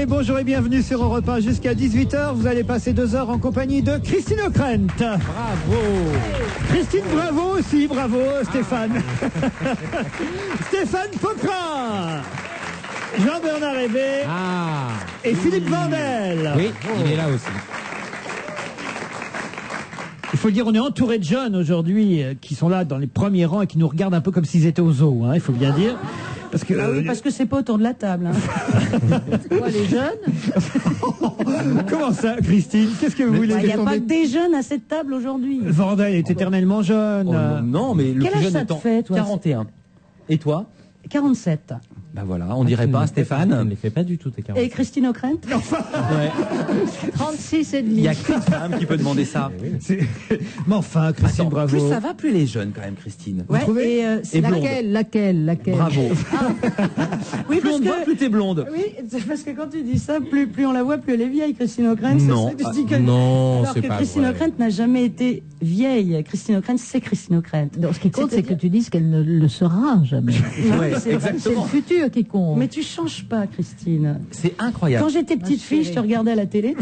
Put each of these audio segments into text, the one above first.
Arrivé, bonjour et bienvenue sur Europe 1 jusqu'à 18h. Vous allez passer 2 heures en compagnie de Christine O'Krent. Bravo. Christine, bravo aussi, bravo Stéphane. Stéphane Poquelin. Jean-Bernard Hébé et Philippe Vandel. Oui, il est là aussi. Il faut le dire, on est entouré de jeunes aujourd'hui qui sont là dans les premiers rangs et qui nous regardent un peu comme s'ils étaient au zoo, hein, il faut bien dire. Parce que, oui, parce que c'est pas autour de la table. Hein. Quoi, les jeunes? Comment ça, Christine? Qu'est-ce que vous voulez? Il n'y a pas que des jeunes à cette table aujourd'hui. Vandel est éternellement jeune. Non, mais le Quel plus âge jeune ça te étant fait, toi 41. Et toi? 47. Bah voilà, on dirait pas, Je ne Stéphane. les fais pas du tout, tes 40. Et Christine O'Krent? Ouais. 36 et Il demi. y a qu'une femme qui peut demander ça. Mais enfin, Christine, Attends, bravo. plus ça va, plus les jeunes quand même, Christine. Ouais, trouvez et, c'est Et blonde. Laquelle Bravo. Oui, Plus parce on te voit, que... plus t'es blonde. Oui, c'est parce que quand tu dis ça, plus on la voit, plus elle est vieille, Christine O'Krent. Non. C'est ça que tu dis que... Non, Alors c'est que pas Christine vrai. O'Krent n'a jamais été vieille. Christine O'Krent, c'est Christine O'Krent. Donc, ce qui compte, c'est que tu dises qu'elle ne le sera jamais. Non, Ouais, mais c'est vrai. C'est le exactement. futur qui compte. Mais tu changes pas, Christine. C'est incroyable. Quand j'étais petite fille, je te regardais à la télé,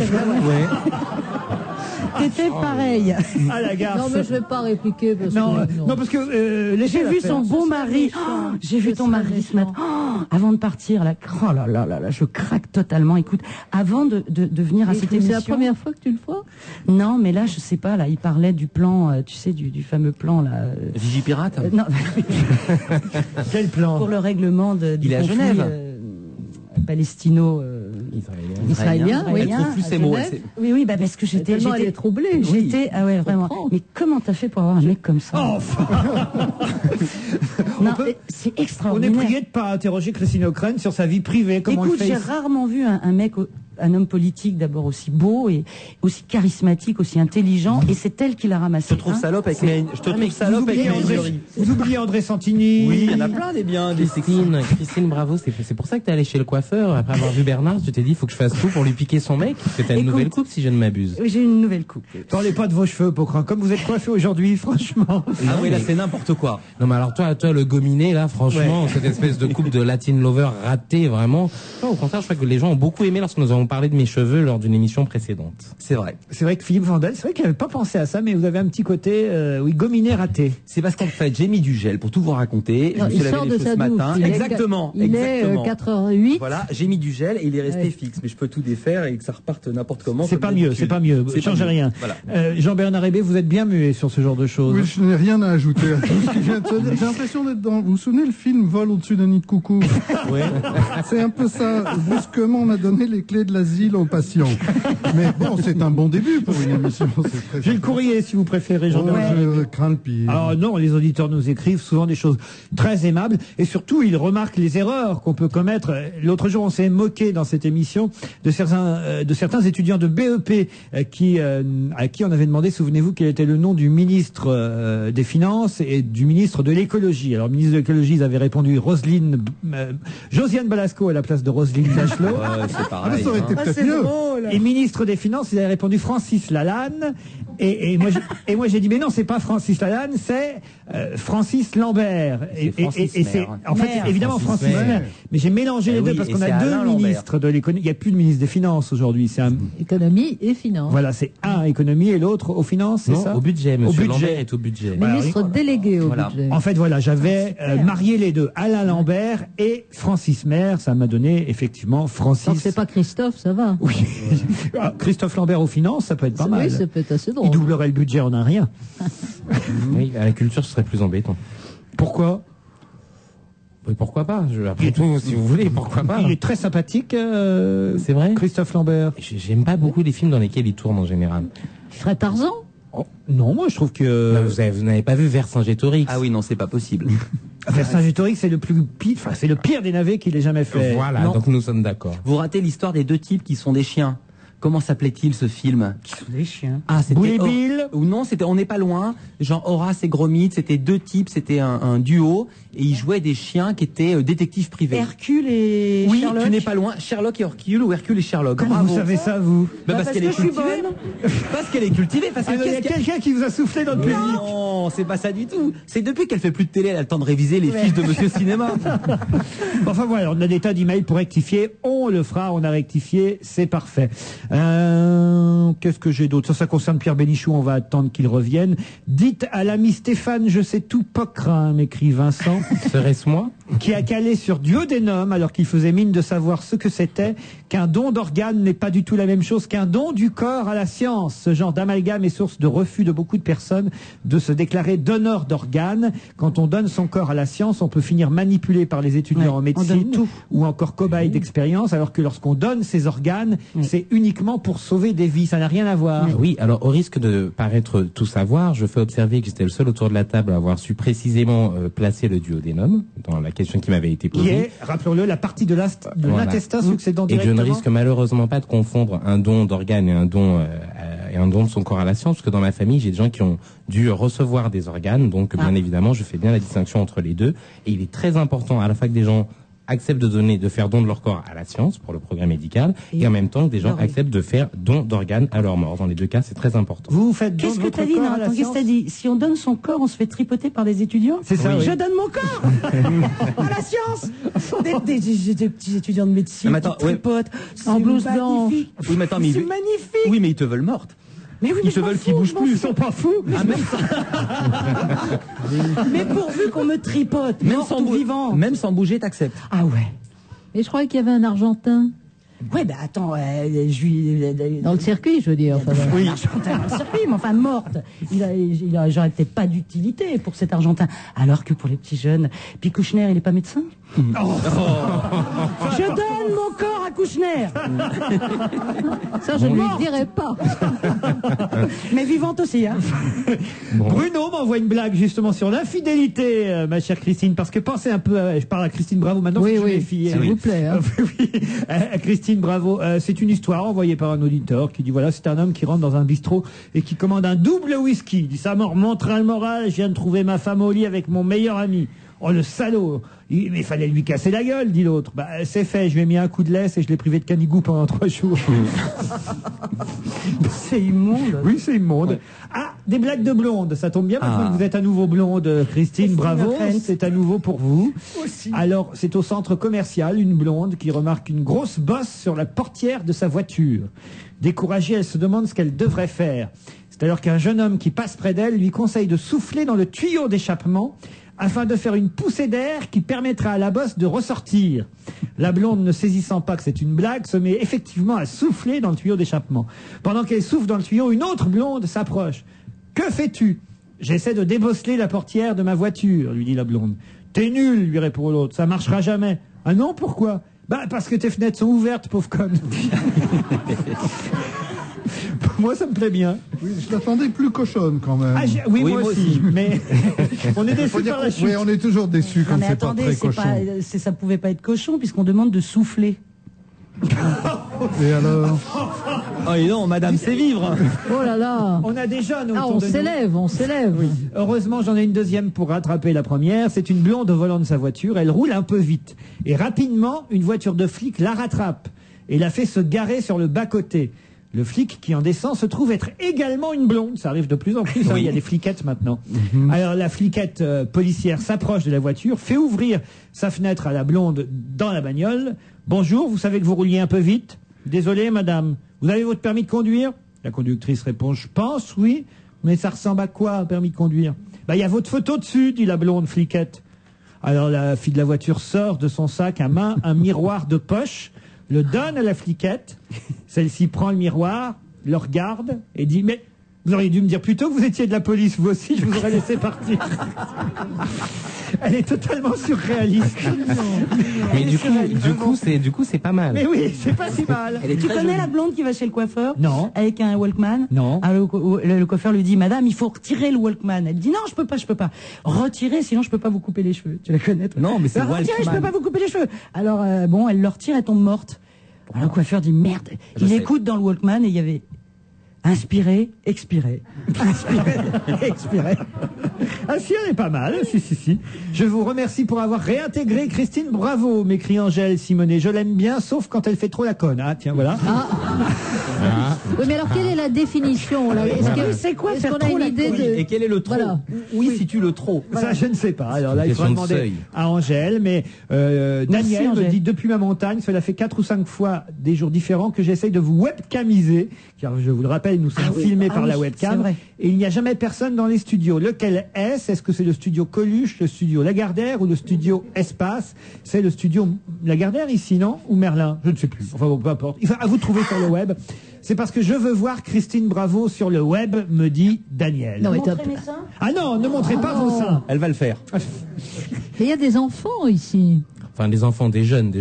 t'étais pareil. À la gare. Non, mais je vais pas répliquer parce Non, que... non, parce que J'ai vu son beau Ce mari. serait méchant. J'ai vu Ce ton serait mari ce méchant. matin. Avant de partir, là, oh là là là là, je craque totalement. Écoute, avant de venir à cette C'est émission. la première fois que tu le vois? Non, mais là, je sais pas. Là, il parlait du plan, tu sais, du fameux plan là. Vigipirate. Non, Quel plan? pour le règlement du Il est à conflit, Genève. Palestino. Israélien, oui. Elle trouve plus ses mots. Genève. Oui, oui, bah parce que j'étais, Tellement elle est troublée. j'étais, ah ouais, vraiment. comprends. Mais comment t'as fait pour avoir un mec comme ça? Enfin, Non, peut- c'est on est extraordinaire. prié de pas interroger Christine O'Krent sur sa vie privée, comme on le Écoute, fait j'ai ici. rarement vu un mec, un homme politique d'abord aussi beau et aussi charismatique, aussi intelligent, et c'est elle qui l'a ramassé. Je te trouve hein. salope avec mes, je te trouve salope avec mes Jury. Vous oubliez André Santini. Oui, il y en a plein des biens, des sexy. Christine, bravo. C'est pour ça que t'es allé chez le coiffeur après avoir vu Bernard. Tu t'es dit, il faut que je fasse tout pour lui piquer son mec. Parce que t'as une Écoute, nouvelle coupe, si je ne m'abuse. Oui, j'ai une nouvelle coupe. Parlez pas de vos cheveux, Poquelin. Comme vous êtes coiffé aujourd'hui, franchement. Ah oui, là c'est n'importe quoi. Non, mais alors toi, le gominé, là, franchement, cette espèce de coupe de Latin Lover ratée, vraiment. Non, au contraire, je crois que les gens ont beaucoup aimé lorsque nous avons parlé de mes cheveux lors d'une émission précédente. C'est vrai. C'est vrai que Philippe Vandel, c'est vrai qu'il n'avait pas pensé à ça, mais vous avez un petit côté, oui, gominé raté. C'est parce qu'en fait, j'ai mis du gel pour tout vous raconter. Non, je me il suis sort lavé les de cheveux sa ce douche. matin. Il est- Exactement. Il est exactement. 4h08. Voilà, j'ai mis du gel et il est resté Ouais. fixe. Mais je peux tout défaire et que ça reparte n'importe comment. C'est comme pas mieux, d'habitude. c'est pas mieux. C'est pas Changez mieux. rien. Voilà. Jean-Bernard Hébé, vous êtes bien muet sur ce genre de choses. Oui, je n'ai rien à ajouter à tout ce qui vient de se dire. J'ai l'impression d'être dans... Vous vous souvenez le film Vol au-dessus d'un nid de coucou? Ouais. C'est un peu ça. Brusquement, on m'a donné les clés de l'asile aux patients. Mais bon, c'est un bon début pour une émission. C'est très J'ai le sympa. courrier, si vous préférez, Oh, Jean-Bernard. je crains le pire. Alors non, les auditeurs nous écrivent souvent des choses très aimables et surtout ils remarquent les erreurs qu'on peut commettre. L'autre jour, on s'est moqué dans cette émission de certains étudiants de BEP à qui on avait demandé, souvenez-vous, quel était le nom du ministre des Finances et du ministre de l'écologie. Alors, ministre de l'écologie, ils avaient répondu Josiane Balasco à la place de Roselyne Bachelot. Ouais, c'est Ah, mais pareil. ça aurait été hein. peut-être mieux. Et ministre des Finances, ils avaient répondu Francis Lalanne. Et moi, j'ai dit, mais non, c'est pas Francis Lalanne, c'est Francis Lambert. C'est Francis et c'est, Maire. en fait, Maire. c'est évidemment Francis Francis Maire. Maire. Mais j'ai mélangé Eh les deux oui, parce et qu'on c'est a deux Alain Lambert. ministres de l'économie. Il n'y a plus de ministre des Finances aujourd'hui. C'est un, Économie et finances. voilà, c'est un économie et l'autre aux finances, c'est Non, ça? au budget, monsieur budget. Lambert est au budget. Voilà, Ministre délégué au Voilà. budget. En fait, voilà, j'avais marié les deux, Alain Lambert et Francis Maire. Ça m'a donné effectivement Tant que Francis. c'est pas Christophe, ça va. Oui. Ah, Christophe Lambert aux finances, ça peut être pas mal. Oui, ça peut être assez drôle. Il doublerait le budget en un rien. Oui, à la culture, ce serait plus embêtant. Pourquoi? Oui, pourquoi pas? Après tout, si vous voulez, pourquoi pas? Il est très sympathique, C'est vrai? Christophe Lambert. J'aime pas beaucoup les films dans lesquels il tourne en général. Il ferait Tarzan. Oh, non, moi je trouve que Non, vous n'avez pas vu Vercingétorix? Ah oui, non, c'est pas possible. Vercingétorix, c'est le plus pire, enfin c'est le pire des navets qu'il ait jamais fait. Voilà, Non. donc nous sommes d'accord. Vous ratez l'histoire des deux types qui sont des chiens. Comment s'appelait-il ce film? Qui sont des chiens. Ah, c'était Boule et Bill. Ou non, c'était on n'est pas loin. Genre Horace et Gromit, c'était deux types, c'était un duo et ils jouaient des chiens qui étaient détectives privés. Hercule et Oui, Sherlock. tu n'es pas loin. Sherlock et Hercule ou Hercule et Sherlock. Comment Bravo. vous savez ça, vous? Parce qu'elle est que je suis cultivée. bonne. Parce qu'elle est cultivée. Parce que Ah, il y a qu'est-ce qu'elle- quelqu'un qui vous a soufflé dans le public. Non, c'est pas ça du tout. C'est depuis qu'elle fait plus de télé, elle a le temps de réviser les fiches de Monsieur Cinéma. Enfin voilà, on a des tas d'emails pour rectifier. On le fera, on a rectifié, c'est parfait. Qu'est-ce que j'ai d'autre? Ça concerne Pierre Bénichou, on va attendre qu'il revienne. Dites à l'ami Stéphane, je sais tout pocrin, m'écrit Vincent, Serait-ce moi? qui a calé sur duodénum alors qu'il faisait mine de savoir ce que c'était, qu'un don d'organe n'est pas du tout la même chose qu'un don du corps à la science. Ce genre d'amalgame est source de refus de beaucoup de personnes de se déclarer donneur d'organes. Quand on donne son corps à la science, on peut finir manipulé par les étudiants Ouais, en on médecine donne tout. ou encore cobaye d'expérience, alors que lorsqu'on donne ses organes, c'est uniquement pour sauver des vies. Ça n'a rien à voir. Oui, alors au risque de paraître tout savoir, je fais observer que j'étais le seul autour de la table à avoir su précisément placer le duodénum dans la question qui m'avait été Qui posée. est, rappelons-le, la partie de Voilà. l'intestin succédant Et je directement. ne risque malheureusement pas de confondre un don d'organes et un don de son corps à la science, parce que dans ma famille, j'ai des gens qui ont dû recevoir des organes, donc bien évidemment, je fais bien la distinction entre les deux. Et il est très important à la fois que des gens acceptent de faire don de leur corps à la science pour le progrès médical, et en même temps que des gens acceptent de faire don d'organes à leur mort. Dans les deux cas, c'est très important. Vous faites don Qu'est-ce de que votre t'as dit? corps Non, à la attends, qu'est-ce que t'as science dit? Si on donne son corps, on se fait tripoter par des étudiants? C'est ça, oui. Je donne mon corps à la science. Des petits étudiants de médecine Mais attends, qui tripotent. En C'est blouse magnifique. Oui, mais attends, mais C'est magnifique. Oui, mais ils te veulent morte. Mais oui, Ils te veulent qu'ils bougent plus. Ils sont pas fous. Ah, même Mais pourvu qu'on me tripote, mort ou vivant. même sans bouger, t'acceptes. Ah ouais. Et je croyais qu'il y avait un Argentin. Ouais, bah attends, je lui. Dans le circuit, je veux dire. Enfin, Oui, Argentin dans le circuit, mais enfin morte. J'aurais peut-être pas d'utilité pour cet Argentin. Alors que pour les petits jeunes. Puis Kouchner, il est pas médecin? Je donne mon corps à Kouchner. ça, je ne lui dirai pas. Mais vivante aussi, hein. Bruno m'envoie une blague justement sur l'infidélité, ma chère Christine, parce que pensez un peu, je parle à Christine Bravo maintenant, Oui, parce que je oui, les filles, s'il vous plaît, hein. Oui, Christine Bravo, c'est une histoire envoyée par un auditeur qui dit voilà, c'est un homme qui rentre dans un bistrot et qui commande un double whisky. Il dit ça me remontera le moral, je viens de trouver ma femme au lit avec mon meilleur ami. Oh le salaud! Mais il fallait lui casser la gueule, dit l'autre. Bah c'est fait, je lui ai mis un coup de laisse et je l'ai privé de canigou pendant 3 jours. C'est immonde. Oui, c'est immonde. Ah, des blagues de blonde, ça tombe bien parce que vous êtes à nouveau blonde, Christine, bravo, O'Krent. c'est à nouveau pour vous. Alors, c'est au centre commercial, une blonde qui remarque une grosse bosse sur la portière de sa voiture. Découragée, elle se demande ce qu'elle devrait faire. C'est alors qu'un jeune homme qui passe près d'elle lui conseille de souffler dans le tuyau d'échappement afin de faire une poussée d'air qui permettra à la bosse de ressortir. La blonde, ne saisissant pas que c'est une blague, se met effectivement à souffler dans le tuyau d'échappement. Pendant qu'elle souffle dans le tuyau, une autre blonde s'approche. « Que fais-tu »« J'essaie de débosseler la portière de ma voiture, lui dit la blonde. « T'es nul, lui répond l'autre, ça marchera jamais. »« Ah non, pourquoi ?»« Bah parce que tes fenêtres sont ouvertes, pauvre conne. » Moi, ça me plaît bien. Oui, je l'attendais plus cochonne quand même. Ah, oui, moi aussi. Mais on est Faut déçus dire par la que- chute. oui, on est toujours déçus Non quand mais c'est pas attendez, très cochon. ça pouvait pas être cochon puisqu'on demande de souffler. Et alors Oh, et non, madame, c'est vivre. Oh là là. On a des jeunes Ah, autour on de nous. s'élève, on s'élève. Heureusement, j'en ai une deuxième pour rattraper la première. C'est une blonde au volant de sa voiture. Elle roule un peu vite. Et rapidement, une voiture de flic la rattrape et la fait se garer sur le bas-côté. Le flic qui en descend se trouve être également une blonde. Ça arrive de plus en plus. Hein, il y a des fliquettes maintenant. Alors la fliquette policière s'approche de la voiture, fait ouvrir sa fenêtre à la blonde dans la bagnole. Bonjour, vous savez que vous rouliez un peu vite? Désolé, madame. Vous avez votre permis de conduire? La conductrice répond, je pense, oui. Mais ça ressemble à quoi, un permis de conduire? Bah, il y a votre photo dessus, dit la blonde fliquette. Alors la fille de la voiture sort de son sac à main un miroir de poche, le donne à la fliquette. Celle-ci prend le miroir, le regarde et dit, mais vous auriez dû me dire plus tôt que vous étiez de la police, vous aussi, je vous aurais laissé partir. Elle est totalement surréaliste. Mais du coup, c'est pas mal. Mais oui, c'est pas si mal. Elle est Tu très connais jolie. la blonde qui va chez le coiffeur? Non. Avec un Walkman? Non. Alors, le coiffeur lui dit, madame, il faut retirer le Walkman. Elle dit, non, je peux pas. Retirer, sinon je peux pas vous couper les cheveux. Tu la connais, toi? Non, mais c'est Retirer, je Walkman. peux pas vous couper les cheveux. Alors, bon, elle le retire, elle tombe morte. Alors, le coiffeur dit merde. Il écoute dans le Walkman et il y avait inspirer, expirer. Inspirer, expirer. Ah si, elle est pas mal. Si. Je vous remercie pour avoir réintégré Christine Bravo, m'écrit Angèle Simonet. Je l'aime bien, sauf quand elle fait trop la conne. Ah tiens, voilà. Oui, mais alors quelle est la définition là? C'est quoi Est-ce faire qu'on a trop une la idée conne de... Et quel est le trop? Voilà. Oui, si tu le trop. Ça, je ne sais pas. Alors là, il faut Question de demander seuil. à Angèle. Mais Daniel me Angèle. dit, depuis ma montagne, cela fait 4 ou 5 fois des jours différents que j'essaye de vous webcamiser. Car je vous le rappelle, nous sommes filmés par la c'est webcam. vrai. Et il n'y a jamais personne dans les studios. Lequel est-ce? Est-ce que c'est le studio Coluche, le studio Lagardère ou le studio Espace? C'est le studio Lagardère ici, non? Ou Merlin? Je ne sais plus. Enfin bon, peu importe. Il faut à vous trouver sur le web. C'est parce que je veux voir Christine Bravo sur le web, me dit Daniel. Non, mais Montrez mes seins. Ah non, ne montrez pas vos seins. Elle va le faire. Il y a des enfants ici. Enfin, des enfants, des jeunes.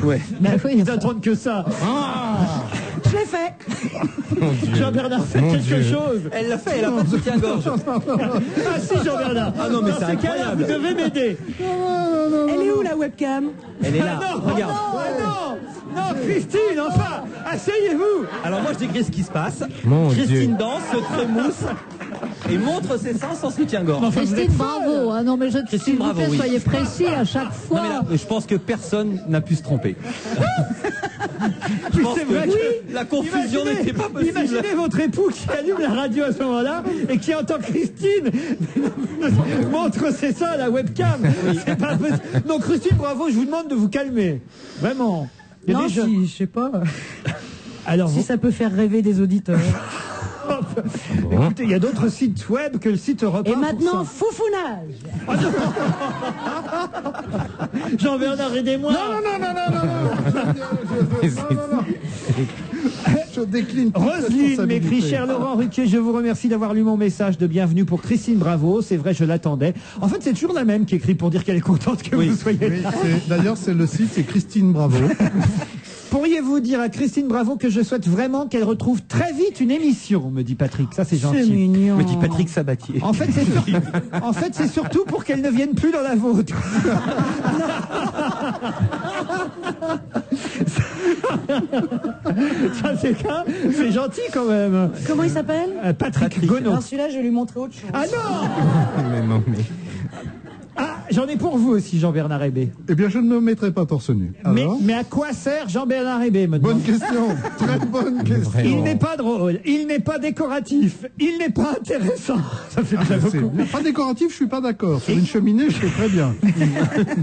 Ouais. Bah oui, Ils enfin, attendent que ça. Je l'ai fait. Mon Dieu. Jean-Bernard fait Mon quelque Dieu. chose. Elle l'a fait, elle a pas de soutien-gorge. Ah si, Jean-Bernard. Ah non, mais Dans c'est ces cas-là, incroyable. vous devez m'aider. Elle est où la webcam? Elle est Ah là. non, Regarde. non, Christine, enfin, asseyez-vous. Alors moi, je décris ce qui se passe. Mon Christine Dieu. danse, se trémousse et montre ses seins sans soutien-gorge. Enfin, vous Christine êtes Bravo. Ah non, mais Christine s'il vous Bravo, plaît, oui. soyez précis à chaque Non, fois. mais là, je pense que personne n'a pu se tromper. Je Oui, pense c'est que vrai que- la confusion Imaginez- n'était pas possible. Imaginez votre époux qui allume la radio à ce moment-là et qui entend Christine montre ses seins à la webcam. C'est pas possible. Donc Christine, bravo, je vous demande de vous calmer. Vraiment. Il y a Non, des gens- si, je sais pas. Alors, Si vous- ça peut faire rêver des auditeurs. écoutez, il y a d'autres sites web que le site Europe 1 Et pour maintenant, ça. foufounage. Jean-Bernard, aidez-moi. Je décline toute Roselyne responsabilité. m'écrit, cher Laurent Ruquier, je vous remercie d'avoir lu mon message de bienvenue pour Christine Bravo. C'est vrai, je l'attendais. En fait, c'est toujours la même qui écrit pour dire qu'elle est contente que vous soyez Oui, là. d'ailleurs, c'est le site, c'est Christine Bravo. Pourriez-vous dire à Christine Bravo que je souhaite vraiment qu'elle retrouve très vite une émission, me dit Patrick. Ça, c'est C'est gentil. mignon. Me dit Patrick Sabatier. En fait, c'est surtout pour qu'elle ne vienne plus dans la vôtre. Ça, c'est gentil quand même. Comment il s'appelle? Patrick Gonod. Alors celui-là, je vais lui montrer autre chose. Ah non. Mais non, mais... Ah, j'en ai pour vous aussi, Jean-Bernard Hébé. Eh bien, je ne me mettrai pas torse nu. Alors, Mais à quoi sert Jean-Bernard Hébé, me bonne demande- question, très bonne question. Il n'est pas drôle, il n'est pas décoratif, il n'est pas intéressant. Ça fait déjà C'est beaucoup. pas décoratif, je suis pas d'accord. Sur une cheminée, je fais très bien.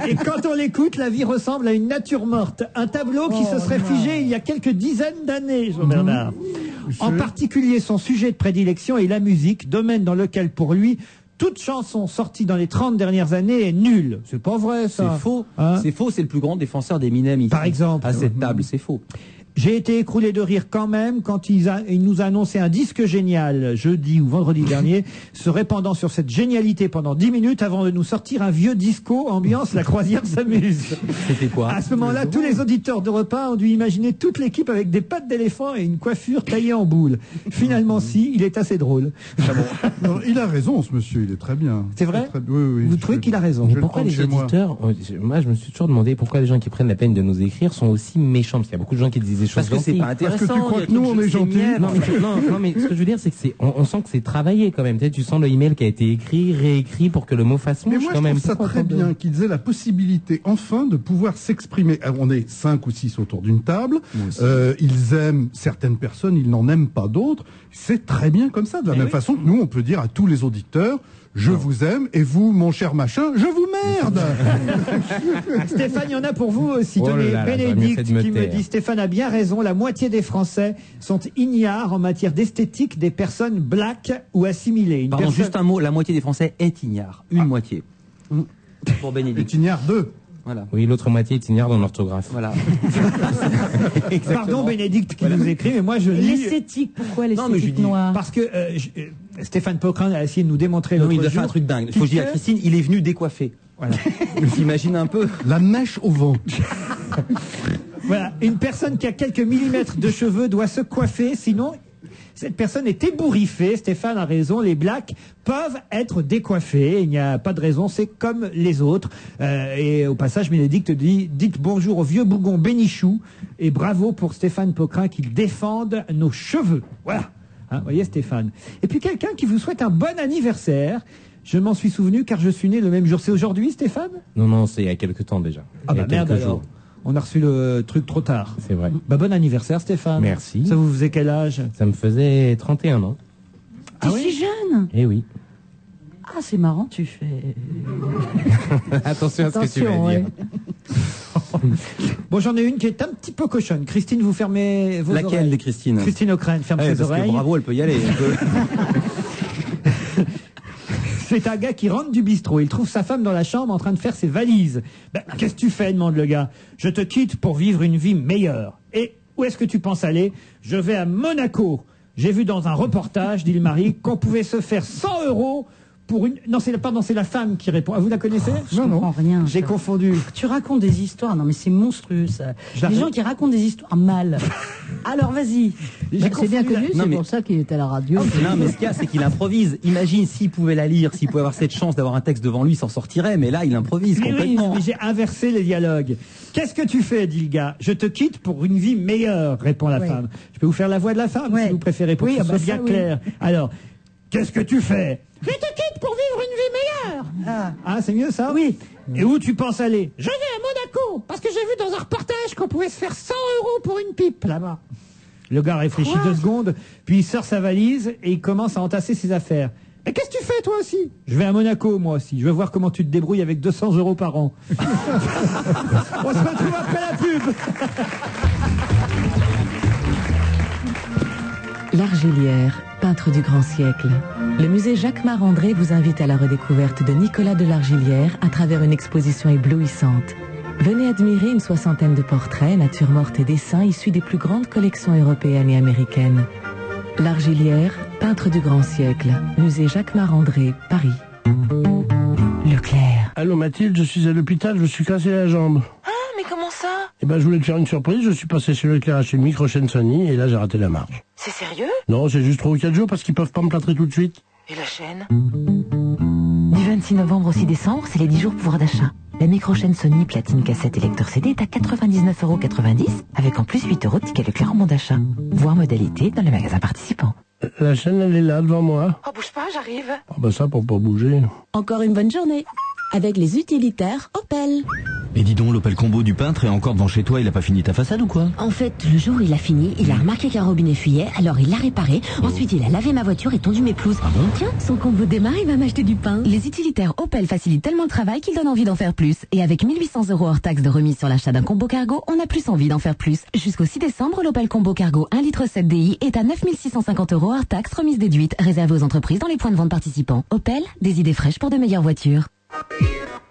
Et quand on l'écoute, la vie ressemble à une nature morte. Un tableau qui se serait figé il y a quelques dizaines d'années, Jean-Bernard. En particulier, son sujet de prédilection est la musique, domaine dans lequel, pour lui, toute chanson sortie dans les 30 dernières années est nulle. C'est pas vrai, ça. C'est faux. Hein C'est faux, c'est le plus grand défenseur d'Eminem ici. Par exemple. À cette table, c'est faux. J'ai été écroulé de rire quand même quand il nous a annoncé un disque génial jeudi ou vendredi dernier, se répandant sur cette génialité pendant 10 minutes avant de nous sortir un vieux disco ambiance La Croisière s'amuse. C'était quoi? À ce moment-là, tous les auditeurs d'Europe 1 ont dû imaginer toute l'équipe avec des pattes d'éléphant et une coiffure taillée en boule. Finalement, si, il est assez drôle. Non, il a raison, ce monsieur, il est très bien. C'est vrai Très- oui, oui, Vous je trouvez vais- qu'il a raison? je Mais vais le pourquoi prendre les chez moi. auditeurs, moi je me suis toujours demandé pourquoi les gens qui prennent la peine de nous écrire sont aussi méchants, parce qu'il y a beaucoup de gens qui disent des choses Parce que c'est gentilles. pas intéressant. Parce que tu crois il y a que nous, quelque on est chose, c'est gentils. miel. Non, mais ce que je veux dire, c'est que on sent que c'est travaillé quand même. Tu sens le email qui a été écrit, réécrit pour que le mot fasse Mais mouche moi, quand je même. trouve ça Pourquoi très tant de- bien qu'ils aient la possibilité, enfin, de pouvoir s'exprimer. On est 5 ou 6 autour d'une table. Ils aiment certaines personnes, ils n'en aiment pas d'autres. C'est très bien comme ça. De la même façon que nous, on peut dire à tous les auditeurs, je vous aime, et vous, mon cher machin, je vous merde. Stéphane, il y en a pour vous aussi. Oh Tenez, là là, j'aurais mieux Bénédicte fait de me qui me taire. dit, Stéphane a bien raison, la moitié des Français sont ignares en matière d'esthétique des personnes black ou assimilées. Une Pardon, personne- juste un mot. La moitié des Français est ignare. Une moitié. Pour Et Bénédicte. Tignard 2. Voilà. Oui, l'autre moitié est ignare dans l'orthographe. Voilà. Pardon Bénédicte qui nous écrit, mais moi je lis... L'esthétique, pourquoi Non, mais je l'esthétique dis- noire? Parce que Stéphane Poquelin a essayé de nous démontrer Non, l'autre il a fait jour un truc dingue. Il faut dire à Christine, il est venu décoiffé. Voilà. T'imagines un peu? La mèche au vent. Voilà, une personne qui a quelques millimètres de cheveux doit se coiffer, sinon cette personne est ébouriffée. Stéphane a raison, les blacks peuvent être décoiffés. Il n'y a pas de raison, c'est comme les autres. Et au passage, Bénédicte dit, dites bonjour au vieux bougon Bénichou et bravo pour Stéphane Pocrin qui défende nos cheveux. Voilà. Hein, voyez Stéphane. Et puis quelqu'un qui vous souhaite un bon anniversaire. Je m'en suis souvenu car je suis né le même jour. C'est aujourd'hui, Stéphane? Non, c'est il y a quelques temps déjà. Ah il y a bah merde quelques alors. jours. On a reçu le truc trop tard. C'est vrai. Bah bon anniversaire, Stéphane. Merci. Ça vous faisait quel âge? Ça me faisait 31 ans. T'es si jeune. Eh oui. Ah, c'est marrant, tu fais... Attention à ce que tu vas dire. Bon, j'en ai une qui est un petit peu cochonne. Christine, vous fermez vos oreilles. Laquelle de Christine? Christine O'Crane ferme ses Parce que oreilles. bravo, elle peut y aller. Elle peut- C'est un gars qui rentre du bistrot. Il trouve sa femme dans la chambre en train de faire ses valises. Ben, qu'est-ce que tu fais, demande le gars. Je te quitte pour vivre une vie meilleure. Et où est-ce que tu penses aller? Je vais à Monaco. J'ai vu dans un reportage, dit le mari, qu'on pouvait se faire 100 € pour une... Non, c'est la femme qui répond. Ah, vous la connaissez? Je comprends rien. J'ai confondu. Tu racontes des histoires, non mais c'est monstrueux ça. Les gens qui racontent des histoires mal. Alors vas-y. C'est bien connu, Non, c'est mais- pour ça qu'il est à la radio. Non, mais ce qu'il y a, c'est qu'il improvise. Imagine s'il pouvait la lire, s'il pouvait avoir cette chance d'avoir un texte devant lui, il s'en sortirait. Mais là, il improvise Mais oui, complètement. mais j'ai inversé les dialogues. Qu'est-ce que tu fais, dit le gars. Je te quitte pour une vie meilleure, répond la femme. Je peux vous faire la voix de la femme, si vous préférez, pour que ce soit bien clair. Alors, qu'est-ce que tu fais? Je te quitte pour vivre une vie meilleure. Ah, c'est mieux ça? Oui. Et où tu penses aller? Je vais à Monaco, parce que j'ai vu dans un reportage qu'on pouvait se faire 100 € pour une pipe, là-bas. Le gars réfléchit 2 secondes, puis il sort sa valise et il commence à entasser ses affaires. Mais qu'est-ce que tu fais, toi aussi? Je vais à Monaco, moi aussi. Je veux voir comment tu te débrouilles avec 200 € par an. On se retrouve après la pub. L'Argelière, peintre du grand siècle. Le musée Jacques Marandré vous invite à la redécouverte de Nicolas de l'Argelière à travers une exposition éblouissante. Venez admirer une 60aine de portraits, natures mortes et dessins issus des plus grandes collections européennes et américaines. L'Argelière, peintre du grand siècle. Musée Jacques Marandré, Paris. Leclerc. Allô Mathilde, je suis à l'hôpital, je me suis cassé la jambe. Ah, mais comment ça? Eh ben, je voulais te faire une surprise, je suis passé chez Leclerc acheter une micro-chaîne Sony et là j'ai raté la marche. C'est sérieux? Non, c'est juste 3 ou 4 jours parce qu'ils peuvent pas me plâtrer tout de suite. Et la chaîne? Du 26 novembre au 6 décembre, c'est les 10 jours pouvoir d'achat. La micro-chaîne Sony platine cassette et lecteur CD est à 99,90 € avec en plus 8 € de ticket Leclerc en bon d'achat. Voir modalité dans les magasins participants. La chaîne, elle est là devant moi. Oh, bouge pas, j'arrive. Ah ben ça pour pas bouger. Encore une bonne journée. Avec les utilitaires Opel. Et dis donc, l'Opel Combo du peintre est encore devant chez toi, il a pas fini ta façade ou quoi? En fait, le jour où il a fini, il a remarqué qu'un robinet fuyait, alors il l'a réparé. Ensuite, il a lavé ma voiture et tondu mes pelouses. Ah bon? Tiens, son combo démarre, il va m'acheter du pain. Les utilitaires Opel facilitent tellement le travail qu'ils donnent envie d'en faire plus. Et avec 1800 € hors taxe de remise sur l'achat d'un combo cargo, on a plus envie d'en faire plus. Jusqu'au 6 décembre, l'Opel Combo Cargo 1,7 litre DI est à 9650 € hors taxe remise déduite, réservé aux entreprises dans les points de vente participants. Opel, des idées fraîches pour de meilleures voitures.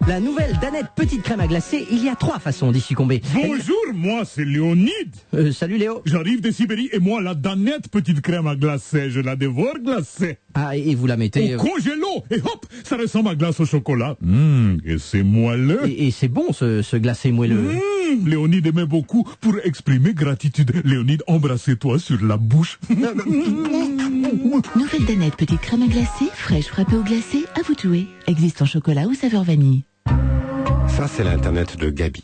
La nouvelle Danette petite crème à glacer, il y a 3 façons d'y succomber. Bonjour, moi c'est Léonide. Salut Léo. J'arrive de Sibérie et moi la Danette petite crème à glacer, je la dévore glacée. Ah, et vous la mettez... Au congélo et hop, ça ressemble à glace au chocolat. Et c'est moelleux. Et c'est bon ce glacé moelleux. Léonide aimait beaucoup pour exprimer gratitude. Léonide, embrassez-toi sur la bouche. Nouvelle Danette petite crème à glacer, fraîche frappée au glacé, à vous de jouer. Existe en chocolat ou saveur vanille. Ça, c'est l'Internet de Gabi.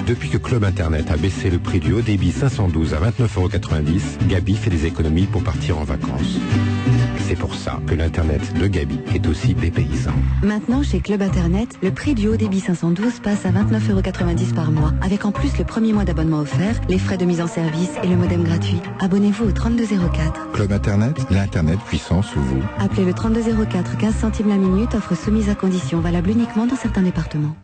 Depuis que Club Internet a baissé le prix du haut débit 512 à 29,90 €, Gabi fait des économies pour partir en vacances. C'est pour ça que l'Internet de Gabi est aussi dépaysant. Maintenant, chez Club Internet, le prix du haut débit 512 passe à 29,90 € par mois, avec en plus le premier mois d'abonnement offert, les frais de mise en service et le modem gratuit. Abonnez-vous au 3204. Club Internet, l'Internet puissant sous vous. Appelez le 3204, 15 centimes la minute, offre soumise à condition, valable uniquement dans certains départements.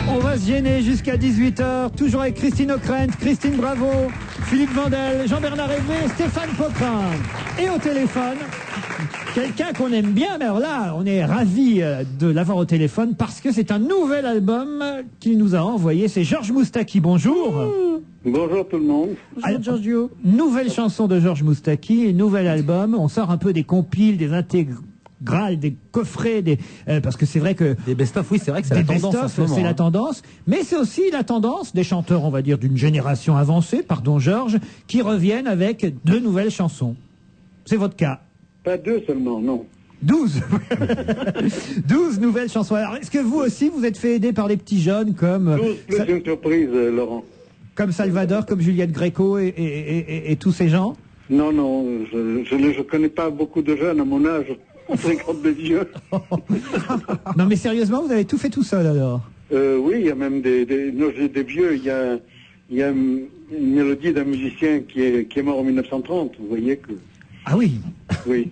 On va se gêner jusqu'à 18h, toujours avec Christine O'Krent, Christine Bravo, Philippe Vandel, Jean-Bernard Hévé, Stéphane Pocrin. Et au téléphone, quelqu'un qu'on aime bien, mais alors là, on est ravis de l'avoir au téléphone parce que c'est un nouvel album qu'il nous a envoyé. C'est Georges Moustaki, bonjour. Bonjour tout le monde. Bonjour Giorgio. Nouvelle chanson de Georges Moustaki, nouvel album. On sort un peu des compiles, des Graal, des coffrets, parce que c'est vrai que des best-of, oui, c'est vrai que c'est la tendance en ce moment, c'est la tendance, mais c'est aussi la tendance des chanteurs, on va dire, d'une génération avancée, pardon Georges, qui reviennent avec de nouvelles chansons. C'est votre cas. Pas 2 seulement, non. 12 12 nouvelles chansons. Alors, est-ce que vous aussi, vous êtes fait aider par des petits jeunes comme... 12 plus une surprise, Laurent. Comme Salvador, comme Juliette Gréco et tous ces gens? Non, je ne connais pas beaucoup de jeunes à mon âge. On fréquente des vieux. Non, mais sérieusement, vous avez tout fait tout seul, alors? Oui, il y a même des vieux. Il y a une mélodie d'un musicien qui est mort en 1930. Vous voyez que... Ah oui. Oui.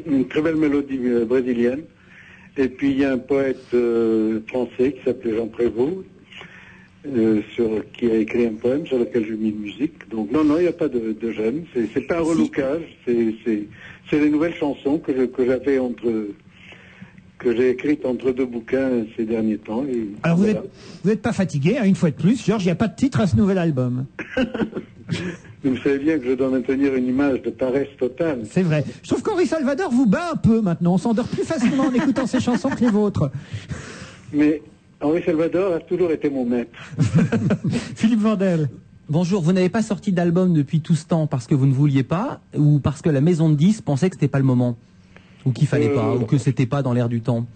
Une très belle mélodie brésilienne. Et puis, il y a un poète français qui s'appelait Jean Prévost, qui a écrit un poème sur lequel j'ai mis de musique. Donc, non, il n'y a pas de jeunes. C'est pas un relookage. C'est les nouvelles chansons que j'ai écrites entre 2 bouquins ces derniers temps. Et alors, voilà. vous n'êtes pas fatigué, hein, une fois de plus, Georges, il n'y a pas de titre à ce nouvel album. Vous savez bien que je dois maintenir une image de paresse totale. C'est vrai. Je trouve qu'Henri Salvador vous bat un peu maintenant. On s'endort plus facilement en écoutant ses chansons que les vôtres. Mais Henri Salvador a toujours été mon maître. Philippe Vandel. Bonjour, vous n'avez pas sorti d'album depuis tout ce temps parce que vous ne vouliez pas ou parce que la maison de 10 pensait que c'était pas le moment ou qu'il fallait pas ou que c'était pas dans l'air du temps?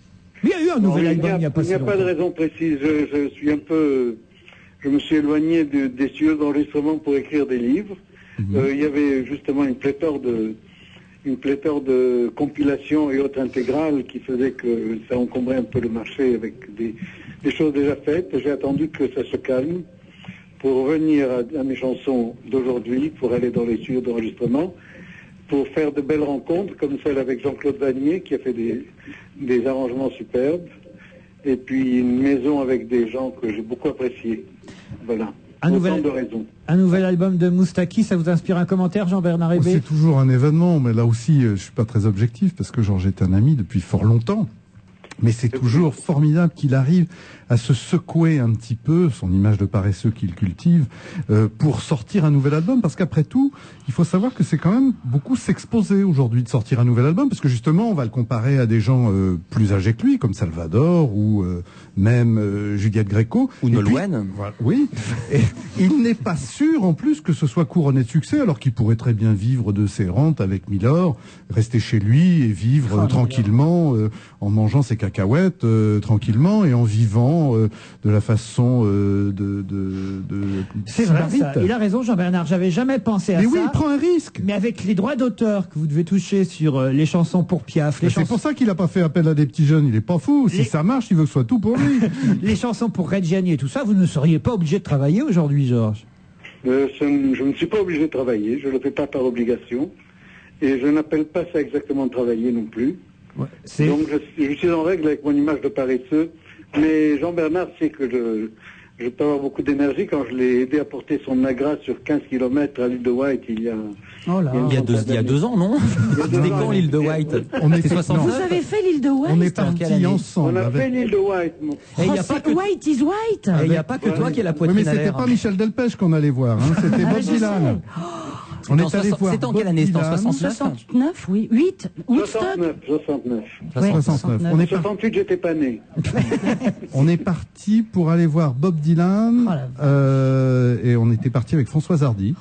Il y a eu un nouvel album il n'y a pas si longtemps. Il n'y a pas de raison précise. Je me suis éloigné des studios d'enregistrement pour écrire des livres. Il y avait justement une pléthore de compilations et autres intégrales qui faisaient que ça encombrait un peu le marché avec des choses déjà faites. J'ai attendu que ça se calme pour revenir à mes chansons d'aujourd'hui, pour aller dans les studios d'enregistrement, pour faire de belles rencontres comme celle avec Jean-Claude Vanier qui a fait des arrangements superbes, et puis une maison avec des gens que j'ai beaucoup appréciés. Voilà. Un nouvel album de Moustaki, ça vous inspire un commentaire, Jean-Bernard Hébé? C'est toujours un événement, mais là aussi, je suis pas très objectif parce que Georges est un ami depuis fort longtemps. Mais c'est toujours formidable qu'il arrive à se secouer un petit peu, son image de paresseux qu'il cultive, pour sortir un nouvel album. Parce qu'après tout, il faut savoir que c'est quand même beaucoup s'exposer aujourd'hui de sortir un nouvel album, parce que justement, on va le comparer à des gens plus âgés que lui, comme Salvador ou même Juliette Gréco. Ou Nolwenn. Voilà, oui. Et il n'est pas sûr, en plus, que ce soit couronné de succès, alors qu'il pourrait très bien vivre de ses rentes avec Milor, rester chez lui et vivre tranquillement, en mangeant ses cacahuètes tranquillement et en vivant de la façon c'est vrai, ça. Il a raison, Jean-Bernard. J'avais jamais pensé à ça. Mais oui, il prend un risque. Mais avec les droits d'auteur que vous devez toucher sur les chansons pour Piaf, c'est pour ça qu'il n'a pas fait appel à des petits jeunes. Il est pas fou. Si ça marche, il veut que ce soit tout pour lui. Les chansons pour Reggiani et tout ça, vous ne seriez pas obligé de travailler aujourd'hui, Georges? Je ne suis pas obligé de travailler. Je ne le fais pas par obligation. Et je n'appelle pas ça exactement travailler non plus. Ouais, donc je suis en règle avec mon image de paresseux. Mais Jean-Bernard sait que je peux avoir beaucoup d'énergie quand je l'ai aidé à porter son Nagra sur 15 km à l'île de White il y a... Il y a 2 ans, non? C'était quand l'île de White? C'était 69. Vous avez fait l'île de White? On est partis ensemble. On a fait l'île de White. Et il y a pas que White is White. Et il n'y a pas que toi qui es la poitrine mais c'était pas Michel Delpech qu'on allait voir, hein, c'était Bob Dylan. On est allé voir. C'était en quelle année? C'était en 69? 69, oui. 8. 69. 69. En 68, j'étais pas né. On est parti pour aller voir Bob Dylan, et on était parti avec Françoise Hardy.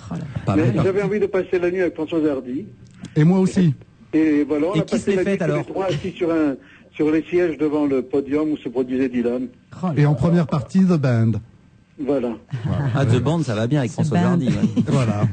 J'avais envie de passer la nuit avec Françoise Hardy. Et moi aussi. Et voilà, on et a passé la nuit tous les trois assis sur les sièges devant le podium où se produisait Dylan. Et en première partie, The Band. Voilà. Ah, The Band, ça va bien avec François Hardy. Ouais. Voilà.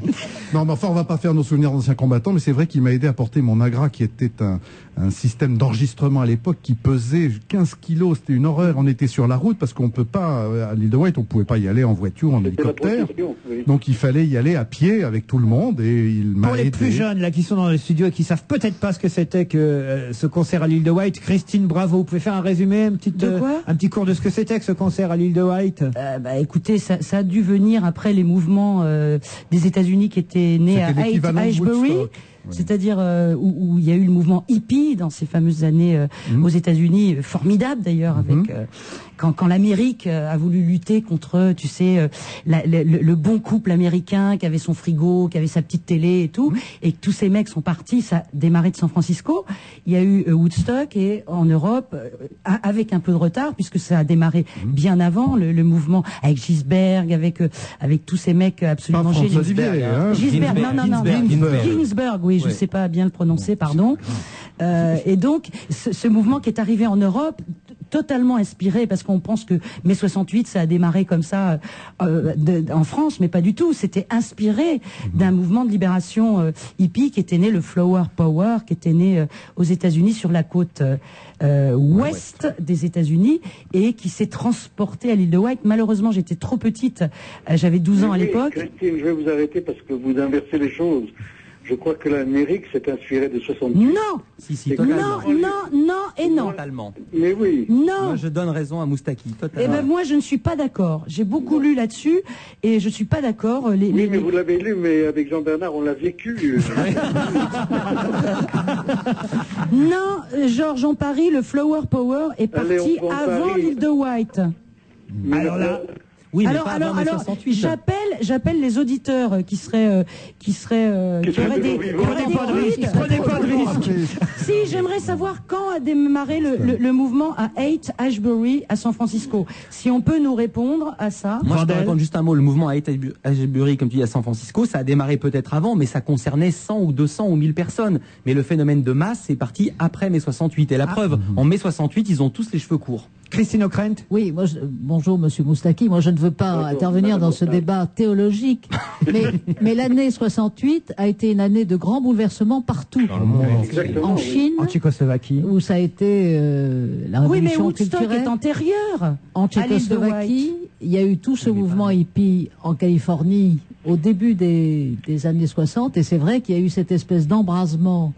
Non, mais enfin, on va pas faire nos souvenirs d'anciens combattants, mais c'est vrai qu'il m'a aidé à porter mon Nagra, qui était un système d'enregistrement à l'époque qui pesait 15 kilos. C'était une horreur. On était sur la route parce qu'on peut pas, à l'île de White, on pouvait pas y aller en voiture, en hélicoptère. Oui. Donc il fallait y aller à pied avec tout le monde et il m'a aidé. Pour les plus jeunes, là, qui sont dans le studio et qui savent peut-être pas ce que c'était que ce concert à l'île de White, Christine Bravo, vous pouvez faire un résumé, un petit cours de ce que c'était que ce concert à l'île de White? Écoutez, ça a dû venir après les mouvements des États-Unis qui étaient nés à Haight-Ashbury. c'est-à-dire où il y a eu le mouvement hippie dans ces fameuses années aux États-Unis, formidable d'ailleurs, avec quand l'Amérique a voulu lutter contre, tu sais, le bon couple américain qui avait son frigo, qui avait sa petite télé et tout, et que tous ces mecs sont partis. Ça a démarré de San Francisco. Il y a eu Woodstock et en Europe, avec un peu de retard, puisque ça a démarré bien avant le mouvement avec Gisberg, avec tous ces mecs absolument géniaux. Gisberg, non, Ginsberg, oui, je sais pas bien le prononcer, pardon. Et donc, ce mouvement qui est arrivé en Europe, totalement inspiré, parce qu'on pense que mai 68, ça a démarré comme ça en France, mais pas du tout. C'était inspiré d'un mouvement de libération hippie qui était né, le Flower Power, qui était né aux États-Unis, sur la côte ouest des États-Unis, et qui s'est transporté à l'île de White. Malheureusement, j'étais trop petite, j'avais 12 ans à l'époque. Christine, je vais vous arrêter parce que vous inversez les choses. Je crois que l'Amérique s'est inspirée de 68. Non, totalement. non et non. Totalement. Mais oui. Non. Moi, je donne raison à Moustaki, totalement. Eh ben moi, je ne suis pas d'accord. J'ai beaucoup lu là-dessus et je suis pas d'accord. Mais vous l'avez lu, mais avec Jean-Bernard, on l'a vécu. Non, Georges, en Paris, le Flower Power est parti avant l'île de White. Alors là... Oui, mais alors, pas avant mai 68. j'appelle les auditeurs qui auraient des Prenez pas de risque. Si, j'aimerais savoir quand a démarré le mouvement à Haight-Ashbury à San Francisco. Si on peut nous répondre à ça. Moi, je peux répondre juste un mot. Le mouvement à Haight-Ashbury, comme tu dis, à San Francisco, ça a démarré peut-être avant, mais ça concernait 100 ou 200 ou 1000 personnes. Mais le phénomène de masse est parti après mai 68. Et la preuve, en mai 68, ils ont tous les cheveux courts. Christine O'Krent. Oui, bonjour Monsieur Moustaki. Moi, je ne veux pas intervenir dans ce débat théologique, mais l'année 68 a été une année de grands bouleversements partout. En Chine, en Tchécoslovaquie, où ça a été la révolution culturelle. Woodstock est antérieur. En Tchécoslovaquie, il y a eu tout ce mouvement hippie en Californie au début des années 60, et c'est vrai qu'il y a eu cette espèce d'embrasement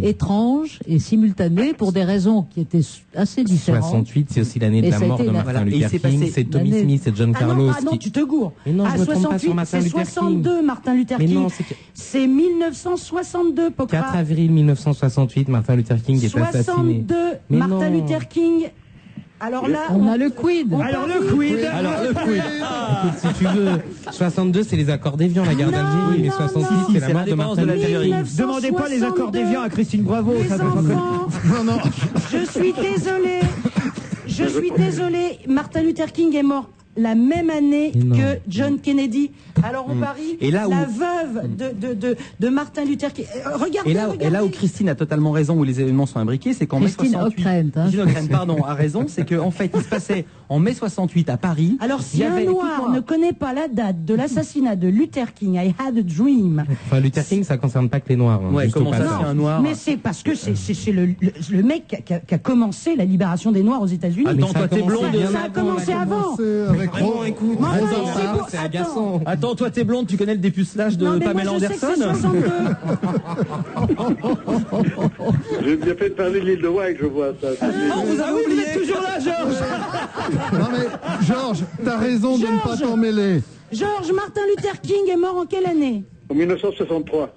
étrange et simultané pour des raisons qui étaient assez différentes. 68, c'est aussi l'année de la mort de Martin Luther King, c'est Tommy Smith et John Carlos. Ah non, tu te gourres. Mais non, je me trompe pas sur 68, Martin c'est Luther 62, Martin Luther Mais King. non, c'est 1962, Pocra. 4 avril 1968, Martin Luther King est assassiné. 62, Mais Martin non. Luther King. Alors là, on a le quid. Alors le quid. Écoute, si tu veux, 62 c'est les accords d'Évian, la guerre d'Algérie, mais 66 c'est la mort de Martin Luther King. Demandez pas les accords d'Évian à Christine Bravo. Les enfants, je suis désolée. Martin Luther King est mort la même année que John Kennedy. Alors on parie, la veuve de Martin Luther King. Regardez. Et là où Christine a totalement raison, où les événements sont imbriqués, c'est qu'en mai 68... Christine O'Krent, pardon, a raison, c'est qu'en fait, il se passait en mai 68 à Paris... Alors si un noir ne connaît pas la date de l'assassinat de Luther King, I had a dream... Enfin, Luther King, ça concerne pas que les noirs. Ouais, comment ça, c'est un noir? Mais c'est parce que c'est le mec qui a commencé la libération des noirs aux États-Unis. Attends, toi t'es blonde. Ça a commencé avant. Écoute, c'est agaçant. Attends, toi t'es blonde, tu connais le dépucelage de Pamela Anderson? J'ai bien fait de parler de l'île de White, je vois ça. Oh, vous avez oublié. Vous êtes toujours là, Georges. Non mais, Georges, t'as raison de ne pas t'en mêler. Georges, Martin Luther King est mort en quelle année? En 1963.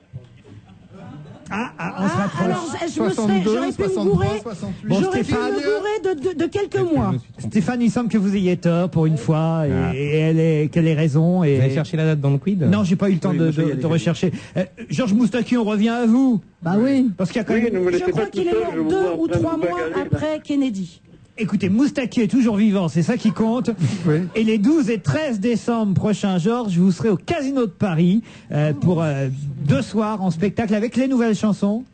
On se rapproche. Alors, j'aurais pu me gourer de quelques mois. Stéphane, il semble que vous ayez tort pour une fois, et qu'elle ait raison. Et... Vous avez cherché la date dans le quid? Non, j'ai pas eu le temps de rechercher. Georges Moustaki, on revient à vous. Bah oui. Parce qu'il y a quand même... Je crois qu'il est mort 2 ou 3 mois après Kennedy. Écoutez, Moustaki est toujours vivant, c'est ça qui compte. Oui. Et les 12 et 13 décembre prochains, Georges, vous serez au Casino de Paris pour 2 soirs en spectacle avec les nouvelles chansons.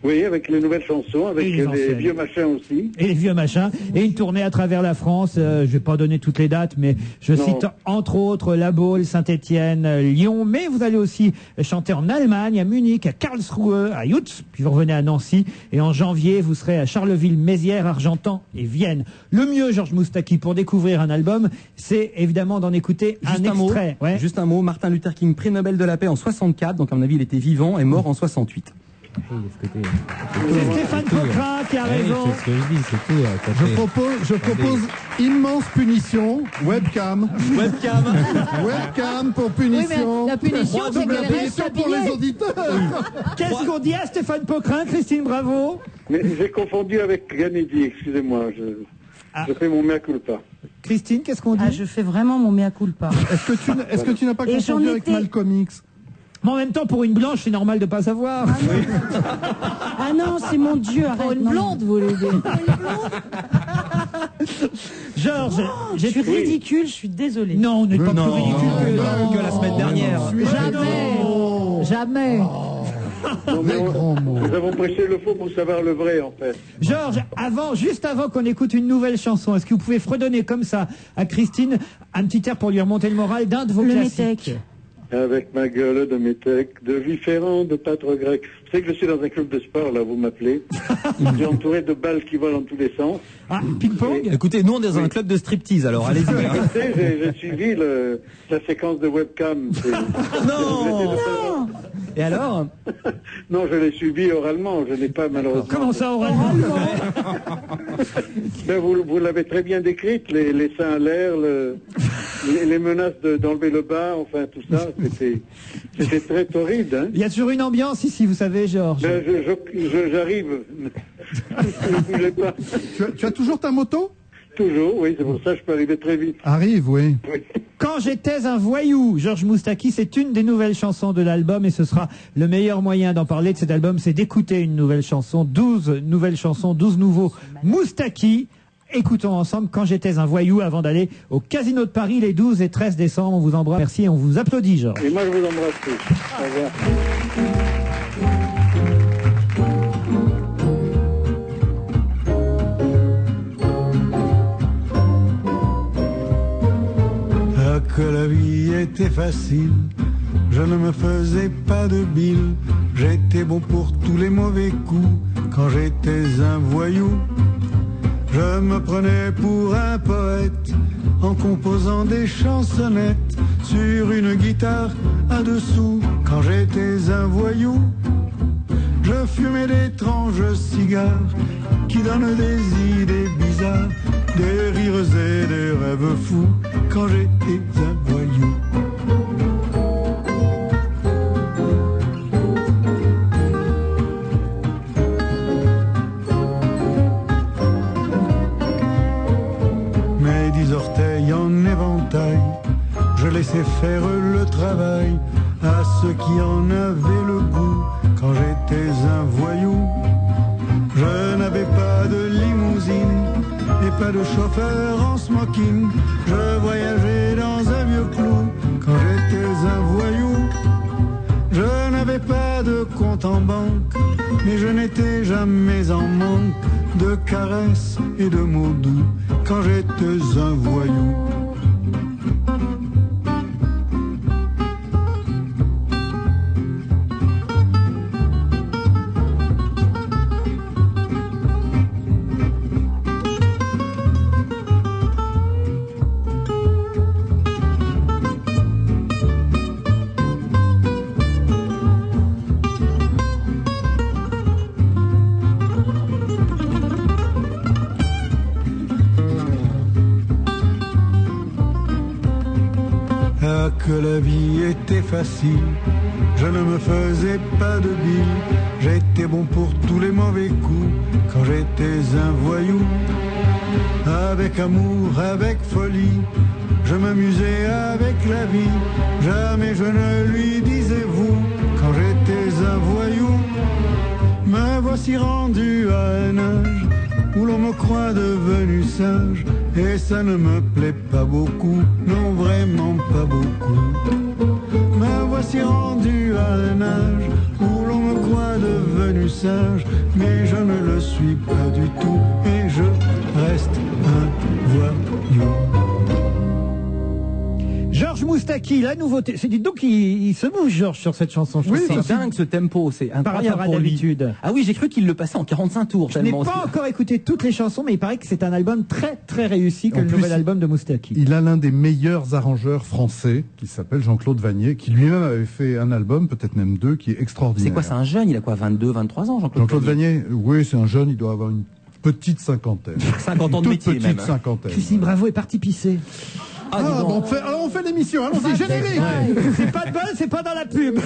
Oui, avec les nouvelles chansons, avec les vieux machins aussi. Et les vieux machins. Et une tournée à travers la France. Je vais pas donner toutes les dates, mais je cite entre autres La Baule, Saint-Étienne, Lyon. Mais vous allez aussi chanter en Allemagne, à Munich, à Karlsruhe, à Jutz. Puis vous revenez à Nancy. Et en janvier, vous serez à Charleville, Mézières, Argentan et Vienne. Le mieux, Georges Moustaki, pour découvrir un album, c'est évidemment d'en écouter un extrait. Juste un mot. Martin Luther King, prix Nobel de la paix en 64. Donc à mon avis, il était vivant et mort en 68. C'est Stéphane Poquelin qui a raison. C'est ce que je dis, c'est tout. Je propose immense punition, webcam. Webcam pour punition. Oui, mais la punition, c'est qu'elle reste pour les habillée. auditeurs. Qu'est-ce qu'on dit à Stéphane Poquelin, Christine Bravo? Mais j'ai confondu avec Ganedi, excusez-moi. Je fais mon mea culpa. Christine, qu'est-ce qu'on dit? Je fais vraiment mon mea culpa. Est-ce que tu n'as pas Et confondu j'en avec étais- Malcolm X? Mais en même temps, pour une blanche, c'est normal de pas savoir. Ah non, c'est mon Dieu, arrête. Pour une non. blonde, vous voulez dire. Georges, Je suis ridicule, je suis désolée. Non, on n'est pas plus ridicule que la semaine dernière. Jamais. Non, mais nous avons prêché le faux pour savoir le vrai, en fait. Georges, juste avant qu'on écoute une nouvelle chanson, est-ce que vous pouvez fredonner comme ça à Christine un petit air pour lui remonter le moral d'un de vos Le classiques? métèque. Avec ma gueule de métèque, de Viférant, de pâtre grec. Vous savez que je suis dans un club de sport, là, vous m'appelez. Je suis entouré de balles qui volent dans tous les sens. Ah, ping-pong? Écoutez, nous on est dans un club de striptease, alors allez-y. J'ai suivi la séquence de webcam. Non. Et alors? Non, je l'ai suivi oralement, je n'ai pas malheureusement... Comment ça, oralement? Ben, vous l'avez très bien décrite, les seins à l'air, les menaces d'enlever le bas, enfin tout ça, c'était très torride. Hein. Il y a toujours une ambiance ici, vous savez, Georges. Ben, j'arrive. Ne bougez pas. Tu as toujours ta moto? Toujours, oui, c'est pour ça que je peux arriver très vite. Arrive, oui. Quand j'étais un voyou, Georges Moustaki, c'est une des nouvelles chansons de l'album et ce sera le meilleur moyen d'en parler de cet album, c'est d'écouter une nouvelle chanson, 12 nouvelles chansons, 12 nouveaux Moustaki. Écoutons ensemble Quand j'étais un voyou avant d'aller au Casino de Paris les 12 et 13 décembre. On vous embrasse. Merci et on vous applaudit, Georges. Et moi, je vous embrasse tous. Au revoir. Ah, que la vie était facile, je ne me faisais pas de bile, j'étais bon pour tous les mauvais coups, quand j'étais un voyou. Je me prenais pour un poète, en composant des chansonnettes, sur une guitare à dessous, quand j'étais un voyou. Je fumais d'étranges cigares, qui donnent des idées bizarres, des rires et des rêves fous, quand j'étais un voyou. Mes 10 orteils en éventail, je laissais faire le travail à ceux qui en avaient le goût, quand j'étais un voyou. Je n'avais pas de limousine et pas de chauffeur en smoking. Je voyageais dans un vieux clou quand j'étais un voyou. Je n'avais pas de compte en banque, mais je n'étais jamais en manque de caresses et de mots doux quand j'étais un voyou. Que la vie était facile, je ne me faisais pas de bile, j'étais bon pour tous les mauvais coups, quand j'étais un voyou. Avec amour, avec folie, je m'amusais avec la vie, jamais je ne lui disais vous, quand j'étais un voyou. Me voici rendu à un âge où l'on me croit devenu sage, et ça ne me plaît pas beaucoup, non vraiment pas beaucoup. Me voici rendu à un âge où l'on me croit devenu sage, mais je ne le suis pas du tout, et je reste un voyou. Georges Moustaki. Moustaki, la nouveauté. Dites donc, il se bouge, Georges, sur cette chanson. Oui, c'est dingue ce tempo, c'est incroyable rapport à pour lui. d'habitude. Ah oui, j'ai cru qu'il le passait en 45 tours. Je n'ai pas encore écouté toutes les chansons, mais il paraît que c'est un album très très réussi, que En le plus, nouvel album de Moustaki. Il a l'un des meilleurs arrangeurs français, qui s'appelle Jean-Claude Vanier, qui lui-même avait fait un album, peut-être même deux, qui est extraordinaire. C'est quoi, c'est un jeune, il a quoi, 22, 23 ans, Jean-Claude Vanier, oui, c'est un jeune, il doit avoir une petite cinquantaine. 50 ans de métier, petite même. cinquantaine. Christine Bravo est partie pisser. Bon, on fait l'émission, allons-y, générique. C'est pas de bol, c'est pas dans la pub.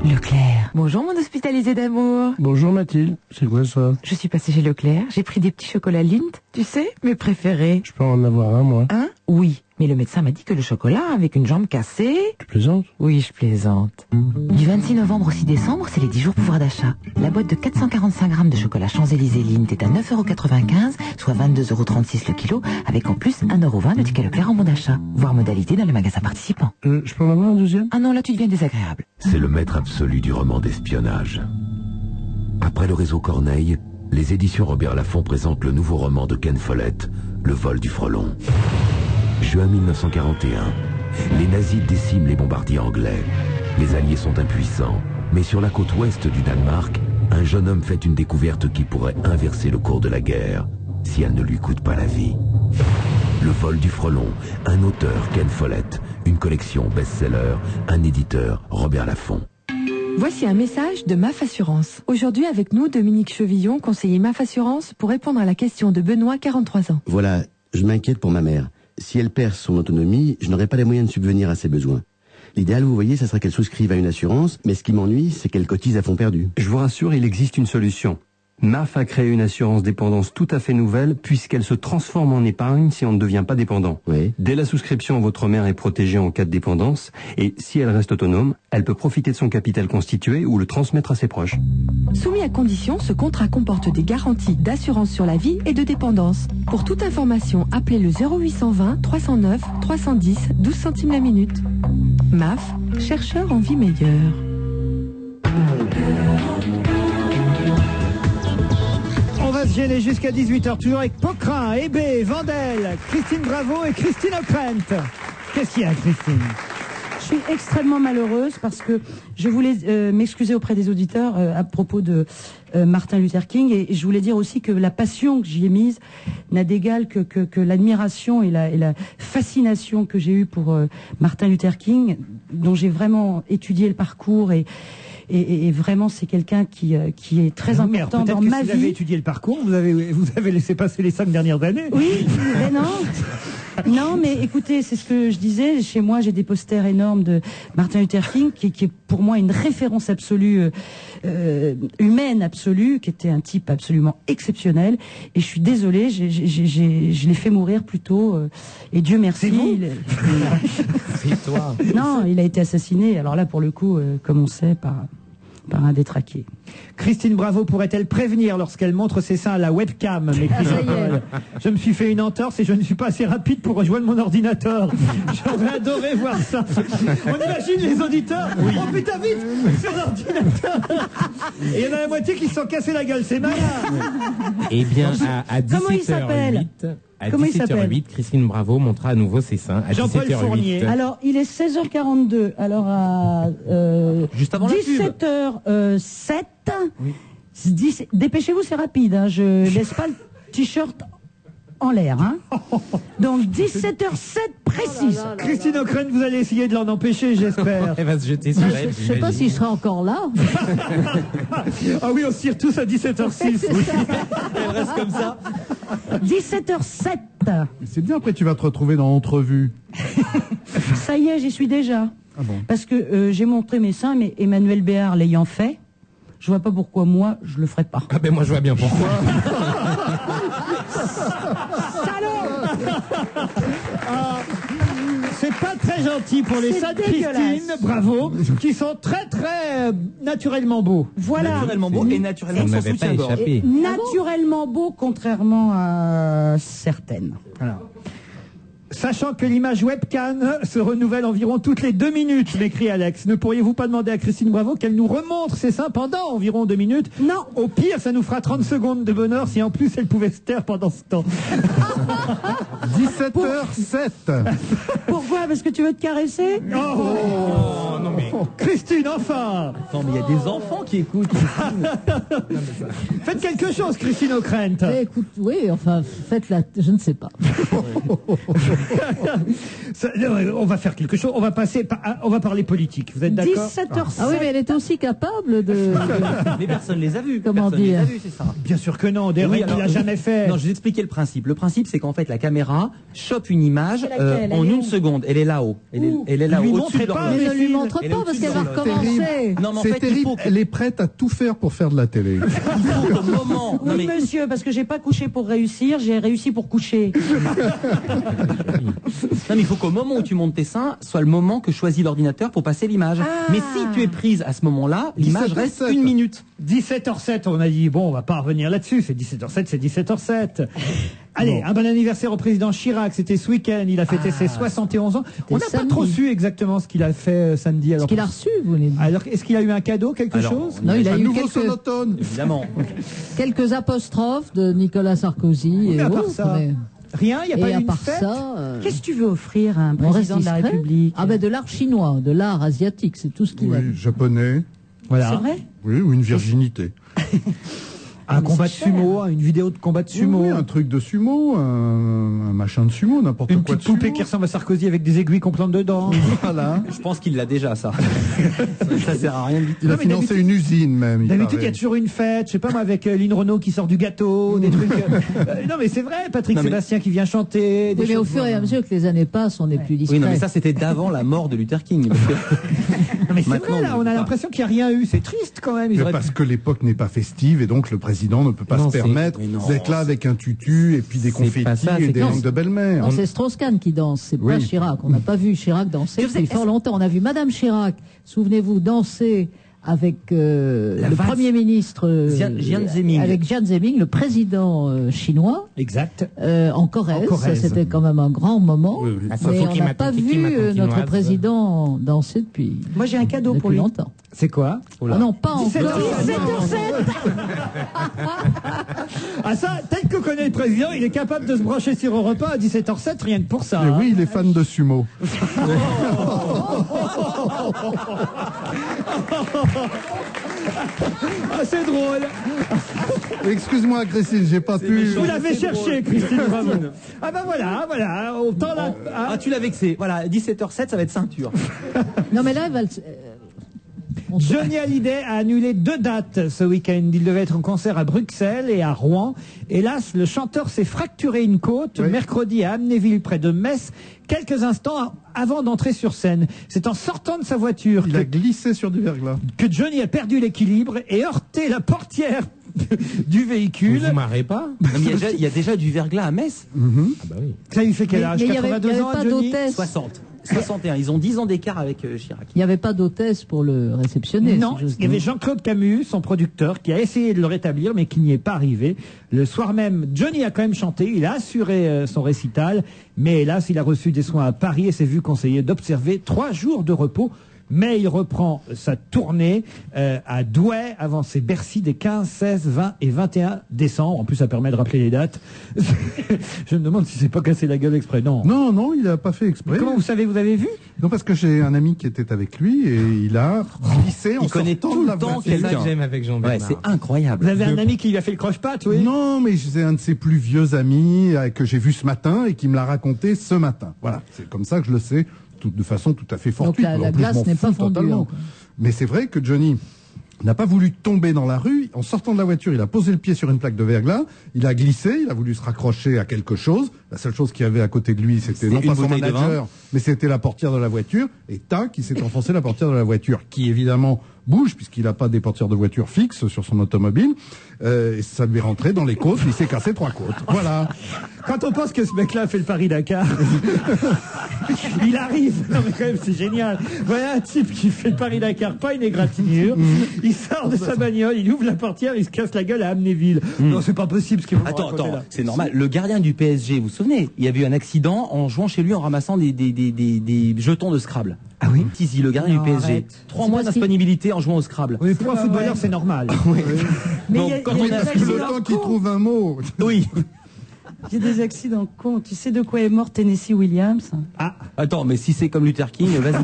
Leclerc. Bonjour mon hospitalisé d'amour. Bonjour Mathilde, c'est quoi ça? Je suis passée chez Leclerc, j'ai pris des petits chocolats Lindt, tu sais, mes préférés. Je peux en avoir un, moi. Hein? Oui, mais le médecin m'a dit que le chocolat avec une jambe cassée... Tu plaisantes? Oui, je plaisante. Du 26 novembre au 6 décembre, c'est les 10 jours pouvoir d'achat. La boîte de 445 grammes de chocolat Champs-Élysées Lindt est à 9,95 €, soit 22,36 € le kilo, avec en plus 1,20 € de ticket Leclerc en bon d'achat. Voir modalité dans le magasin participant. Je peux en avoir un deuxième? Ah non, là tu deviens désagréable. C'est le maître absolu du roman d'espionnage. Après le réseau Corneille, les éditions Robert Laffont présentent le nouveau roman de Ken Follett, Le vol du frelon. Juin 1941, les nazis déciment les bombardiers anglais. Les Alliés sont impuissants, mais sur la côte ouest du Danemark, un jeune homme fait une découverte qui pourrait inverser le cours de la guerre, si elle ne lui coûte pas la vie. Le vol du frelon, un auteur, Ken Follett, une collection best-seller, un éditeur, Robert Laffont. Voici un message de MAF Assurance. Aujourd'hui avec nous, Dominique Chevillon, conseiller MAF Assurance, pour répondre à la question de Benoît, 43 ans. Voilà, je m'inquiète pour ma mère. Si elle perd son autonomie, je n'aurai pas les moyens de subvenir à ses besoins. L'idéal, vous voyez, ça serait qu'elle souscrive à une assurance, mais ce qui m'ennuie, c'est qu'elle cotise à fond perdu. Je vous rassure, il existe une solution. MAF a créé une assurance dépendance tout à fait nouvelle puisqu'elle se transforme en épargne si on ne devient pas dépendant. Oui. Dès la souscription, votre mère est protégée en cas de dépendance et si elle reste autonome, elle peut profiter de son capital constitué ou le transmettre à ses proches. Soumis à condition, ce contrat comporte des garanties d'assurance sur la vie et de dépendance. Pour toute information, appelez le 0820 309 310 12 centimes la minute. MAF, chercheur en vie meilleure. On va se gêner jusqu'à 18h, toujours avec Pocrin, Hébé, Vandel, Christine Bravo et Christine O'Krent. Qu'est-ce qu'il y a, Christine? Je suis extrêmement malheureuse parce que je voulais m'excuser auprès des auditeurs à propos de Martin Luther King et je voulais dire aussi que la passion que j'y ai mise n'a d'égal que l'admiration et la fascination que j'ai eue pour Martin Luther King, dont j'ai vraiment étudié le parcours et vraiment c'est quelqu'un qui est très important dans ma vie. Vous avez étudié le parcours, vous avez laissé passer les 5 dernières années. Oui, mais non. Non, mais écoutez, c'est ce que je disais. Chez moi, j'ai des posters énormes de Martin Luther King, qui est pour moi une référence absolue, humaine absolue, qui était un type absolument exceptionnel. Et je suis désolée, je l'ai fait mourir plus tôt. Et Dieu merci. C'est toi. Non, il a été assassiné. Alors là, pour le coup, comme on sait, par un détraqué. Christine Bravo pourrait-elle prévenir lorsqu'elle montre ses seins à la webcam? Mais je me suis fait une entorse et je ne suis pas assez rapide pour rejoindre mon ordinateur. J'aurais adoré voir ça. On imagine les auditeurs. Oui. Oh putain, vite sur l'ordinateur. Et il y en a la moitié qui se sont cassés la gueule. C'est malin. Eh bien, à 17h08... Comment il s'appelle? À 17h08, Christine Bravo montrera à nouveau ses seins. À Jean-Paul 17h08. Fournier. Alors, il est 16h42. Alors, à juste avant 17h07, dépêchez-vous, c'est rapide. Hein, je laisse pas le t-shirt en l'air. Hein. Donc, 17h07 précise. Christine O'Krent, vous allez essayer de l'en empêcher, j'espère. Elle va se jeter sur elle. Je sais pas s'il sera encore là. Ah oui, on se tire tous à 17h06. Elle reste comme ça. 17h07. C'est bien, après tu vas te retrouver dans Entrevue. Ça y est, j'y suis déjà. Ah bon. Parce que j'ai montré mes seins, mais Emmanuel Béard l'ayant fait, je vois pas pourquoi moi, je le ferais pas. Ah ben moi je vois bien pourquoi. C'est pas très gentil pour les seins de Christine, Bravo, qui sont très très naturellement beaux. Voilà. Naturellement beau et naturellement On sans n'avait pas soutien-gorge. échappé. Naturellement beau, contrairement à certaines. Alors, Sachant que l'image webcam se renouvelle environ toutes les 2 minutes, m'écrit Alex. Ne pourriez-vous pas demander à Christine Bravo qu'elle nous remontre ses seins pendant environ 2 minutes? Non. Au pire, ça nous fera 30 secondes de bonheur si en plus elle pouvait se taire pendant ce temps. 17h07. Pourquoi? Parce que tu veux te caresser? Oh, non mais Christine, enfin. Non, mais il y a des enfants qui écoutent. Faites quelque chose, Christine O'Krent. Écoute, oui, enfin, faites-la, je ne sais pas. On va faire quelque chose. On va parler politique. Vous êtes d'accord? 17h07. Ah oui, mais elle est aussi capable de... Mais personne les a vus. Comment Personne dire les a vus, c'est ça. Bien sûr que non. Des règles qu'il n'a jamais fait. Non, je vais expliquer le principe. Le principe, c'est qu'en fait, la caméra chope une image laquelle, en elle est une où seconde. Elle est là-haut. Elle est là-haut. Lui Au-dessus de montrez pas, l'horloge. Mais ne lui montre Elle est pas parce au-dessus qu'elle va de l'horloge. recommencer. Non, mais en C'est fait, terrible. il faut que... Elle est prête à tout faire pour faire de la télé. Il faut qu'au moment... Oui, Non, mais... monsieur, parce que j'ai pas couché pour réussir, j'ai réussi pour coucher. Non, mais il faut qu'au moment où tu montes tes seins, soit le moment que choisit l'ordinateur pour passer l'image. Mais si tu es prise à ce moment-là, l'image reste 1 minute. 17h07, on a dit, bon, on va pas revenir là-dessus, c'est 17h07, c'est 17h07. Allez, un bon anniversaire au président Chirac, c'était ce week-end, il a fêté ses 71 ans. On n'a pas samedi. trop su exactement ce qu'il a fait samedi. Ce qu'il a reçu, vous voulez dire. Alors, est-ce qu'il a eu un cadeau, quelque chose? Non, il a Un eu nouveau sonotone. Évidemment. quelques apostrophes de Nicolas Sarkozy Mais et à part autres. ça, mais- rien, il n'y a Et pas eu à une part fête? ça, Qu'est-ce que tu veux offrir à un on reste président de la discret. République? Ah ben de l'art chinois, de l'art asiatique, c'est tout ce qu'il a. Oui, japonais. Voilà. C'est vrai? Oui, ou une virginité. Un combat de c'est cher. sumo, une vidéo de combat de sumo. Oui, un truc de sumo, un machin de sumo, n'importe Une quoi petite de poupée sumo. qui ressemble à Sarkozy avec des aiguilles qu'on plante dedans. Voilà. Je pense qu'il l'a déjà, ça. Ça sert à rien du tout. Il a Non, mais financé d'habitude- une usine même. D'habitude, il y a paraît. toujours une fête, je sais pas moi, avec Lynn Renault qui sort du gâteau, des trucs. Non, mais c'est vrai, Patrick Non, mais- Sébastien qui vient chanter. Des Oui, mais au choses- fur et à mesure que les années passent, on est plus discret. Oui, non, mais ça, c'était d'avant la mort de Luther King. Parce que... Non, mais c'est Maintenant, vrai, là, on a pas. l'impression qu'il n'y a rien eu. C'est triste quand même. Ils Mais auraient parce pu- que l'époque n'est pas festive et donc le président ne peut pas Non, se c'est- permettre mais non, d'être là avec un tutu et puis des c'est pas confettis ça, et c'est des que- langues de belle-mère. Non, c'est Strauss-Kahn qui danse, c'est pas Oui. Chirac. On n'a pas vu Chirac danser Je faisais- depuis fort longtemps. On a vu Madame Chirac, souvenez-vous, danser avec le valse. Premier ministre Jiang Zemin. avec Jiang Zemin, le président chinois, Exact. en Corrèze. En Corrèze. Ça, c'était quand même un grand moment. Oui, oui. Mais on n'a pas vu notre président danser depuis, Moi, j'ai un cadeau depuis pour lui. longtemps. C'est quoi? Ah non, pas encore. 17h07. Ah ça, tel que connaît le président, il est capable de se brancher sur un repas à 17h07, rien que pour ça. Mais hein. oui, il est fan de sumo. Ah, c'est drôle. Excuse-moi, Christine, j'ai pas pu. Vous l'avez cherché, Christine, bravo. Ah bah voilà, autant là. Ah, tu l'as vexé. Voilà, 17h07, ça va être ceinture. Non, mais là, elle va le- Johnny Hallyday a annulé 2 dates ce week-end. Il devait être en concert à Bruxelles et à Rouen. Hélas, le chanteur s'est fracturé une côte mercredi à Amnéville, près de Metz, quelques instants avant d'entrer sur scène. C'est en sortant de sa voiture Il a glissé sur du verglas. que Johnny a perdu l'équilibre et heurté la portière du véhicule. Vous marrez pas? Non, mais il y a déjà du verglas à Metz. Ah bah oui. Ça, il fait quel âge? Mais il y avait 82 ans, pas Johnny? d'hôtesse. 60. 61. Ils ont 10 ans d'écart avec Chirac. Il n'y avait pas d'hôtesse pour le réceptionner. Non, si j'ose il y avait dire. Jean-Claude Camus, son producteur, qui a essayé de le rétablir, mais qui n'y est pas arrivé. Le soir même, Johnny a quand même chanté, il a assuré son récital, mais hélas, il a reçu des soins à Paris et s'est vu conseiller d'observer 3 jours de repos. Mais il reprend sa tournée à Douai, avant ses Bercy des 15, 16, 20 et 21 décembre. En plus, ça permet de rappeler les dates. Je me demande si c'est pas cassé la gueule exprès. Non. Non, non, il a pas fait exprès. Comment vous savez, vous avez vu? Non, parce que j'ai un ami qui était avec lui et il a glissé en Il connaît sortant tout de la le temps voiture. C'est ça quelqu'un. que j'aime avec Ouais, Jean-Bernard. c'est incroyable. Vous avez un ami qui lui a fait le croche-patte, oui? Non, mais c'est un de ses plus vieux amis que j'ai vu ce matin et qui me l'a raconté ce matin. Voilà, c'est comme ça que je le sais, de façon tout à fait fortuite. la En plus, glace je m'en n'est pas fous fondue totalement. encore. Mais c'est vrai que Johnny n'a pas voulu tomber dans la rue. En sortant de la voiture, il a posé le pied sur une plaque de verglas, il a glissé, il a voulu se raccrocher à quelque chose. La seule chose qu'il y avait à côté de lui, c'était C'est non une pas son bouteille de manager, mais c'était la portière de la voiture, et tac, il s'est enfoncé la portière de la voiture, qui évidemment bouge, puisqu'il n'a pas des portières de voiture fixes sur son automobile, et ça lui est rentré dans les côtes, il s'est cassé 3 côtes. Voilà. Quand on pense que ce mec-là a fait le Paris-Dakar, il arrive, non mais quand même c'est génial, voilà un type qui fait le Paris-Dakar, pas une égratignure, il sort de sa bagnole, il ouvre la portière, il se casse la gueule à Amnéville. Non, c'est pas possible ce qu'il vous Attends, racontez là. c'est normal. Le gardien du PSG, vous vous souvenez, il y avait eu un accident en jouant chez lui en ramassant des jetons de Scrabble. Ah oui? Tizi, le gardien Non, du PSG. arrête. 3 mois d'indisponibilité en jouant au Scrabble. Oui, pour un footballeur, c'est normal. Oui. Mais Donc, il y a- quand il y a on des a Parce que le temps qu'il trouve un mot. Oui. J'ai des accidents cons. Tu sais de quoi est mort Tennessee Williams? Ah. Attends, mais si c'est comme Luther King, vas-y.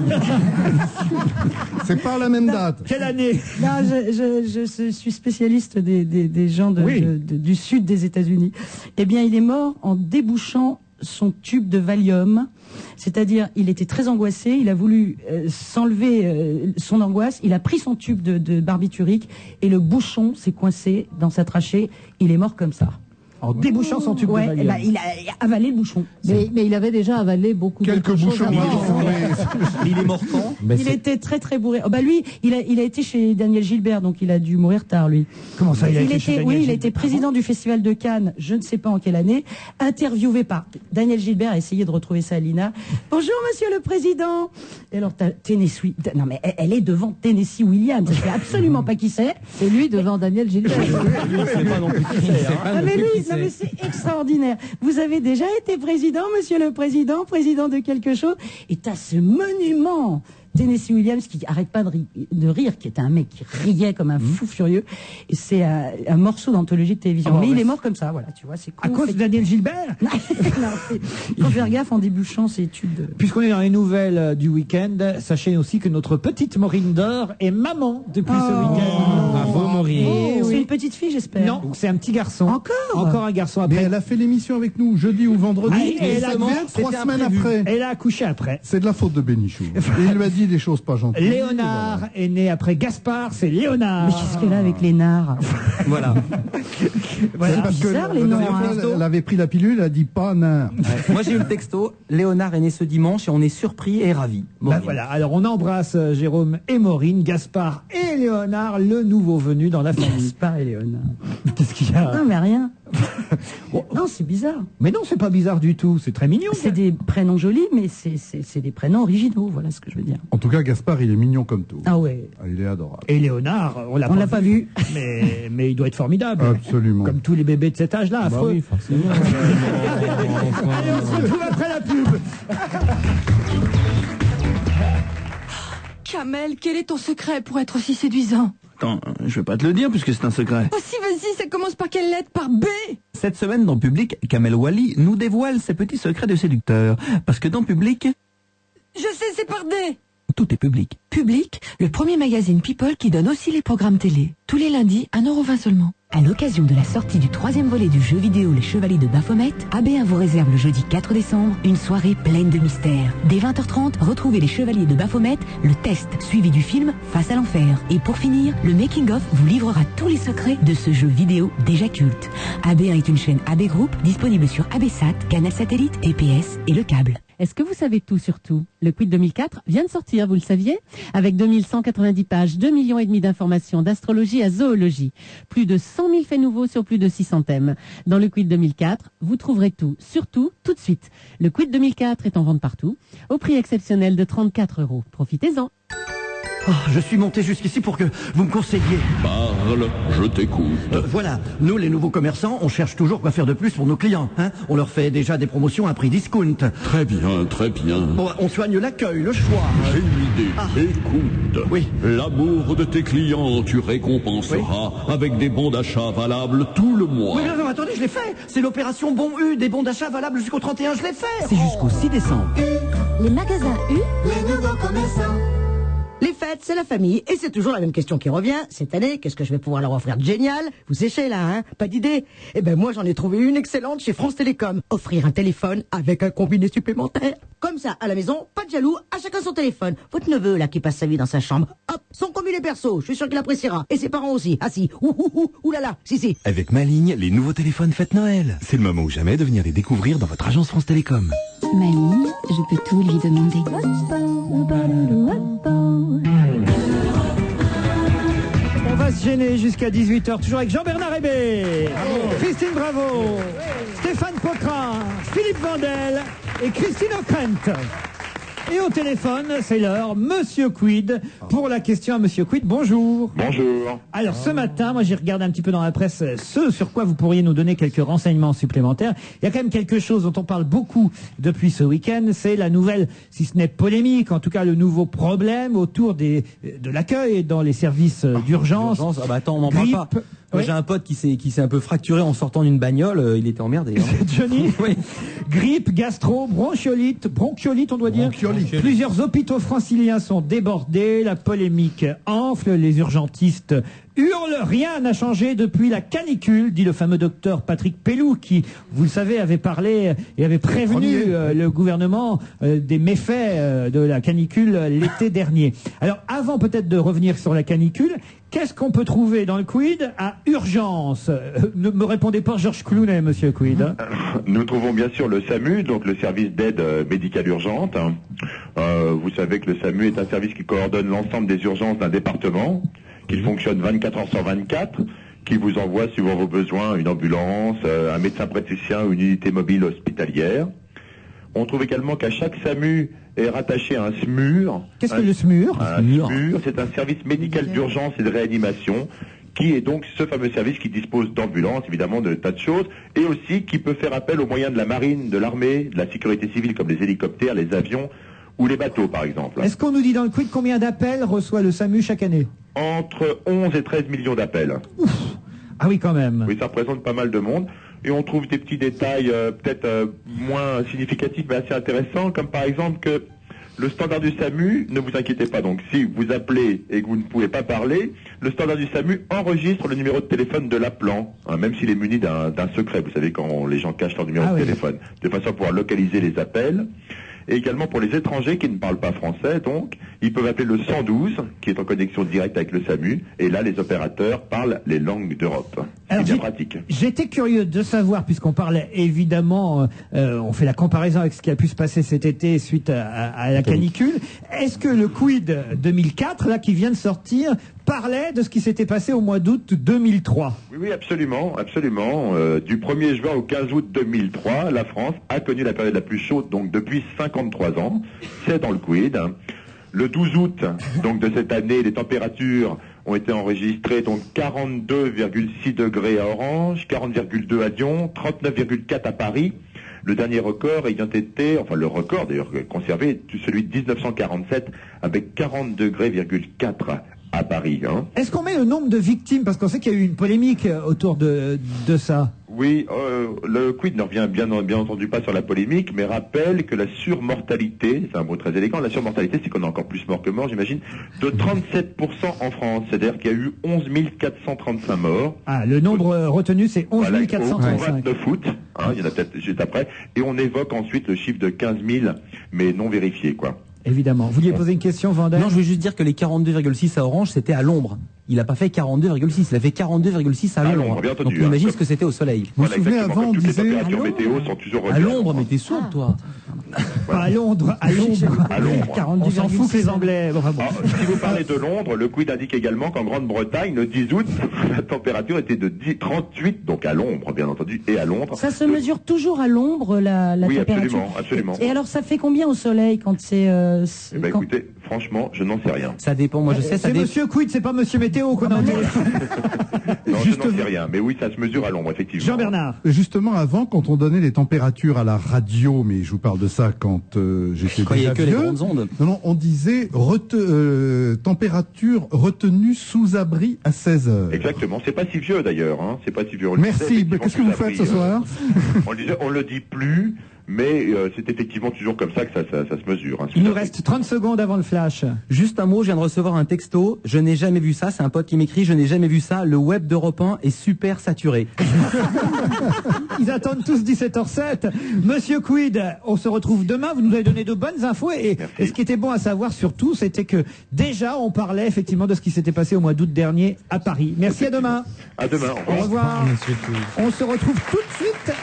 C'est pas la même date. Quelle année? Non, je suis spécialiste des gens du sud des États-Unis. Eh bien, il est mort en débouchant son tube de Valium. C'est-à-dire, il était très angoissé, il a voulu s'enlever son angoisse, il a pris son tube de barbiturique et le bouchon s'est coincé dans sa trachée. Il est mort comme ça. En débouchant son tube de Ouais, Valium. bah, il a avalé le bouchon. Mais il avait déjà avalé beaucoup Quelques d'autres choses bouchons avant. avant, mais- Il est mort quand? Il était très très bourré. Oh, bah lui, il a été chez Daniel Gilbert, donc il a dû mourir tard lui. Comment ça, il a été chez Daniel Oui, il a Gilbert? été président du Festival de Cannes, je ne sais pas en quelle année, interviewé par Daniel Gilbert, a essayé de retrouver ça à Lina. Bonjour Monsieur le Président. Et alors t'as Tennessee, non mais elle est devant Tennessee Williams, je sais absolument pas qui c'est. C'est lui devant Daniel Gilbert. C'est pas non plus qui c'est, hein. Ah mais lui, non mais c'est extraordinaire. Vous avez déjà été président, Monsieur le Président, président de quelque chose, et t'as ce monument. Tennessee Williams qui arrête pas de rire, qui était un mec qui riait comme un fou furieux. Et c'est un morceau d'anthologie de télévision. Oh, mais ouais. il est mort comme ça, voilà, tu vois, c'est con. À cause de Daniel Gilbert? Non, il faut faire gaffe en débouchant ses tubes de... Puisqu'on est dans les nouvelles du week-end, sachez aussi que notre petite Maureen Dor est maman depuis ce week-end. Bravo, Maureen. C'est une petite fille, j'espère. Non, c'est un petit garçon. Encore Encore un garçon Mais après. elle a fait l'émission avec nous jeudi ou vendredi, Ah, et elle a justement, fait 3 semaines après. Elle a accouché après. C'est de la faute de Bénichou. Et il lui a dit des choses pas gentilles. Léonard est né après Gaspard, c'est Léonard. Mais qu'est-ce qu'elle a avec les nards? Voilà. C'est parce que bizarre, la les dernière noms, fois, hein. elle avait pris la pilule, elle a dit pas nain. Moi j'ai eu le texto, Léonard est né ce dimanche et on est surpris et ravis. Bah voilà, alors on embrasse Jérôme et Maureen, Gaspard et Léonard, le nouveau venu dans la famille. Gaspard et Léonard. Qu'est-ce qu'il y a? Non mais rien. Non, c'est bizarre. Mais non, c'est pas bizarre du tout, c'est très mignon. C'est des prénoms jolis, mais c'est des prénoms originaux, voilà ce que je veux dire. En tout cas, Gaspard, il est mignon comme tout. Ah ouais. Ah, il est adorable. Et Léonard, on l'a pas vu. Mais il doit être formidable. Absolument. Comme tous les bébés de cet âge-là, Bah affreux. oui, forcément. Allez, on se retrouve après la pub. Kamel, quel est ton secret pour être aussi séduisant? Attends, je vais pas te le dire puisque c'est un secret. Oh si, vas-y, ça commence par quelle lettre? Par B? Cette semaine dans Public, Kamel Wally nous dévoile ses petits secrets de séducteur. Parce que dans Public, Je sais, c'est par D. tout est public. Public, le premier magazine People qui donne aussi les programmes télé. Tous les lundis, 1,20 € seulement. À l'occasion de la sortie du 3e volet du jeu vidéo Les Chevaliers de Baphomet, AB1 vous réserve le jeudi 4 décembre une soirée pleine de mystères. Dès 20h30, retrouvez Les Chevaliers de Baphomet, le test suivi du film Face à l'enfer. Et pour finir, le making-of vous livrera tous les secrets de ce jeu vidéo déjà culte. AB1 est une chaîne AB Group disponible sur ABSat, Canal Satellite, TPS et le câble. Est-ce que vous savez tout sur tout? Le Quid 2004 vient de sortir, vous le saviez? Avec 2190 pages, 2,5 millions d'informations d'astrologie à zoologie. Plus de 100 000 faits nouveaux sur plus de 600 thèmes. Dans le Quid 2004, vous trouverez tout, surtout, tout de suite. Le Quid 2004 est en vente partout, au prix exceptionnel de 34 €. Profitez-en. Oh, je suis monté jusqu'ici pour que vous me conseilliez. Parle, je t'écoute. Voilà, nous les nouveaux commerçants, on cherche toujours quoi faire de plus pour nos clients. Hein, on leur fait déjà des promotions à prix discount. Très bien, très bien. Bon, on soigne l'accueil, le choix. J'ai une idée. Écoute. Oui. L'amour de tes clients, tu récompenseras avec des bons d'achat valables tout le mois. Oui, non, attendez, je l'ai fait. C'est l'opération Bon U, des bons d'achat valables jusqu'au 31, je l'ai fait. C'est jusqu'au 6 décembre. Les magasins U, Les nouveaux commerçants. Les fêtes fêtes, c'est la famille, et c'est toujours la même question qui revient. Cette année, qu'est-ce que je vais pouvoir leur offrir de génial? Vous séchez là, hein? Pas d'idée? Eh ben moi, j'en ai trouvé une excellente chez France Télécom. Offrir un téléphone avec un combiné supplémentaire. Comme ça, à la maison, pas de jaloux, à chacun son téléphone. Votre neveu, là, qui passe sa vie dans sa chambre, hop, son combiné perso, je suis sûr qu'il appréciera. Et ses parents aussi. Ah si, oulala, si. Avec ma ligne, les nouveaux téléphones Fête Noël. C'est le moment ou jamais de venir les découvrir dans votre agence France Télécom. Mamie, je peux tout lui demander. On va se gêner jusqu'à 18h, toujours avec Jean-Bernard Hébé, Christine Bravo, Stéphane Pocrin, Philippe Vandel et Christine O'Krent. Et au téléphone, c'est l'heure, Monsieur Quid, pour la question à Monsieur Quid. Bonjour. Bonjour. Alors ce matin, moi j'ai regardé un petit peu dans la presse ce sur quoi vous pourriez nous donner quelques renseignements supplémentaires. Il y a quand même quelque chose dont on parle beaucoup depuis ce week-end, c'est la nouvelle, si ce n'est polémique, en tout cas le nouveau problème autour de l'accueil dans les services d'urgence. Ah bah attends, on n'en parle pas. Moi, j'ai un pote qui s'est un peu fracturé en sortant d'une bagnole, il était emmerdé. Hein. Johnny. Oui. Grippe, gastro, bronchiolite, on doit dire. Plusieurs hôpitaux franciliens sont débordés, la polémique enfle, les urgentistes hurlent, rien n'a changé depuis la canicule, dit le fameux docteur Patrick Pelloux, qui, vous le savez, avait parlé et avait prévenu le gouvernement des méfaits de la canicule l'été dernier. Alors, avant peut-être de revenir sur la canicule, qu'est-ce qu'on peut trouver dans le Quid à urgence? Ne me répondez pas Georges Clooney, monsieur Quid. Nous trouvons bien sûr le SAMU, donc le service d'aide médicale urgente. Vous savez que le SAMU est un service qui coordonne l'ensemble des urgences d'un département, qu'il fonctionne 24 heures sur 24, qui vous envoie, suivant vos besoins, une ambulance, un médecin praticien, une unité mobile hospitalière. On trouve également qu'à chaque SAMU est rattaché à un SMUR. Qu'est-ce que le SMUR? Un SMUR, c'est un service médical d'urgence et de réanimation, qui est donc ce fameux service qui dispose d'ambulances, évidemment, de tas de choses, et aussi qui peut faire appel aux moyens de la marine, de l'armée, de la sécurité civile, comme les hélicoptères, les avions ou les bateaux, par exemple. Est-ce qu'on nous dit dans le Quid combien d'appels reçoit le SAMU chaque année? Entre 11 et 13 millions d'appels. Ouf. Ah oui, quand même. Oui, ça représente pas mal de monde. Et on trouve des petits détails peut-être moins significatifs, mais assez intéressants, comme par exemple que le standard du SAMU, ne vous inquiétez pas, donc si vous appelez et que vous ne pouvez pas parler, le standard du SAMU enregistre le numéro de téléphone de l'appelant, hein, même s'il est muni d'un secret, vous savez, quand les gens cachent leur numéro de téléphone, de façon à pouvoir localiser les appels. Et également pour les étrangers qui ne parlent pas français, donc, ils peuvent appeler le 112, qui est en connexion directe avec le SAMU, et là, les opérateurs parlent les langues d'Europe. C'est bien pratique. J'étais curieux de savoir, puisqu'on parle évidemment, on fait la comparaison avec ce qui a pu se passer cet été suite à la canicule, est-ce que le Quid 2004, là, qui vient de sortir, parlait de ce qui s'était passé au mois d'août 2003? Oui, absolument, absolument. Du 1er juin au 15 août 2003, la France a connu la période la plus chaude, donc depuis 53 ans. C'est dans le Quid. Le 12 août, donc de cette année, les températures ont été enregistrées, donc 42,6 degrés à Orange, 40,2 à Lyon, 39,4 à Paris. Le dernier record ayant été, enfin le record d'ailleurs conservé, celui de 1947 avec 40 degrés,4 à Paris. Hein. Est-ce qu'on met le nombre de victimes? Parce qu'on sait qu'il y a eu une polémique autour de ça. Oui, le Quid ne revient bien entendu pas sur la polémique, mais rappelle que la surmortalité, c'est un mot très élégant, la surmortalité, c'est qu'on est encore plus mort que mort, j'imagine, de 37% en France. C'est-à-dire qu'il y a eu 11 435 morts. Ah, le nombre retenu, c'est 11 435. Voilà, 29 août, hein, il y en a peut-être juste après, et on évoque ensuite le chiffre de 15 000, mais non vérifié, quoi. Évidemment. Vous vouliez poser une question, Vandel? Non, je voulais juste dire que les 42,6 à Orange, c'était à l'ombre. Il n'a pas fait 42,6, il a fait 42,6 à l'ombre. Bien entendu, donc on imagine ce que c'était au soleil. Vous vous souvenez, avant, on disait... Les températures météo sont toujours à l'ombre, mais t'es sourd, toi. Pas à Londres, à Londres. À Londres. On s'en fout que les Anglais. Bon. Si vous parlez de Londres, le Quid indique également qu'en Grande-Bretagne, le 10 août, la température était de 38, donc à l'ombre, bien entendu, et à Londres. Ça se mesure toujours à l'ombre, la température? Oui, absolument. Et alors, ça fait combien au soleil quand c'est... Eh ben, écoutez, franchement, je n'en sais rien. Ça dépend, moi je sais, ça dépend. C'est Monsieur Quid, c'est pas Monsieur Météo qu'on a au téléphone. Non, je n'en sais rien, mais oui, ça se mesure à l'ombre, effectivement. Jean-Bernard. Justement, avant, quand on donnait les températures à la radio, mais je vous parle de ça quand j'étais déjà vieux. Les grandes ondes. Non, on disait température retenue sous abri à 16 heures. Exactement, c'est pas si vieux d'ailleurs, hein. C'est pas si vieux. Merci, qu'est-ce que vous faites ce soir? On le dit plus. mais c'est effectivement toujours comme ça que ça se mesure. Hein, Il nous reste 30 secondes avant le flash. Juste un mot, je viens de recevoir un texto, je n'ai jamais vu ça, c'est un pote qui m'écrit, je n'ai jamais vu ça, le web d'Europe 1 est super saturé. Ils attendent tous 17h07. Monsieur Quid, on se retrouve demain, vous nous avez donné de bonnes infos et ce qui était bon à savoir surtout, c'était que déjà on parlait effectivement de ce qui s'était passé au mois d'août dernier à Paris. Merci, à demain. À demain. Au revoir. On se retrouve tout de suite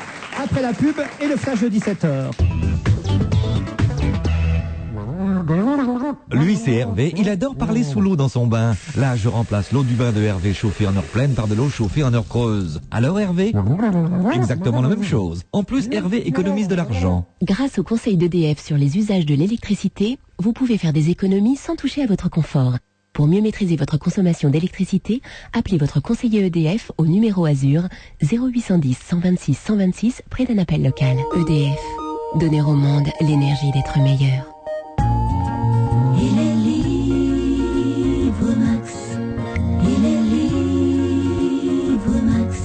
après la pub et le flash de 17h. Lui, c'est Hervé, il adore parler sous l'eau dans son bain. Là, je remplace l'eau du bain de Hervé chauffée en heure pleine par de l'eau chauffée en heure creuse. Alors Hervé, exactement la même chose. En plus, Hervé économise de l'argent. Grâce au conseil d'EDF sur les usages de l'électricité, vous pouvez faire des économies sans toucher à votre confort. Pour mieux maîtriser votre consommation d'électricité, appelez votre conseiller EDF au numéro Azur 0810 126 126 près d'un appel local. EDF, donner au monde l'énergie d'être meilleur. Il est livre Max. Il est livre Max.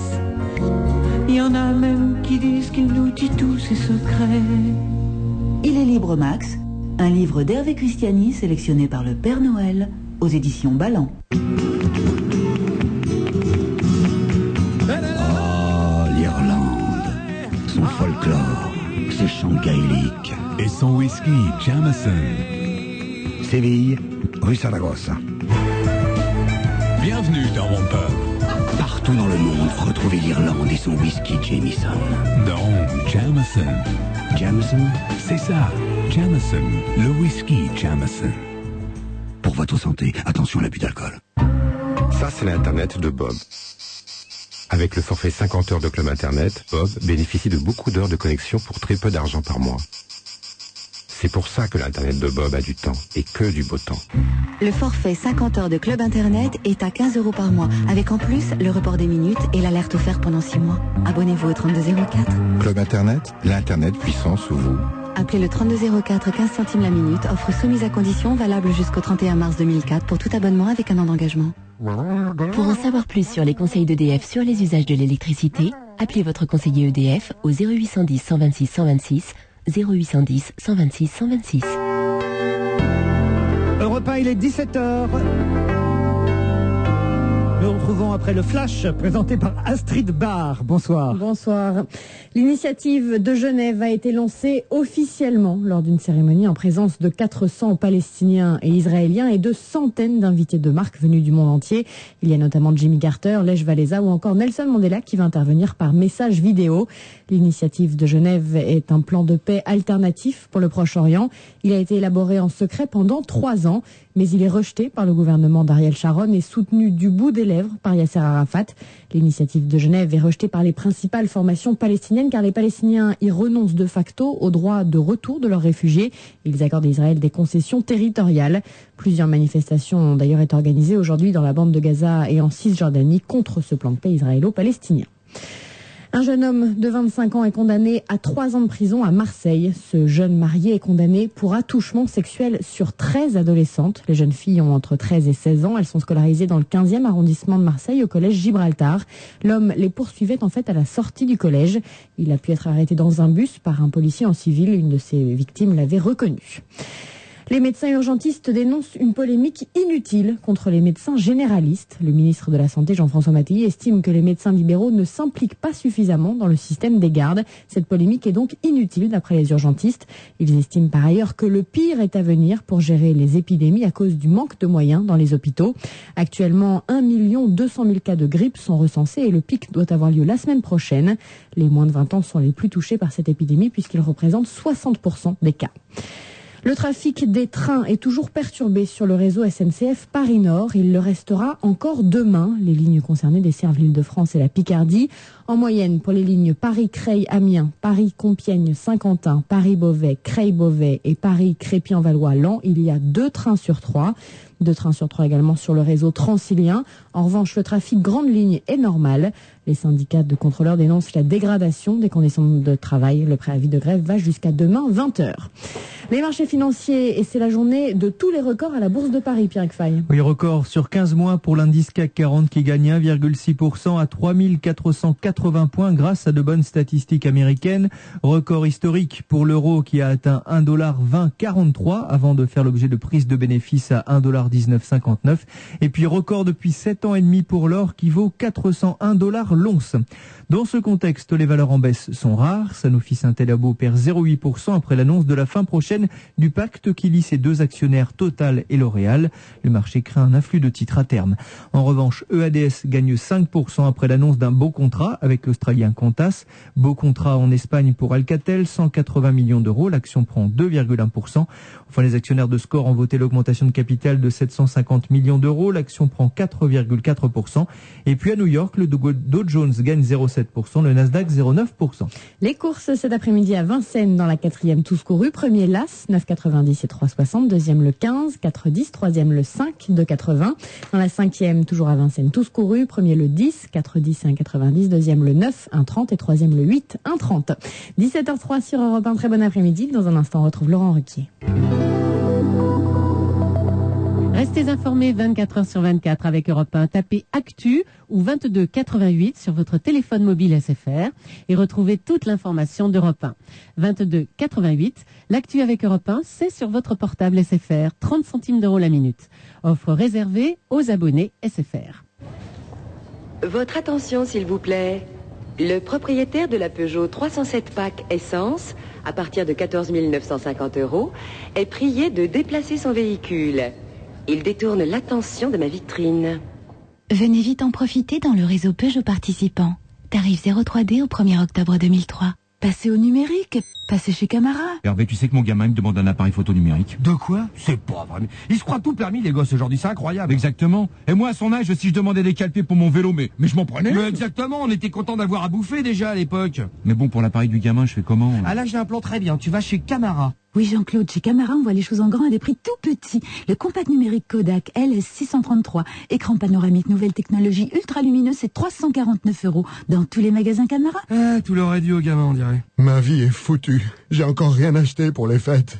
Il y en a même qui disent qu'il nous dit tous ses secrets. Il est libre Max, un livre d'Hervé Christiani sélectionné par le Père Noël aux éditions Ballant. Oh, l'Irlande, son folklore, ses chants gaéliques. Et son whisky Jameson. Séville, rue Saragossa. Bienvenue dans mon pub. Partout dans le monde, retrouvez l'Irlande et son whisky Jameson. Non, Jameson. Jameson? C'est ça, Jameson, le whisky Jameson. Pour votre santé, attention à l'abus d'alcool. Ça, c'est l'Internet de Bob. Avec le forfait 50 heures de Club Internet, Bob bénéficie de beaucoup d'heures de connexion pour très peu d'argent par mois. C'est pour ça que l'Internet de Bob a du temps, et que du beau temps. Le forfait 50 heures de Club Internet est à 15 € par mois, avec en plus le report des minutes et l'alerte offerte pendant 6 mois. Abonnez-vous au 3204. Club Internet, l'Internet puissant sous vous. Appelez le 3204, 15 centimes la minute, offre soumise à condition, valable jusqu'au 31 mars 2004 pour tout abonnement avec un an d'engagement. Pour en savoir plus sur les conseils d'EDF sur les usages de l'électricité, appelez votre conseiller EDF au 0810 126 126, 0810 126 126. Europe 1, il est 17h. Nous retrouvons après le flash présenté par Astrid Barr. Bonsoir. Bonsoir. L'initiative de Genève a été lancée officiellement lors d'une cérémonie en présence de 400 Palestiniens et Israéliens et de centaines d'invités de marque venus du monde entier. Il y a notamment Jimmy Carter, Lech Walesa ou encore Nelson Mandela qui va intervenir par message vidéo. L'initiative de Genève est un plan de paix alternatif pour le Proche-Orient. Il a été élaboré en secret pendant 3 ans, mais il est rejeté par le gouvernement d'Ariel Sharon et soutenu du bout des lèvres par Yasser Arafat. L'initiative de Genève est rejetée par les principales formations palestiniennes car les Palestiniens y renoncent de facto au droit de retour de leurs réfugiés. Ils accordent à Israël des concessions territoriales. Plusieurs manifestations ont d'ailleurs été organisées aujourd'hui dans la bande de Gaza et en Cisjordanie contre ce plan de paix israélo-palestinien. Un jeune homme de 25 ans est condamné à 3 ans de prison à Marseille. Ce jeune marié est condamné pour attouchement sexuel sur 13 adolescentes. Les jeunes filles ont entre 13 et 16 ans. Elles sont scolarisées dans le 15e arrondissement de Marseille au collège Gibraltar. L'homme les poursuivait en fait à la sortie du collège. Il a pu être arrêté dans un bus par un policier en civil. Une de ses victimes l'avait reconnu. Les médecins urgentistes dénoncent une polémique inutile contre les médecins généralistes. Le ministre de la Santé, Jean-François Mattéi, estime que les médecins libéraux ne s'impliquent pas suffisamment dans le système des gardes. Cette polémique est donc inutile d'après les urgentistes. Ils estiment par ailleurs que le pire est à venir pour gérer les épidémies à cause du manque de moyens dans les hôpitaux. Actuellement, 1 200 000 cas de grippe sont recensés et le pic doit avoir lieu la semaine prochaine. Les moins de 20 ans sont les plus touchés par cette épidémie puisqu'ils représentent 60% des cas. Le trafic des trains est toujours perturbé sur le réseau SNCF Paris-Nord. Il le restera encore demain. Les lignes concernées desservent l'Île-de-France et la Picardie. En moyenne, pour les lignes Paris-Creil-Amiens, Paris-Compiègne-Saint-Quentin, Paris-Beauvais, Creil-Beauvais et Paris-Crépy-en-Valois-Lens, il y a 2 trains sur 3. 2 trains sur 3 également sur le réseau transilien. En revanche, le trafic grande ligne est normal. Les syndicats de contrôleurs dénoncent la dégradation des conditions de travail. Le préavis de grève va jusqu'à demain 20h. Les marchés financiers, et c'est la journée de tous les records à la Bourse de Paris, Pierre Fay. Oui, record sur 15 mois pour l'indice CAC 40 qui gagne 1,6% à 3480 points grâce à de bonnes statistiques américaines. Record historique pour l'euro qui a atteint 1,2043 avant de faire l'objet de prises de bénéfices à 1,1959. Et puis record depuis 7 ans et demi pour l'or qui vaut 401 $ l'once. Dans ce contexte, les valeurs en baisse sont rares. Sanofi Saint-Elabo perd 0,8% après l'annonce de la fin prochaine du pacte qui lie ses 2 actionnaires Total et L'Oréal. Le marché craint un afflux de titres à terme. En revanche, EADS gagne 5% après l'annonce d'un beau contrat avec l'Australien Qantas. Beau contrat en Espagne pour Alcatel, 180 millions d'euros. L'action prend 2,1%. Enfin, les actionnaires de Score ont voté l'augmentation de capital de 750 millions d'euros. L'action prend 4,4%. Et puis à New York, le Dow Jones gagne 0,7%, le Nasdaq 0,9%. Les courses cet après-midi à Vincennes dans la 4e tous courus. Premier l'As, 9,90 et 3,60. Deuxième le 15, 4,10. Troisième le 5, 2,80. Dans la 5e, toujours à Vincennes, tous courus. Premier le 10, 4,10 et 1,90. Deuxième le 9, 1,30. Et troisième le 8, 1,30. 17h03 sur Europe 1. Très bon après-midi. Dans un instant, on retrouve Laurent Ruquier. Restez informés 24 heures sur 24 avec Europe 1. Tapez Actu ou 22 88 sur votre téléphone mobile SFR et retrouvez toute l'information d'Europe 1. 22 88, l'Actu avec Europe 1, c'est sur votre portable SFR, 30 centimes d'euros la minute. Offre réservée aux abonnés SFR. Votre attention s'il vous plaît. Le propriétaire de la Peugeot 307 PAC Essence, à partir de 14 950 €, est prié de déplacer son véhicule. Il détourne l'attention de ma vitrine. Venez vite en profiter dans le réseau Peugeot participant. Tarif 0,3D au 1er octobre 2003. Passez au numérique, passez chez Camara. Hervé, tu sais que mon gamin me demande un appareil photo numérique. De quoi? C'est pas vrai. Ils se croient tout permis, les gosses, aujourd'hui, c'est incroyable. Exactement. Et moi, à son âge, si je demandais des calpés pour mon vélo, mais je m'en prenais. Mais exactement, on était content d'avoir à bouffer déjà à l'époque. Mais bon, pour l'appareil du gamin, je fais comment? Ah là, j'ai un plan très bien. Tu vas chez Camara. Oui, Jean-Claude, chez Camara, on voit les choses en grand à des prix tout petits. Le compact numérique Kodak LS633, écran panoramique, nouvelle technologie, ultra lumineux, c'est 349 € dans tous les magasins Camara. Ah, tu l'aurais dit au gamin, on dirait. Ma vie est foutue. J'ai encore rien acheté pour les fêtes.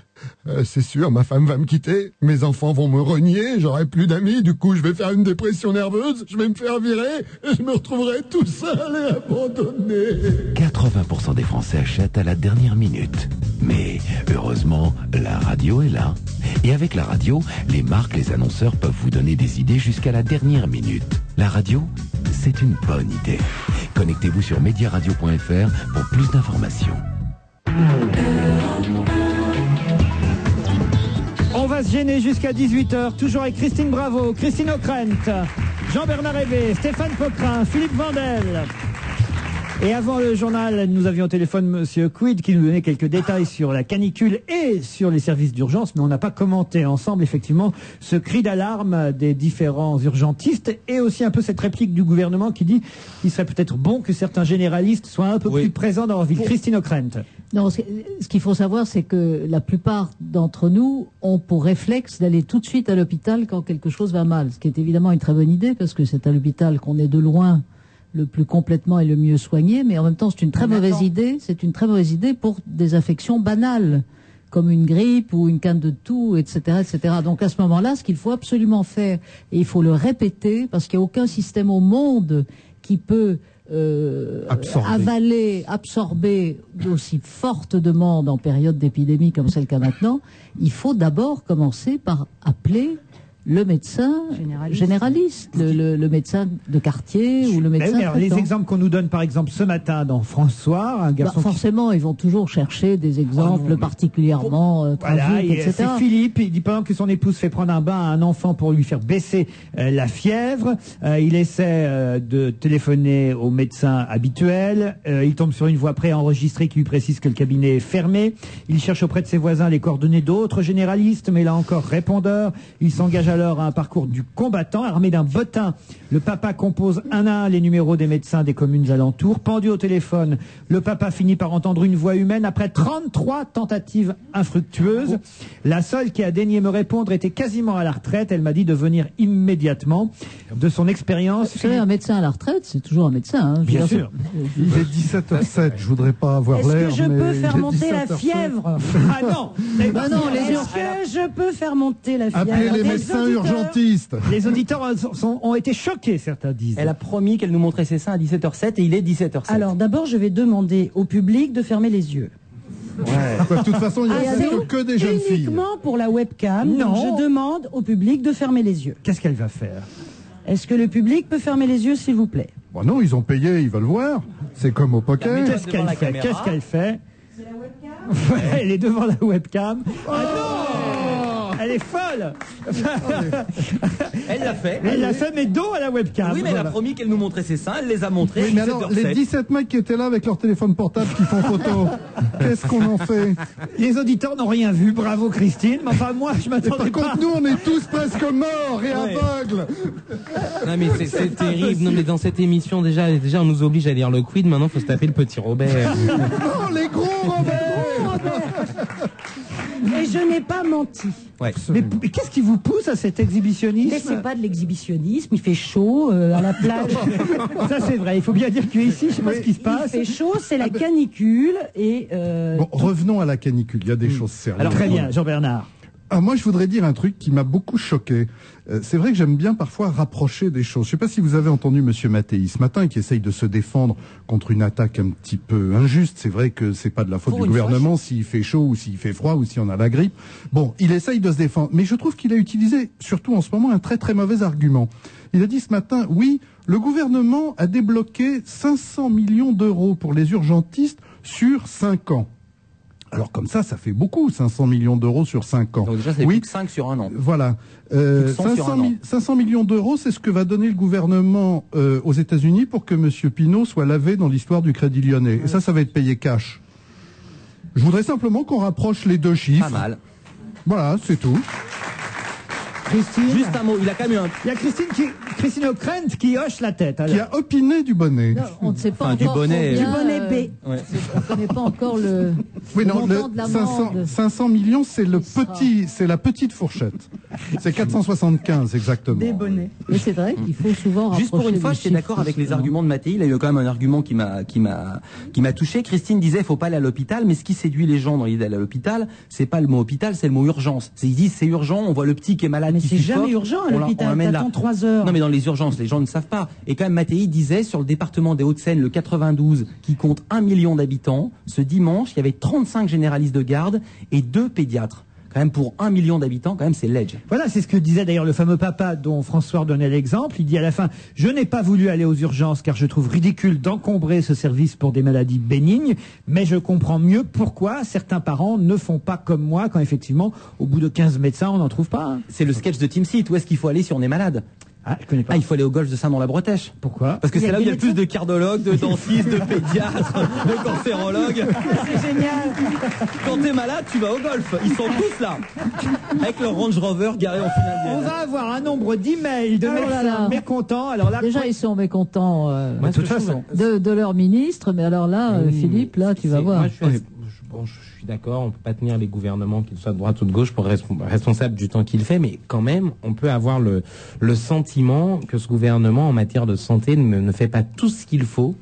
C'est sûr, ma femme va me quitter, mes enfants vont me renier, j'aurai plus d'amis, du coup je vais faire une dépression nerveuse, je vais me faire virer et je me retrouverai tout seul et abandonné. 80% des Français achètent à la dernière minute. Mais heureusement, la radio est là. Et avec la radio, les marques, les annonceurs peuvent vous donner des idées jusqu'à la dernière minute. La radio, c'est une bonne idée. Connectez-vous sur mediaradio.fr pour plus d'informations. On va se gêner jusqu'à 18h, toujours avec Christine Bravo, Christine O'Krent, Jean-Bernard Hébé, Stéphane Poquelin, Philippe Vandel. Et avant le journal, nous avions au téléphone Monsieur Quid qui nous donnait quelques détails sur la canicule et sur les services d'urgence, mais on n'a pas commenté ensemble effectivement ce cri d'alarme des différents urgentistes et aussi un peu cette réplique du gouvernement qui dit qu'il serait peut-être bon que certains généralistes soient un peu plus présents dans leur ville. Christine O'Krent. Non, ce qu'il faut savoir, c'est que la plupart d'entre nous ont pour réflexe d'aller tout de suite à l'hôpital quand quelque chose va mal, ce qui est évidemment une très bonne idée parce que c'est à l'hôpital qu'on est de loin le plus complètement et le mieux soigné, mais en même temps c'est une très mauvaise idée. C'est une très mauvaise idée pour des affections banales, comme une grippe ou une canne de toux, etc., etc. Donc à ce moment-là, ce qu'il faut absolument faire, et il faut le répéter, parce qu'il n'y a aucun système au monde qui peut absorber d'aussi forte demande en période d'épidémie comme celle qu'il y a maintenant, il faut d'abord commencer par appeler le médecin généraliste, le médecin de quartier ou le médecin traitant. Les exemples qu'on nous donne par exemple ce matin dans François, un garçon forcément, ils vont toujours chercher des exemples particulièrement tragiques, etc. C'est Philippe, il dit par exemple que son épouse fait prendre un bain à un enfant pour lui faire baisser la fièvre. Il essaie de téléphoner au médecin habituel. Il tombe sur une voix préenregistrée qui lui précise que le cabinet est fermé. Il cherche auprès de ses voisins les coordonnées d'autres généralistes, mais là encore répondeur. Il s'engage à alors à un parcours du combattant. Armé d'un bottin, le papa compose un à un les numéros des médecins des communes alentours. Pendu au téléphone, le papa finit par entendre une voix humaine après 33 tentatives infructueuses. La seule qui a daigné me répondre était quasiment à la retraite. Elle m'a dit de venir immédiatement. De son expérience... Vous savez, un médecin à la retraite, c'est toujours un médecin. Hein. Bien sûr. Il est 17h07, je voudrais pas avoir l'air, Est-ce que je mais peux faire il est monter la 17h07. fièvre? Ah non, Est-ce que je peux faire monter la fièvre? Appelez les médecins urgentistes. Les auditeurs ont été choqués, certains disent. Elle a promis qu'elle nous montrait ses seins à 17h07 et il est 17h07. Alors d'abord, je vais demander au public de fermer les yeux. De toute façon, il n'y a c'est que des jeunes filles. uniquement pour la webcam. Non. Donc je demande au public de fermer les yeux. Qu'est-ce qu'elle va faire? Est-ce que le public peut fermer les yeux, s'il vous plaît? Bon, non, ils ont payé, ils veulent voir. C'est comme au poker. Qu'est-ce qu'elle fait? Qu'est-ce qu'elle fait? Elle est devant la webcam. Ah non, elle est folle. Elle l'a fait. Elle l'a fait, mais dos à la webcam. Oui, mais elle a promis qu'elle nous montrait ses seins, elle les a montrés. Oui, mais alors, les 17 mecs qui étaient là avec leur téléphone portable qui font photo, qu'est-ce qu'on en fait? Les auditeurs n'ont rien vu, bravo Christine. Mais enfin, moi, je Et m'attendais par pas. contre, nous, on est tous presque morts et aveugles. Non mais c'est terrible. Non mais dans cette émission déjà on nous oblige à lire le quid. Maintenant faut se taper le petit Robert. Non, les gros Robert. Et je n'ai pas menti. Ouais. Mais qu'est-ce qui vous pousse à cet exhibitionnisme? Mais c'est pas de l'exhibitionnisme, il fait chaud à la plage. Ça c'est vrai, il faut bien dire que tu es ici, je sais pas ce qui se passe. Il fait chaud, c'est la canicule et... Bon, revenons à la canicule, il y a des choses sérieuses. Alors très bien, Jean-Bernard. Ah, moi, je voudrais dire un truc qui m'a beaucoup choqué. C'est vrai que j'aime bien parfois rapprocher des choses. Je ne sais pas si vous avez entendu Monsieur Mattei ce matin, qui essaye de se défendre contre une attaque un petit peu injuste. C'est vrai que c'est pas de la faute du gouvernement s'il fait chaud ou s'il fait froid ou si on a la grippe. Bon, il essaye de se défendre. Mais je trouve qu'il a utilisé, surtout en ce moment, un très très mauvais argument. Il a dit ce matin, oui, le gouvernement a débloqué 500 millions d'euros pour les urgentistes sur 5 ans. Alors comme ça fait beaucoup, 500 millions d'euros sur 5 ans. Donc déjà, c'est plus que 5 sur un an. Voilà. Plus que 100 sur un an. 500 millions d'euros, c'est ce que va donner le gouvernement aux États-Unis pour que M. Pinault soit lavé dans l'histoire du Crédit Lyonnais. Et ça va être payé cash. Je voudrais simplement qu'on rapproche les deux chiffres. Pas mal. Voilà, c'est tout. Christine. Juste un mot, il a quand même eu un... Il y a Christine O'Krent qui hoche la tête. Alors. Qui a opiné du bonnet. Non, on ne sait pas Enfin, du encore bonnet. combien, Du bonnet B. Ouais. On ne connaît pas encore le montant de l'amende. 500 millions, c'est c'est la petite fourchette. C'est 475 exactement. Des bonnets. Mais c'est vrai qu'il faut souvent rapprocher. Juste pour une fois, les je suis chiffres, d'accord avec les justement. arguments de Mattei. Il a eu quand même un argument qui m'a touché. Christine disait, faut pas aller à l'hôpital, mais ce qui séduit les gens dans l'idée d'aller à l'hôpital, c'est pas le mot hôpital, c'est le mot urgence. Ils disent, c'est urgent, on voit le petit qui est malade, Mais qui c'est suffoque, jamais urgent à on l'hôpital, l'emmène là. t'attends 3 heures. Non, mais dans les urgences, les gens ne savent pas. Et quand même, Mattei disait, sur le département des Hauts-de-Seine, le 92, qui compte 1 million d'habitants, ce dimanche, il y avait 35 généralistes de garde et 2 pédiatres. Quand même, pour 1 million d'habitants, quand même, c'est l'edge. Voilà, c'est ce que disait d'ailleurs le fameux papa dont François donnait l'exemple. Il dit à la fin, je n'ai pas voulu aller aux urgences car je trouve ridicule d'encombrer ce service pour des maladies bénignes, mais je comprends mieux pourquoi certains parents ne font pas comme moi quand effectivement, au bout de 15 médecins, on n'en trouve pas. Hein. C'est le sketch de Team Seat. Où est-ce qu'il faut aller si on est malade? Ah, je connais pas. Ah, il faut aller au golfe de Saint-Dans-la-Bretèche. Pourquoi? Parce que c'est là où il y a le plus de cardiologues, de dentistes, de pédiatres, de cancérologues. C'est génial. Quand t'es malade, tu vas au golf. Ils sont tous là. Avec leur Range Rover garé en finale. On va avoir un nombre d'emails de médecins mécontents. Alors là, déjà, ils sont mécontents de toute façon. de leur ministre, mais alors là, Philippe, là, tu vas voir. Moi, je suis d'accord, on peut pas tenir les gouvernements, qu'ils soient de droite ou de gauche, pour responsables du temps qu'il fait, mais quand même, on peut avoir le sentiment que ce gouvernement, en matière de santé, ne fait pas tout ce qu'il faut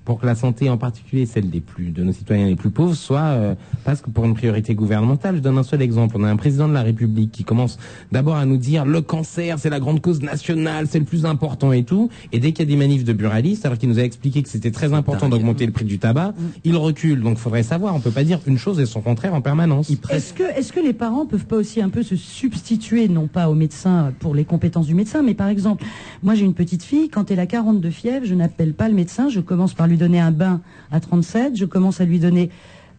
pour que la santé, en particulier celle de nos citoyens les plus pauvres, soit presque pour une priorité gouvernementale. Je donne un seul exemple. On a un président de la République qui commence d'abord à nous dire le cancer, c'est la grande cause nationale, c'est le plus important et tout. Et dès qu'il y a des manifs de buralistes, alors qu'il nous a expliqué que c'était très important d'augmenter le prix du tabac, il recule. Donc, faudrait savoir. On peut pas dire une chose et son contraire en permanence. Est-ce que les parents peuvent pas aussi un peu se substituer, non pas au médecin pour les compétences du médecin, mais par exemple, moi j'ai une petite fille, quand elle a 40 de fièvre, je n'appelle pas le médecin, je commence par lui donner un bain à 37, je commence à lui donner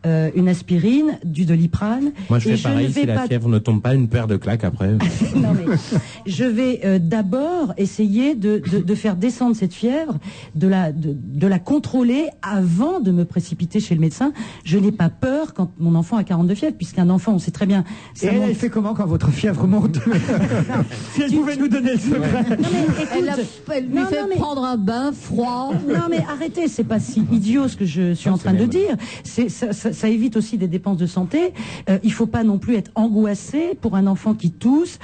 une aspirine, du Doliprane. Moi, je et fais pareil, ne vais si la pas fièvre ne tombe pas, une paire de claques après. non, mais je vais d'abord essayer de faire descendre cette fièvre, de la contrôler avant de me précipiter chez le médecin. Je n'ai pas peur quand mon enfant a 42 fièvres, puisqu'un enfant, on sait très bien... Et elle fait comment quand votre fièvre monte? Si elle pouvait nous donner le secret. Non, mais écoute, Elle lui fait prendre un bain froid. Non mais arrêtez, c'est pas si idiot ce que je suis en train de dire. Ça évite aussi des dépenses de santé. Il faut pas non plus être angoissé pour un enfant qui tousse.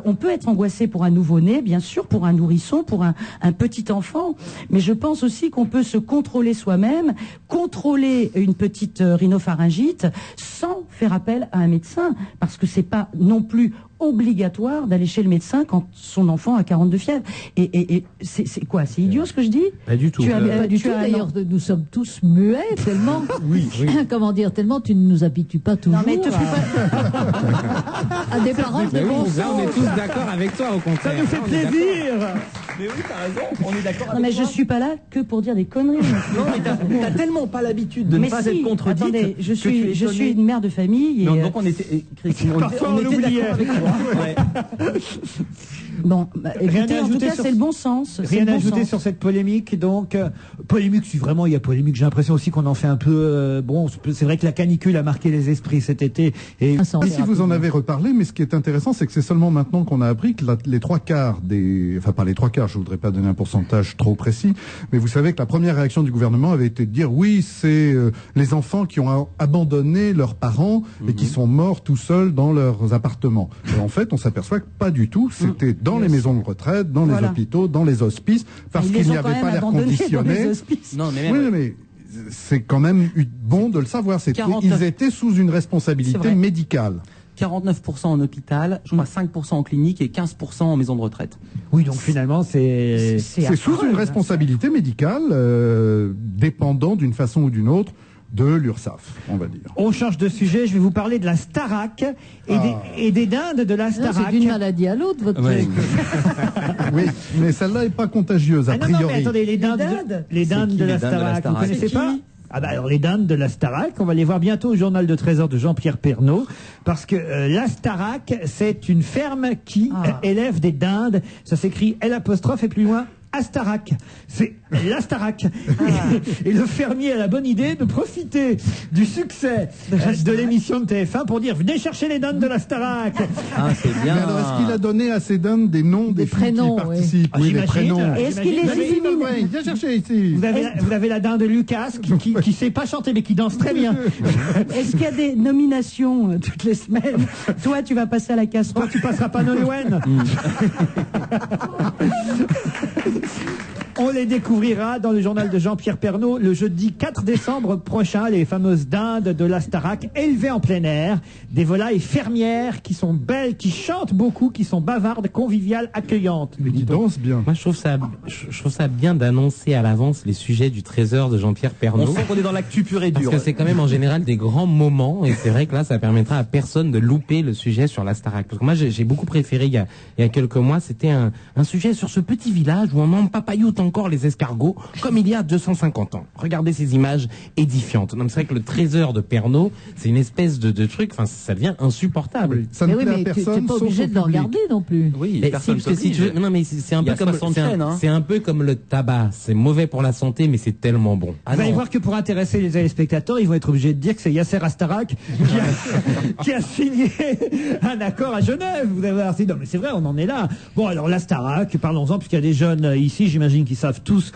On peut être angoissé pour un nouveau-né, bien sûr, pour un nourrisson, pour un petit enfant. Mais je pense aussi qu'on peut se contrôler soi-même, contrôler une petite rhinopharyngite sans faire appel à un médecin, parce que c'est pas non plus obligatoire d'aller chez le médecin quand son enfant a 42 fièvres. Et c'est quoi? C'est idiot ce que je dis? Pas du tout. Pas du tout. D'ailleurs, nous sommes tous muets tellement. Oui. Comment dire, tellement tu ne nous habitues pas toujours. Non mais te fais à des parents de bon Là, on est sens. tous d'accord avec toi, au contraire. Ça nous fait plaisir. Mais oui, t'as raison, on est d'accord Non mais je suis pas là que pour dire des conneries. Non, mais t'as tellement pas l'habitude de ne Mais pas si, être contredite. attendez, je que tu es suis étonné. une mère de famille. Et Non, donc on était, Christine, Parfois, on on était l'oubliait. d'accord avec toi. Ouais. bon, Rien écoutez, à en tout ajouter cas, sur- c'est le bon sens. c'est Rien le à bon ajouter sens. sur cette polémique. Donc, polémique, si vraiment il y a polémique, j'ai l'impression aussi qu'on en fait un peu. Bon, c'est vrai que la canicule a marqué les esprits cet été. Et Je sais pas si vous en avez reparlé, mais ce qui est intéressant, c'est que c'est seulement maintenant qu'on a appris que les trois quarts enfin pas les trois quarts, je voudrais pas donner un pourcentage trop précis, mais vous savez que la première réaction du gouvernement avait été de dire oui, c'est les enfants qui ont abandonné leurs parents et qui sont morts tout seuls dans leurs appartements. Et en fait, on s'aperçoit que pas du tout, c'était dans les maisons de retraite, dans les hôpitaux, dans les hospices, parce Ils qu'il les n'y ont quand avait même pas l'air abandonnés dans les conditionné. hospices. Non, mais Oui, mais c'est quand même bon de le savoir. 49. Ils étaient sous une C'est responsabilité vrai. médicale. 49% en hôpital, je crois 5% en clinique et 15% en maison de retraite. Oui, donc finalement, c'est sous une responsabilité médicale, dépendant d'une façon ou d'une autre de l'URSSAF, on va dire. On change de sujet, je vais vous parler de la Starac et des dindes de la Non, Starac. c'est d'une maladie à l'autre, votre Ouais. truc. Oui, mais celle-là n'est pas contagieuse, a Ah non, priori. non, mais attendez, les dindes de la Starac, vous connaissez pas? Ah bah alors les dindes de la Starac, on va les voir bientôt au journal de Trésor de Jean-Pierre Pernaut, parce que la Starac, c'est une ferme qui élève des dindes. Ça s'écrit L' et plus loin Astarac. C'est l'Astarac. Et le fermier a la bonne idée de profiter du succès de l'émission de TF1 pour dire venez chercher les dindes de l'Astarac. Ah, c'est bien. Mais alors, est-ce qu'il a donné à ces dindes des noms des filles prénoms, qui participent? Ah, Oui, les j'imagine. prénoms. Et est-ce qu'il les élimine? Ouais, viens chercher ici. Vous avez la dinde de Lucas qui sait pas chanter mais qui danse très bien. Est-ce qu'il y a des nominations toutes les semaines? Toi, tu vas passer à la casserole. Toi, tu passeras pas Nolwenn. On les découvrira dans le journal de Jean-Pierre Pernaut le jeudi 4 décembre prochain, les fameuses dindes de la Starac élevées en plein air, des volailles fermières qui sont belles, qui chantent beaucoup, qui sont bavardes, conviviales, accueillantes. Mais qui dansent bien. Moi, je trouve ça bien d'annoncer à l'avance les sujets du trésor de Jean-Pierre Pernaut. On sent qu'on est dans l'actu pur et Parce dur. que c'est quand même en général des grands moments, et c'est vrai que là, ça permettra à personne de louper le sujet sur la Starac. Parce que moi, j'ai beaucoup préféré il y a quelques mois, c'était un sujet sur ce petit village où on empapailloute encore les escargots, comme il y a 250 ans. Regardez ces images édifiantes. Non, mais c'est vrai que le trésor de Pernaut, c'est une espèce de truc, enfin, ça devient insupportable. Ça Mais ne oui, plaît à mais tu personne, n'es pas sauf obligé au de le public. regarder non plus. Oui, Mais personne si, parce que si tu veux, non, mais c'est un Il y peu a comme 60 chaînes, hein. c'est un peu comme le tabac. C'est mauvais pour la santé, mais c'est tellement bon. Ah Vous allez non. voir que pour intéresser les téléspectateurs, ils vont être obligés de dire que c'est Yasser Astarac qui a signé un accord à Genève. Vous allez voir, non mais c'est vrai, on en est là. Bon alors l'Astarac, parlons-en, puisqu'il y a des jeunes ici, j'imagine qu'ils savent tous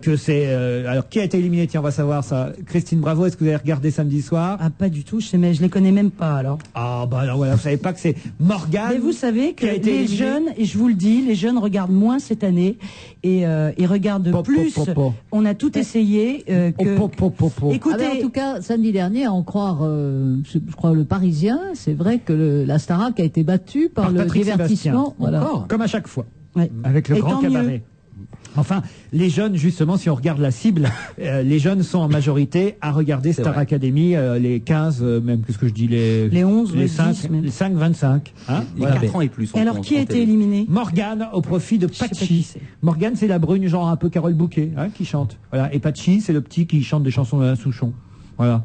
que c'est... alors qui a été éliminé? Tiens, on va savoir ça. Christine Bravo, est-ce que vous avez regardé samedi soir? Ah, pas du tout, je les connais même pas alors. Ah bah alors voilà, vous savez pas que c'est Morgane. Mais vous savez que qui a été les éliminé. jeunes, et je vous le dis, les jeunes regardent moins cette année et regardent plus. On a tout essayé. Écoutez, Ah ben, en tout cas, samedi dernier, à en croire, je crois, le Parisien, c'est vrai que la Starac a été battue par le Patrick divertissement. Sébastien. Voilà. Comme à chaque fois. Ouais. Avec le Et grand tant mieux. cabaret. Enfin, les jeunes, justement, si on regarde la cible, les jeunes sont en majorité à regarder Star vrai. Academy, les 15, même, qu'est-ce que je dis, les 11, les les 5, 10 même. les 5, 25. Hein, Les voilà. 4 ans et plus. Et alors, qui a été éliminé? Morgane au profit de sais pas qui Pachi. c'est. Morgane, c'est la brune, genre un peu Carole Bouquet, hein, qui chante. Voilà. Et Pachi, c'est le petit qui chante des chansons d'Alain Souchon. Voilà.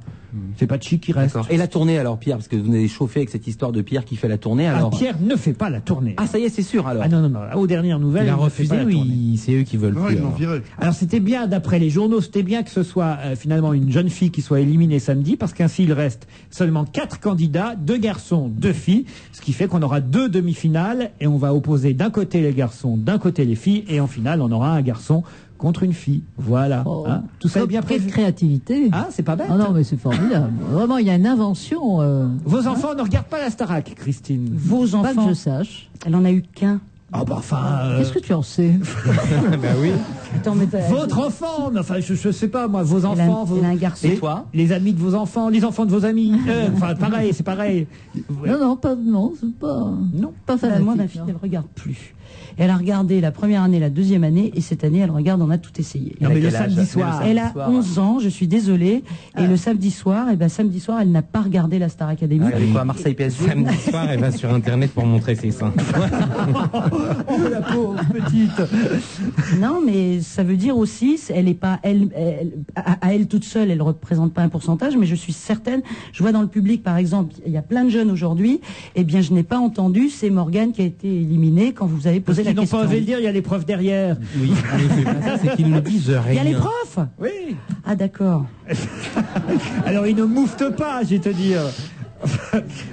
C'est Pachi qui reste. Et la tournée alors, Pierre, parce que vous avez chauffé avec cette histoire de Pierre qui fait la tournée. Alors Pierre ne fait pas la tournée. Ah, ça y est, c'est sûr alors. Ah non, aux dernières nouvelles, Il a ne fait refusé pas la ou tournée. c'est eux qui veulent Non, plus ils l'ont alors. viré. Alors c'était bien, d'après les journaux, c'était bien que ce soit finalement une jeune fille qui soit éliminée samedi, parce qu'ainsi il reste seulement 4 candidats, 2 garçons, 2 filles, ce qui fait qu'on aura 2 demi-finales, et on va opposer d'un côté les garçons, d'un côté les filles, et en finale on aura un garçon contre une fille. Voilà. Hein, tout ça est bien Quelle prévu. créativité. Ah, c'est pas bête. Ah non, mais c'est formidable. Vraiment, il y a une invention. Vos enfants ne regardent pas la Starac, Christine. Vos Pas que enfants, je sache. elle en a eu qu'un. Ah bah enfin... Qu'est-ce que tu en sais? Bah oui. Attends, mais Votre enfant, mais enfin je sais pas moi, vos Elle a- enfants, elle a un garçon. les, Et toi les amis de vos enfants, les enfants de vos amis, enfin pareil, c'est pareil. Non, c'est pas. Non, pas Moi, fanatique. ma fille, elle regarde plus. Elle a regardé la première année, la deuxième année, et cette année, elle regarde, on a tout essayé. Non, mais le samedi soir. Elle a 11 ans, je suis désolée. Et le samedi soir, samedi soir, elle n'a pas regardé la Star Academy. Elle avait quoi, Marseille PSG? Samedi soir, elle va sur Internet pour montrer ses seins. Oh la pauvre petite. Non, mais ça veut dire aussi, elle est pas, à elle toute seule, elle représente pas un pourcentage, mais je suis certaine, je vois dans le public, par exemple, il y a plein de jeunes aujourd'hui, eh bien, je n'ai pas entendu, c'est Morgane qui a été éliminée quand vous avez posé Parce qu'ils la n'ont question. pas osé le dire, il y a les preuves derrière. Oui, mais c'est pas ça, c'est qu'ils nous disent rien. Il y a les profs. Oui. Ah, d'accord. Alors ils ne mouftent pas, je vais te dire.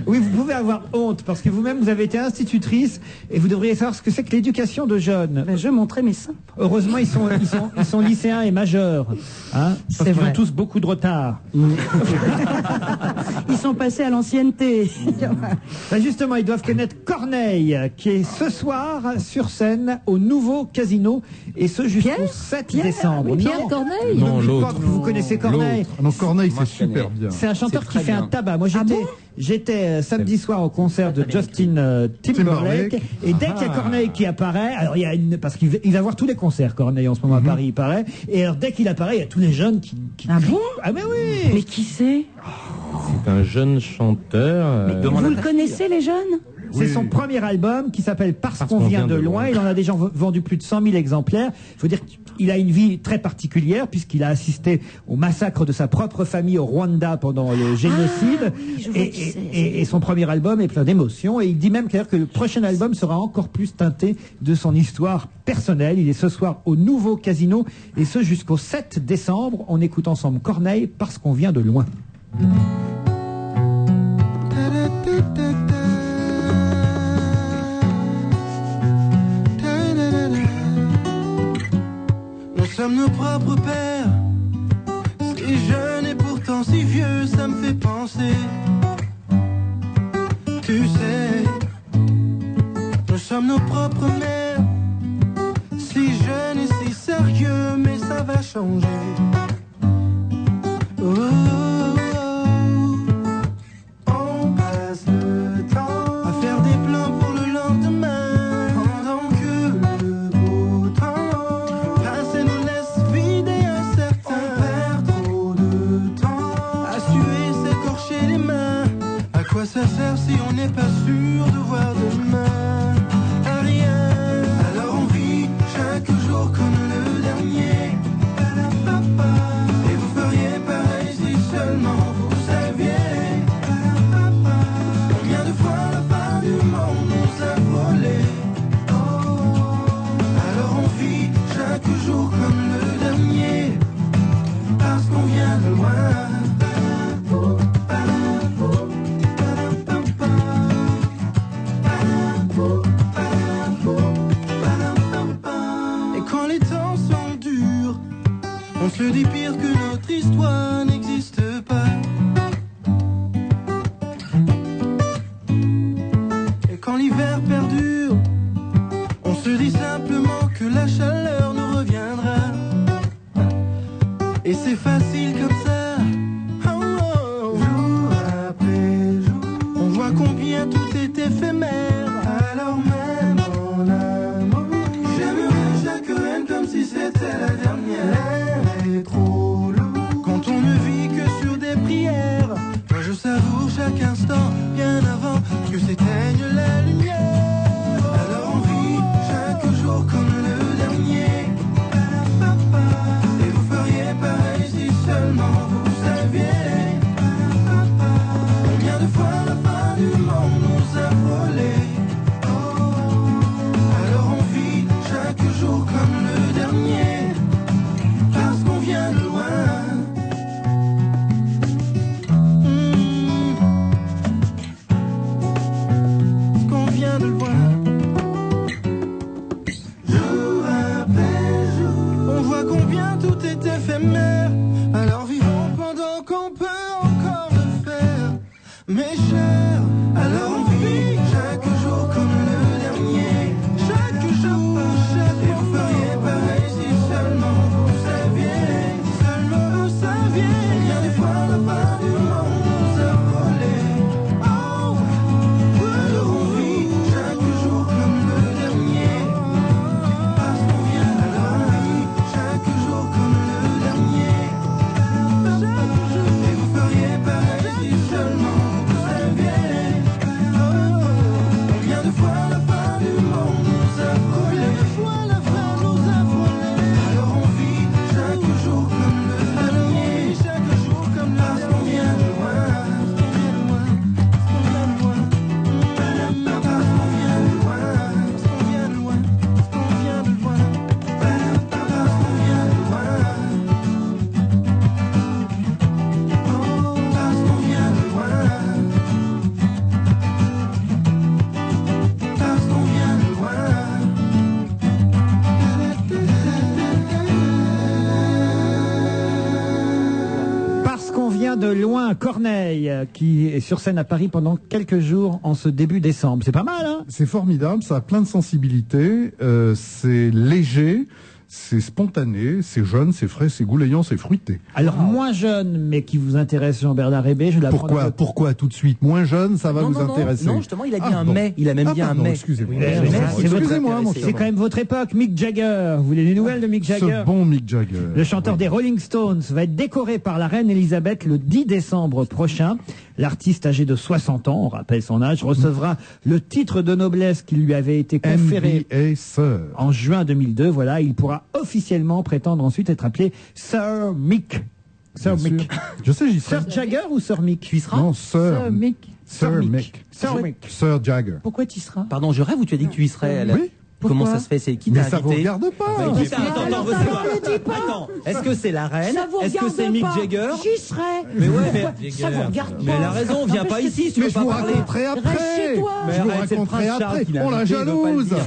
Oui, vous pouvez avoir honte, parce que vous-même, vous avez été institutrice, et vous devriez savoir ce que c'est que l'éducation de jeunes. Ben, je montrais mes seins. Heureusement, ils sont lycéens et majeurs. Hein, parce qu'ils vrai. ont tous beaucoup de retard. Ils sont passés à l'ancienneté. Ben justement, ils doivent connaître Corneille, qui est ce soir sur scène au nouveau Casino, et ce jusqu'au 7 décembre. Oui, Pierre Non, Corneille. Non, je crois l'autre. que vous connaissez Corneille. Ah non, Corneille, Moi, c'est je connais. super bien. C'est un chanteur C'est qui très fait un bien. tabac. Moi, j'étais samedi soir au concert de Justin Timberlake, et dès qu'il y a Corneille qui apparaît, alors il y a parce qu'il va voir tous les concerts, Corneille en ce moment à Paris, il paraît, et alors dès qu'il apparaît, il y a tous les jeunes qui Ah bon? Ah mais oui. Mais qui c'est? C'est un jeune chanteur. Vous le connaissez, les jeunes? C'est son premier album qui s'appelle Parce qu'on vient de loin. Il en a déjà vendu plus de 100 000 exemplaires. Il faut dire qu'il a une vie très particulière puisqu'il a assisté au massacre de sa propre famille au Rwanda pendant le génocide. je vois qui c'est. Et son premier album est plein d'émotions. Et il dit même que le prochain album sera encore plus teinté de son histoire personnelle. Il est ce soir au nouveau Casino, et ce jusqu'au 7 décembre. On écoute ensemble Corneille Parce qu'on vient de loin. Nous sommes nos propres pères, si jeunes et pourtant si vieux, ça me fait penser. Tu sais, nous sommes nos propres mères, si jeunes et si sérieux, mais ça va changer. Oh, oh, oh. On passe le temps à faire des plans pour le lendemain, pendant que le beau temps passe et nous laisse vider incertain. On perd trop de temps à suer, s'écorcher les mains. À quoi ça sert si on n'est pas sûr de voir demain? À rien. Alors on vit chaque jour comme le dernier. Et vous feriez pareil si seulement vous saviez. Combien de fois la fin du monde nous a volé. Alors on vit chaque jour comme le dernier, parce qu'on vient de loin. Et quand les temps sont durs, on se dit pire que notre histoire n'existe pas. Et quand l'hiver perdure, on se dit simplement que la chaleur nous reviendra. Et c'est facile comme ça. Oh, oh. Jour après jour, on voit combien tout est éphémère. Alors même en amour, j'aimerais chaque haine comme si c'était la dernière. L'air est trop lourd quand on ne vit que sur des prières. Moi je savoure chaque instant bien avant que s'éteigne la lumière. Alors on vit chaque jour comme le dernier. Et vous feriez pareil si seulement vous saviez. des mers. Alors vivons pendant qu'on peut encore le faire. Mes chers, alors on vit chaque jour comme le dernier. Chaque jour, et vous feriez pareil si seulement vous saviez. Si seulement vous saviez. Combien des fois la fin du monde nous a volé. Oh, alors on vit chaque jour comme le dernier. Parce qu'on vient de la vie, chaque jour comme le dernier. Et vous feriez pareil si seulement vous saviez. Combien de fois la fin du monde nous a volé. Alors on vit chaque jour comme le dernier. Chaque jour comme le dernier. Parce qu'on vient de loin. Parce qu'on vient de loin. Parce qu'on vient de loin. Parce qu'on vient de loin. Parce qu'on vient de loin. Parce qu'on vient de loin. Oh, parce qu'on vient de loin. Parce qu'on vient de loin. Parce qu'on vient de loin, Corneille, qui est sur scène à Paris pendant quelques jours en ce début décembre. C'est pas mal, hein? C'est formidable, ça a plein de sensibilité, c'est léger, c'est spontané, c'est jeune, c'est frais, c'est goulayant, c'est fruité. Alors, moins jeune, mais qui vous intéresse, Jean-Bernard Rébé, je l'apprends. Pourquoi tout de suite moins jeune, ça va vous intéresser? Non, justement, il a dit un mais. Il a même dit un pardon, mais. Excusez-moi. C'est quand même votre époque, Mick Jagger. Vous voulez des nouvelles de Mick Jagger? Ce bon Mick Jagger. Le chanteur des Rolling Stones va être décoré par la reine Elisabeth le 10 décembre prochain. L'artiste âgé de 60 ans, on rappelle son âge, recevra le titre de noblesse qui lui avait été conféré en juin 2002. Voilà, il pourra officiellement prétendre ensuite être appelé Sir Mick. Sir Bien Mick. sûr. Je sais, j'y serai. Sir Jagger ou Sir Mick? Tu y seras? Non, Sir Mick. Sir Mick. Sir Mick. Sir Jagger. Pourquoi tu y seras? Pardon, je rêve ou tu as dit que tu y serais? Oui. Comment Pourquoi ça se fait? C'est qui Mais t'a ça vous invité? regarde pas. Qui t'a- Attends, attends, est-ce que c'est la reine? Ça vous Est-ce que regarde c'est Mick pas. Jagger? J'y serai. Mais ouais, mais Ça vous regarde pas. Mais elle a raison, viens pas ici si tu Mais veux je pas vous parler. raconterai après. Reste chez toi. Mais Je vous arrête, c'est le raconterai prince Charles après. qui l'a On la invité, il veut pas le jalouse. dire.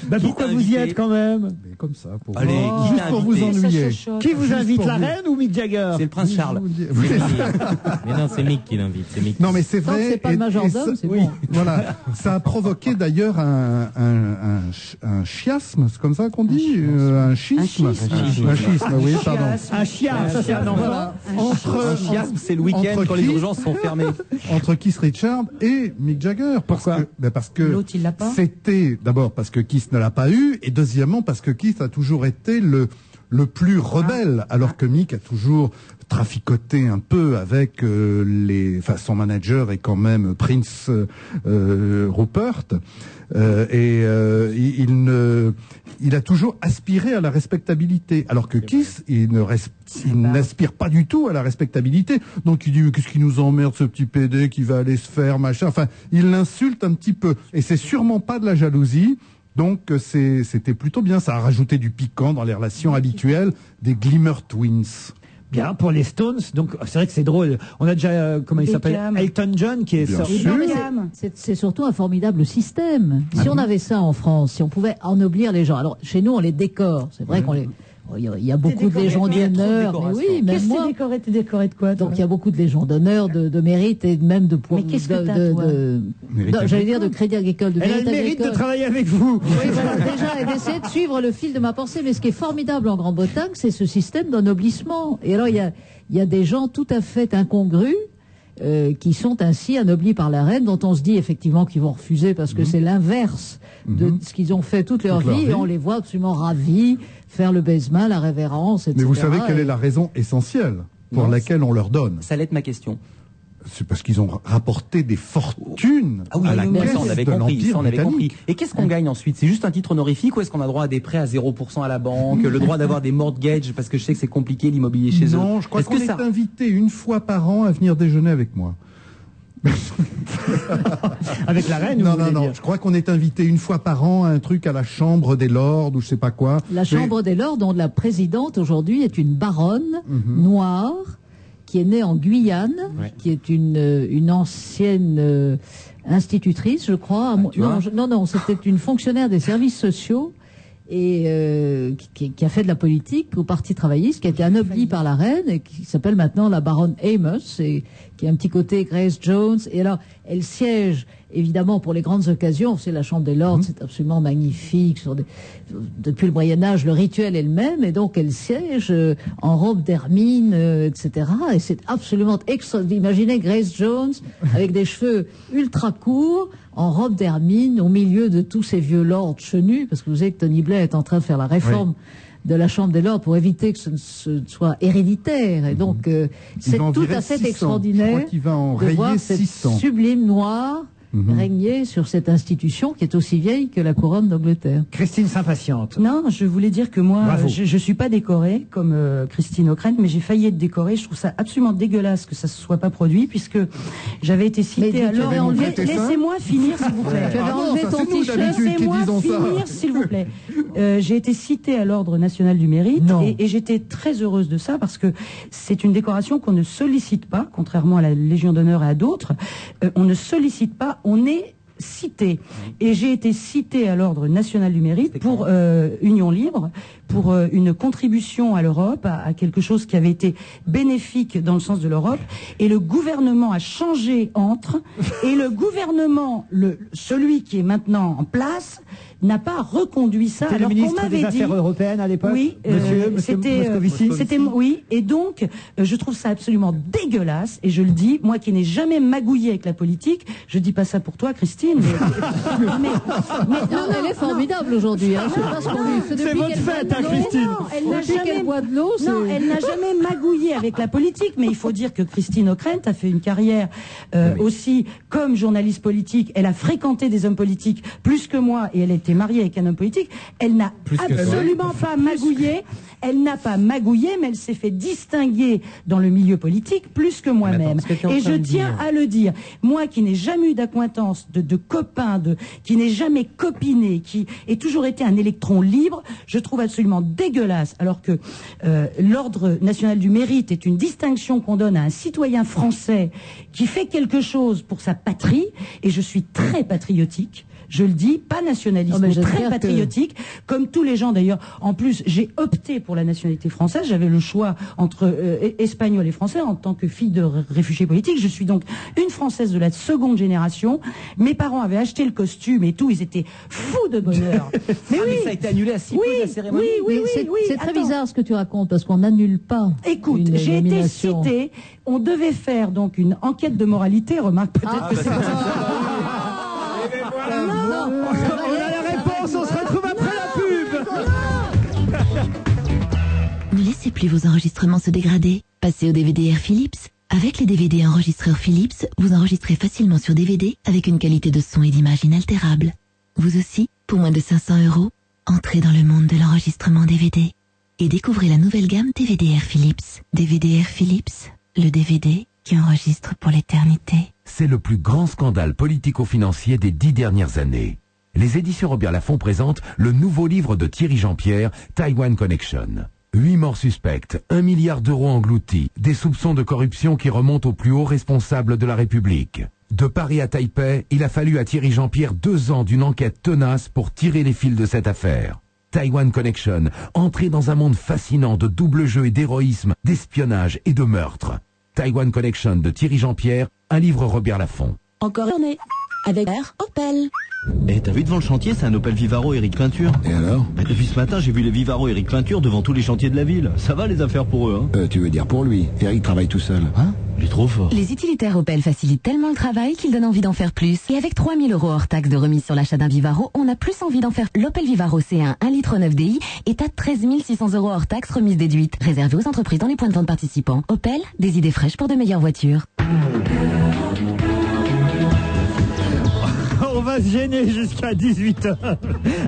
Bah, Qui pourquoi t'a vous y invité êtes quand même? Mais comme ça, pour Allez, voir. qui Juste t'a pour vous invité? ennuyer. Qui vous Juste invite, pour la vous. reine ou Mick Jagger? C'est le prince Charles. Oui. Mais non, c'est Mick qui l'invite. C'est Mick. Non, mais c'est Tant que vrai. c'est pas le majordome, c'est bon. Voilà. Ça a provoqué d'ailleurs un chiasme, c'est comme ça qu'on dit, un schisme. Un schisme, oui, pardon. Un chiasme, ça c'est un enfant. Voilà. Un chiasme, c'est le week-end entre quand les qui urgences sont fermées. Entre Keith Richards et Mick Jagger. Pourquoi? Parce que L'autre, il l'a pas. c'était d'abord parce que Keith ne l'a pas eu, et deuxièmement parce que Keith a toujours été le plus rebelle, alors que Mick a toujours traficoté un peu avec son manager est quand même Prince Rupert, il a toujours aspiré à la respectabilité, alors que Keith, il n'aspire pas du tout à la respectabilité. Donc il dit, mais qu'est-ce qui nous emmerde, ce petit PD qui va aller se faire, machin. Enfin, il l'insulte un petit peu. Et c'est sûrement pas de la jalousie. Donc c'était plutôt bien. Ça a rajouté du piquant dans les relations habituelles des Glimmer Twins. Bien, pour les Stones, donc c'est vrai que c'est drôle. On a déjà, comment il s'appelle, Beckham. Elton John qui est Bien sorti. sûr. Non, mais c'est surtout un formidable système. Si on avait ça en France, si on pouvait ennoblir les gens. Alors, chez nous, on les décore. C'est vrai qu'on les... Il y a beaucoup de légions d'honneur, mais oui, même Qu'est-ce moi. que t'es décoré de quoi, toi? Donc il y a beaucoup de légions d'honneur, de mérite et même de Mais qu'est-ce que t'as, toi? J'allais dire de crédit agricole, de Elle a le mérite agricole. de travailler avec vous. Oui, voilà, déjà, et d'essayer de suivre le fil de ma pensée. Mais ce qui est formidable en Grande-Bretagne, c'est ce système d'ennoblissement. Et alors, il y a des gens tout à fait incongrus qui sont ainsi anoblis par la reine, dont on se dit effectivement qu'ils vont refuser parce que c'est l'inverse de ce qu'ils ont fait toute leur vie, et on les voit absolument ravis faire le baisement, la révérence, etc. Mais vous savez quelle est la raison essentielle pour laquelle on leur donne? Ça allait être ma question. C'est parce qu'ils ont rapporté des fortunes Ah oui, à la mais caisse ça on avait de compris. l'Empire Ça, on avait compris. britannique. Et qu'est-ce qu'on gagne ensuite? C'est juste un titre honorifique ou est-ce qu'on a droit à des prêts à 0% à la banque, le droit d'avoir des mortgages parce que je sais que c'est compliqué l'immobilier chez eux? Non, je crois Est-ce qu'on que est ça... invité une fois par an à venir déjeuner avec moi. Avec la reine? Non, vous voulez non, non. dire Je crois qu'on est invité une fois par an à un truc à la Chambre des Lords ou je sais pas quoi. La Chambre des Lords, dont la présidente aujourd'hui est une baronne noire qui est née en Guyane, qui est une ancienne institutrice, je crois. Non, c'était une fonctionnaire des services sociaux et qui a fait de la politique au Parti travailliste, qui a été anoblie par la reine et qui s'appelle maintenant la baronne Amos, et qui a un petit côté Grace Jones. Et alors, elle siège évidemment pour les grandes occasions. C'est la Chambre des Lords, c'est absolument magnifique. Depuis le Moyen-Âge, le rituel est le même, et donc elle siège en robe d'hermine, etc. Et c'est absolument extraordinaire. Imaginez Grace Jones avec des cheveux ultra courts, en robe d'hermine, au milieu de tous ces vieux lords chenus, parce que vous savez que Tony Blair est en train de faire la réforme de la Chambre des Lords pour éviter que ce soit héréditaire. Et donc, c'est tout à fait 600. extraordinaire Je crois qu'il va en de voir rayer cette 600. sublime noire régner sur cette institution qui est aussi vieille que la couronne d'Angleterre. Christine s'impatiente. Non, je voulais dire que moi, Bravo. je suis pas décorée comme Christine O'Krent, mais j'ai failli être décorée. Je trouve ça absolument dégueulasse que ça se soit pas produit, puisque j'avais été citée à l'ordre. Laissez-moi finir, s'il vous plaît. Tu avais enlevé ton t-shirt. Laissez-moi finir, s'il vous plaît. J'ai été citée à l'ordre national du mérite, et j'étais très heureuse de ça, parce que c'est une décoration qu'on ne sollicite pas, contrairement à la Légion d'honneur et à d'autres. On ne sollicite pas, on est cité. Et j'ai été citée à l'ordre national du mérite pour Union Libre, pour une contribution à l'Europe, à quelque chose qui avait été bénéfique dans le sens de l'Europe. Et le gouvernement a changé entre, et le gouvernement, celui qui est maintenant en place, n'a pas reconduit ça. C'était le Alors qu'on ministre m'avait des dit, Affaires européennes à l'époque. Oui, Monsieur Moscovici. c'était oui. Et donc, je trouve ça absolument dégueulasse. Et je le dis, moi qui n'ai jamais magouillé avec la politique, je dis pas ça pour toi, Christine. Non, elle est formidable aujourd'hui. Hein. Je sais pas ce qu'on lui fait C'est depuis votre qu'elle fête, boit de hein, l'eau. Christine. Non, elle n'a Depuis jamais qu'elle boit de l'eau, c'est... Non, elle n'a jamais magouillé avec la politique, mais il faut dire que Christine O'Krent a fait une carrière aussi comme journaliste politique. Elle a fréquenté des hommes politiques plus que moi, et elle a été mariée avec un homme politique. Elle n'a absolument pas magouillé. Elle n'a pas magouillé, mais elle s'est fait distinguer dans le milieu politique plus que moi-même. Et je tiens à le dire, moi qui n'ai jamais eu d'acquaintance, de copain, qui n'ai jamais copiné, qui ai toujours été un électron libre, je trouve absolument dégueulasse, alors que l'ordre national du mérite est une distinction qu'on donne à un citoyen français qui fait quelque chose pour sa patrie, et je suis très patriotique. Je le dis, pas nationaliste, mais très patriotique, comme tous les gens d'ailleurs. En plus, j'ai opté pour la nationalité française. J'avais le choix entre espagnol et français en tant que fille de réfugiés politiques. Je suis donc une Française de la seconde génération. Mes parents avaient acheté le costume et tout. Ils étaient fous de bonheur. Mais oui, mais ça a été annulé à 6 mois de la cérémonie. Oui. C'est très bizarre ce que tu racontes, parce qu'on n'annule pas. Écoute, j'ai été citée. On devait faire donc une enquête de moralité. Remarque peut-être que c'est... On a la réponse, on se retrouve après la pub. Ne laissez plus vos enregistrements se dégrader. Passez au DVD-R Philips. Avec les DVD enregistreurs Philips, vous enregistrez facilement sur DVD avec une qualité de son et d'image inaltérable. Vous aussi, pour moins de 500 €, entrez dans le monde de l'enregistrement DVD et découvrez la nouvelle gamme DVD-R Philips. DVD-R Philips, le DVD qui enregistre pour l'éternité. C'est le plus grand scandale politico-financier des 10 dernières années. Les éditions Robert Laffont présentent le nouveau livre de Thierry Jean-Pierre, Taiwan Connection. 8 morts suspectes, 1 milliard d'euros engloutis, des soupçons de corruption qui remontent aux plus hauts responsables de la République. De Paris à Taipei, il a fallu à Thierry Jean-Pierre 2 ans d'une enquête tenace pour tirer les fils de cette affaire. Taiwan Connection, entrez dans un monde fascinant de double jeu et d'héroïsme, d'espionnage et de meurtre. Taiwan Connection de Thierry Jean-Pierre, un livre Robert Laffont. Encore journée avec Air Opel. Eh, t'as vu devant le chantier, c'est un Opel Vivaro Éric Peinture. Et alors? Depuis ce matin, j'ai vu les Vivaro Éric Peinture devant tous les chantiers de la ville. Ça va les affaires pour eux, hein? Tu veux dire pour lui? Eric travaille tout seul. Hein? Il est trop fort. Les utilitaires Opel facilitent tellement le travail qu'ils donnent envie d'en faire plus. Et avec 3 000 € hors taxe de remise sur l'achat d'un Vivaro, on a plus envie d'en faire. L'Opel Vivaro C1 1 litre 9 DI est à 13 600 € hors taxe remise déduite. Réservé aux entreprises dans les points de vente participants. Opel, des idées fraîches pour de meilleures voitures. On va se gêner jusqu'à 18h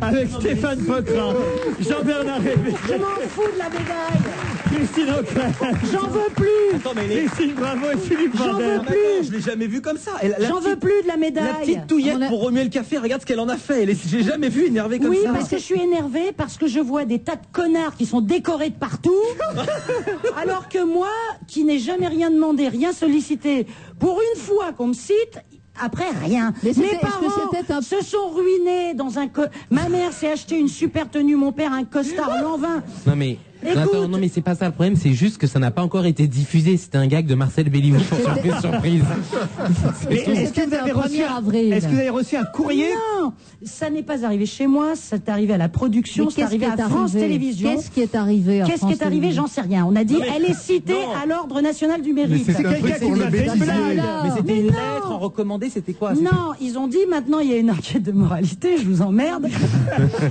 avec Stéphane Poquelin, Jean-Bernard Révé. Je m'en fous de la médaille. Christine O'Krent. J'en veux plus. Attends, mais Christine Bravo et Philippe J'en Vandel. veux plus. je l'ai jamais vu comme ça. J'en veux plus de la médaille. La petite touillette pour remuer le café, regarde ce qu'elle en a fait. J'ai jamais vu énervée comme oui, ça. Oui, parce que je suis énervée parce que je vois des tas de connards qui sont décorés de partout, alors que moi, qui n'ai jamais rien demandé, rien sollicité, pour une fois qu'on me cite, après rien. Mais Mes parents se sont ruinés dans un... Ma mère s'est acheté une super tenue, mon père un costard l'an 20. Non mais... Attends, non mais c'est pas ça le problème, c'est juste que ça n'a pas encore été diffusé. C'était un gag de Marcel Béliveau pour surprise. Est-ce que vous avez reçu un courrier? Non, ça n'est pas arrivé chez moi, c'est arrivé à la production, c'est arrivé à France Télévisions. Qu'est-ce qui est arrivé à Qu'est-ce qui est arrivé? J'en sais rien. On a dit, elle est citée à l'ordre national du mérite. C'est quelqu'un qui nous a fait une blague. Mais c'était une lettre en recommandé, c'était quoi? Non, ils ont dit maintenant il y a une enquête de moralité, je vous emmerde.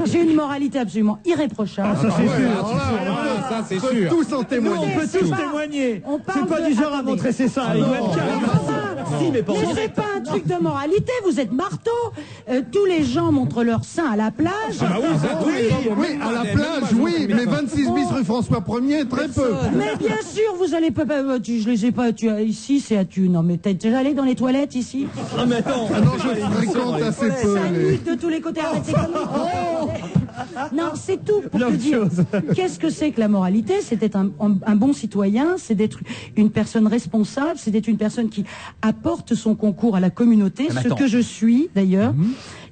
J'ai une moralité absolument irréprochable. Ça c'est sûr. Ça c'est On peut sûr. tous en témoigner. On peut tous témoigner. C'est pas du genre à montrer ses seins à une webcam. Si, mais c'est pas un truc de moralité, vous êtes marteau. Tous les gens montrent leurs seins à la plage. Oui, à la plage, oui, mais 26 bis rue François 1er, très peu. Mais bien sûr, vous allez pas. Je les ai pas. Ici, c'est à tu. Non, mais t'es déjà allé dans les toilettes ici? Non, mais attends. Non, je fréquente assez peu. Ça mute de tous les côtés. Arrêtez Non, c'est tout pour te dire. Qu'est-ce que c'est que la moralité? C'était un bon citoyen, c'est d'être une personne responsable, c'est d'être une personne qui apporte son concours à la communauté, ce que je suis d'ailleurs.